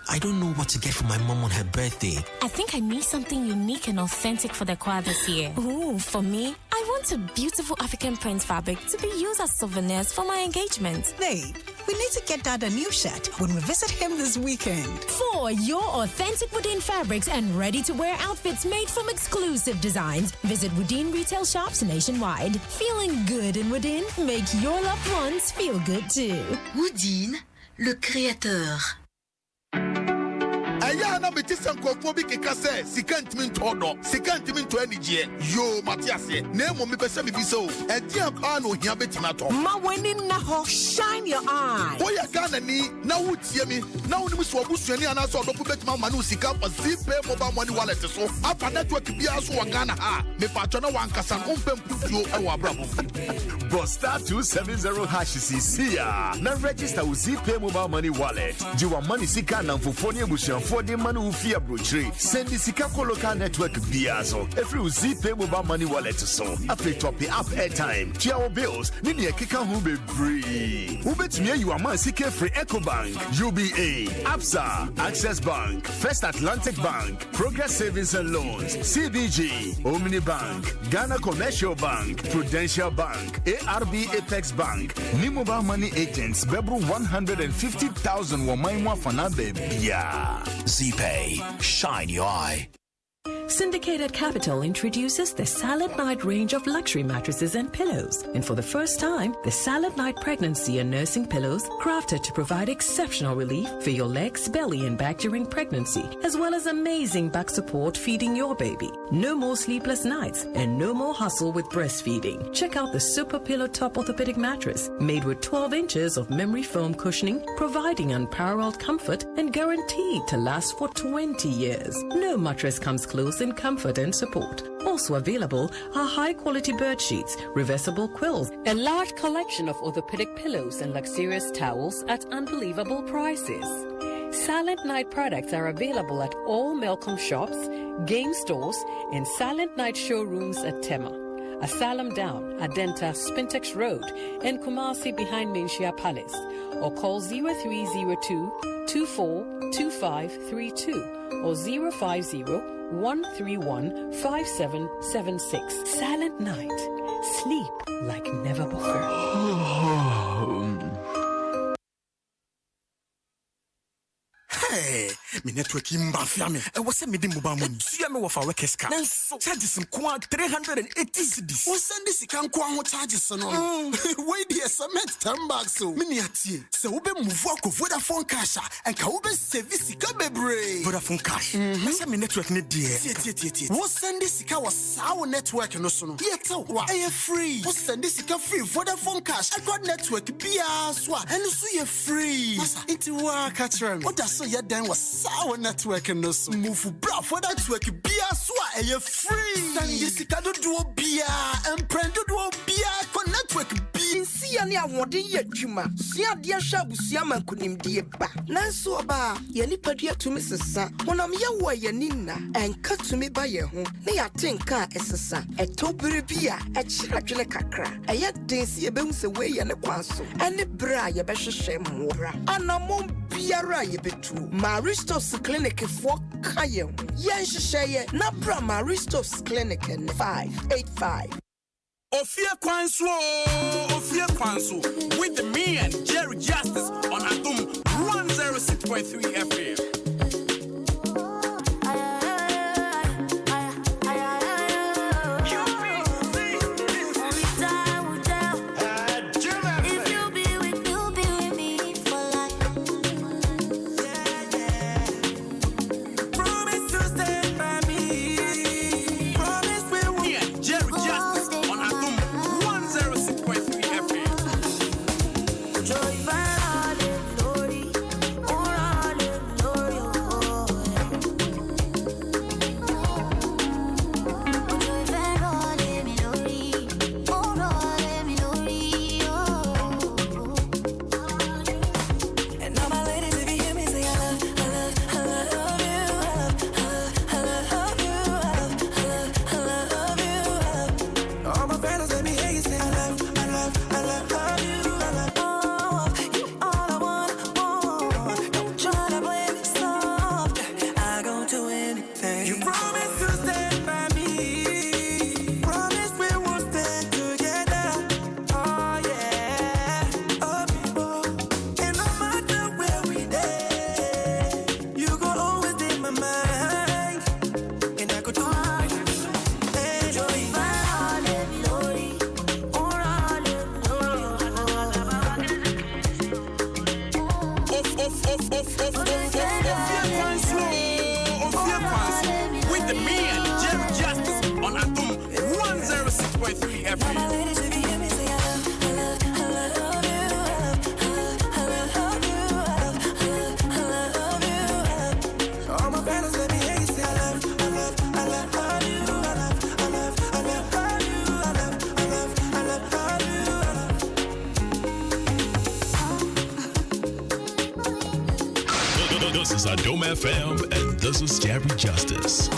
I don't know what to get for my mom on her birthday. I think I need something unique and authentic for the choir this year. Ooh, for me, I want a beautiful African print fabric to be used as souvenirs for my engagement. Babe, we need to get Dad a new shirt when we visit him this weekend. For your authentic Woodin fabrics and ready-to-wear outfits made from exclusive designs, visit Woodin retail shops nationwide. Feeling good in Woodin? Make your loved ones feel good too. Woodin, le créateur. Aya na meti sankofo bi keka se sikantimi ntodo sikantimi nto anigye yo matiase na emo me pese me biso e dia pa no hia betima to ma weni na ho shine your eye wo ya Ghana ni na wutie mi na woni so obusuani ana so odopo betima ma no sika pa ZPay mobile money wallet so apa network bia so wa Ghana ha me pa cho na wankasa no mpem kutuo e wa brabo but star 270 #CCA na register with ZPay mobile money wallet you want money sika na fofoni ebusuan for the man who fear brochery. Send the Sikako local network biazo. Every ZPay mobile money wallet so. After top up airtime. Chia bills. Need a kika who be free. Who bet me you are man CK free EcoBank, UBA, ABSA, Access Bank, First Atlantic Bank, Progress Savings and Loans, CBG, Omni Bank, Ghana Commercial Bank, Prudential Bank, ARB Apex Bank, Ni mobile money agents. Bebru 150,000 Wamaimwa Fanabe Bia. ZPay, shine your eye. Syndicated Capital introduces the Silent Night range of luxury mattresses and pillows. And for the first time, the Silent Night pregnancy and nursing pillows crafted to provide exceptional relief for your legs, belly, and back during pregnancy, as well as amazing back support feeding your baby. No more sleepless nights and no more hustle with breastfeeding. Check out the Super Pillow Top Orthopedic Mattress, made with 12 inches of memory foam cushioning, providing unparalleled comfort and guaranteed to last for 20 years. No mattress comes close in comfort and support. Also available are high-quality bird sheets, reversible quills, a large collection of orthopedic pillows and luxurious towels at unbelievable prices. Silent Night products are available at all Melcom shops, game stores, and Silent Night showrooms at Tema, Asylum Down, Adenta, Spintex Road, and Kumasi behind Menchia Palace, or call 0302 242532 or 050-131-5776. Silent Night. Sleep like never before. Hey, me network mafia me. I was sending mobile money. See me with our workers car. So charges some 380 cedis. What send this can go charges on? Wait there, cement 10 bucks so. Mini ati. So we be move work of Vodafone cash and can we service ka bebre. Vodafone cash. Me say me network need there. What send this can was our network no so no. Yeah, tell what free. What send this can free Vodafone cash. I got network bia so and so you free. It's work catch what does so you then was sour network and no so move bra for that network bia so you free. Send this can do bia and prend do bia con network bia. See any awarding yet juma. See a dear shabu siaman kunim dear ba. Nanso ba yani padia to Mrs. When I'm your way yanina and cut to me by your home. Nay I think car esasa a tobere bia a chirajule kakra. A yet day see a bounce away and a Kwanso and the bra ya besha shame mora. And a mom biara ye betu. Maristos Clinic for Kayam. Yan shaya na bra Maristos Clinic and 585. Ofie Kwanso with me and Jerry Justice on Adom 106.3 FM. This is Adom FM, and this is Jerry Justice.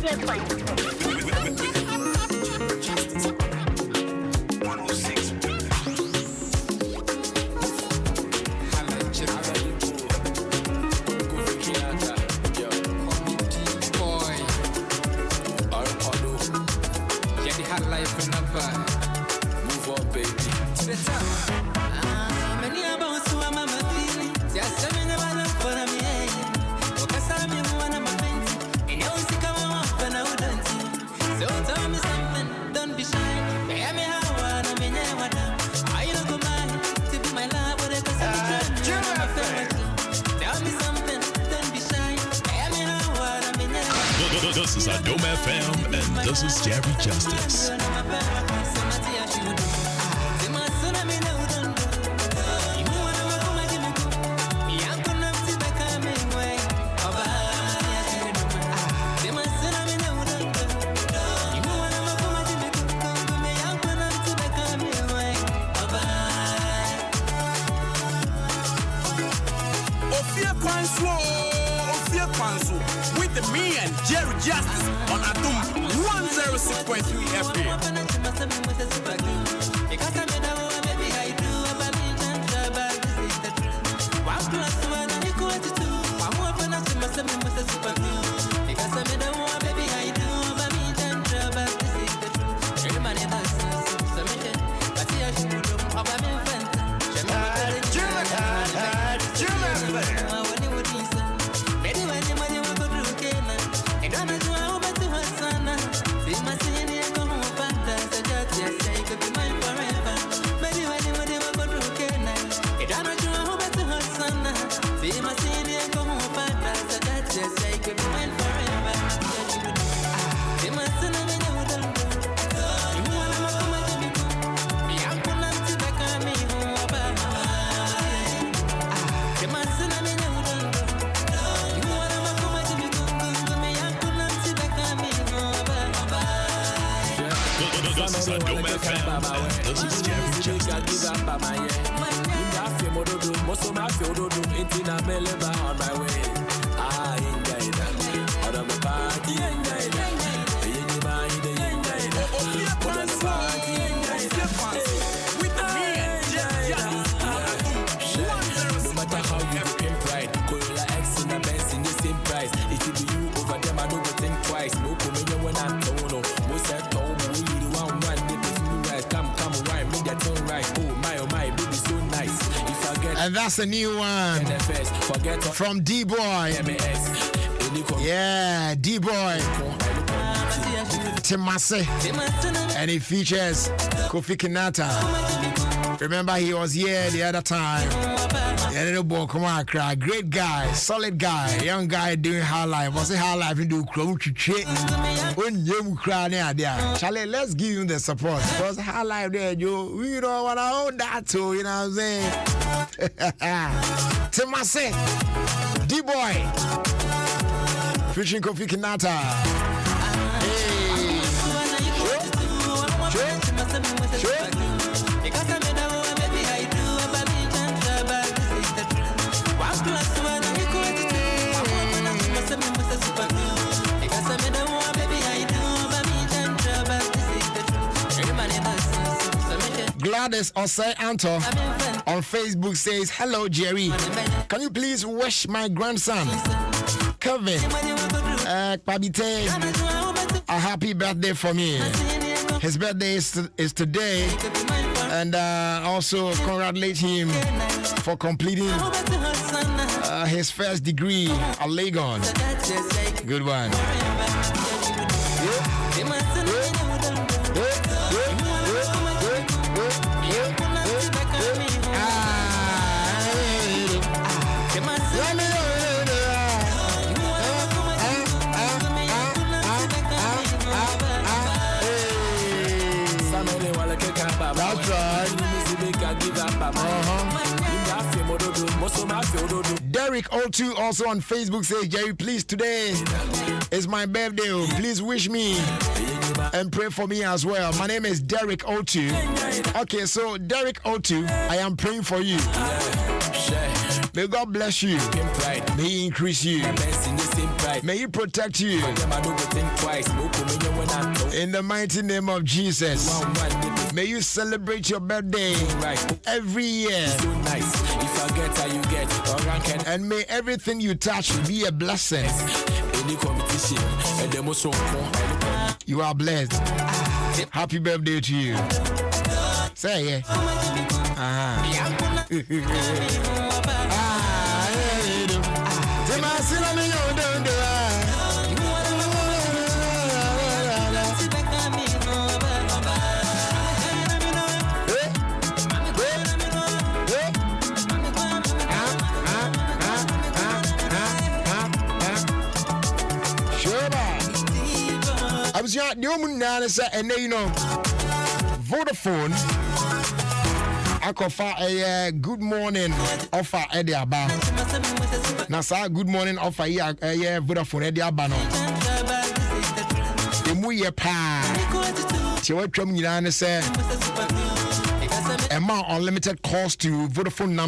Ofie Kwanso. Move on, baby. To the top. Many about to mama feeling. Just a minute, I'm for me. Because I'm in one of my friends. And you see, come on, and I wouldn't. So tell me something, don't be shy. Tell me how I'm in a I don't go mine to be my love, but it's tell me something, don't be shy. Tell me how I'm in a This is Adom FM, and this is Jerry Justice. Ofie Kwanso with me and Jerry Justice on Adom 106.3 FM. This is Adom FM, and this is Jerry Justice. On my way. I enjoy that. On my party, enjoy that. No matter how you became pride, Corolla X in the Benz in the same price. It will be you over them, I don't think twice. No comedian when I'm told, most at home, we need one, they be right. Come, right, make that tone right. Oh my, baby, so nice. If I get and that's a new one from D-Boy. Yeah, D-Boy. Timase. And it features Kofi Kinata. Remember, he was here the other time. Yeah, little boy, come on, cry. Great guy, solid guy, young guy doing high life. Was it high life and do crowd chick? When you cry there, Charlie, let's give him the support. Because high life there, you don't want to own that too, you know what I'm saying? Timase, D-Boy, featuring Kofi Kinata. Gladys Osei Anto on Facebook says, hello Jerry, can you please wish my grandson Kevin Pabite a happy birthday for me. His birthday is today, and also congratulate him for completing his first degree at Legon. Good one. That's right. Derek O2 also on Facebook says, Jerry, please, today is my birthday. Please wish me and pray for me as well. My name is Derek O2. Okay, so Derek O2, I am praying for you. May God bless you. May He increase you. May He protect you. In the mighty name of Jesus. May you celebrate your birthday every year. And may everything you touch be a blessing. You are blessed. Happy birthday to you. Say yeah. I was young, the woman now, and then you know, Vodafone. I confer a good morning offer at the Aba. Nasa good morning offer here, Vodafone at the Aba. The Muye Pa. She was coming in and said, amount unlimited calls to Vodafone number.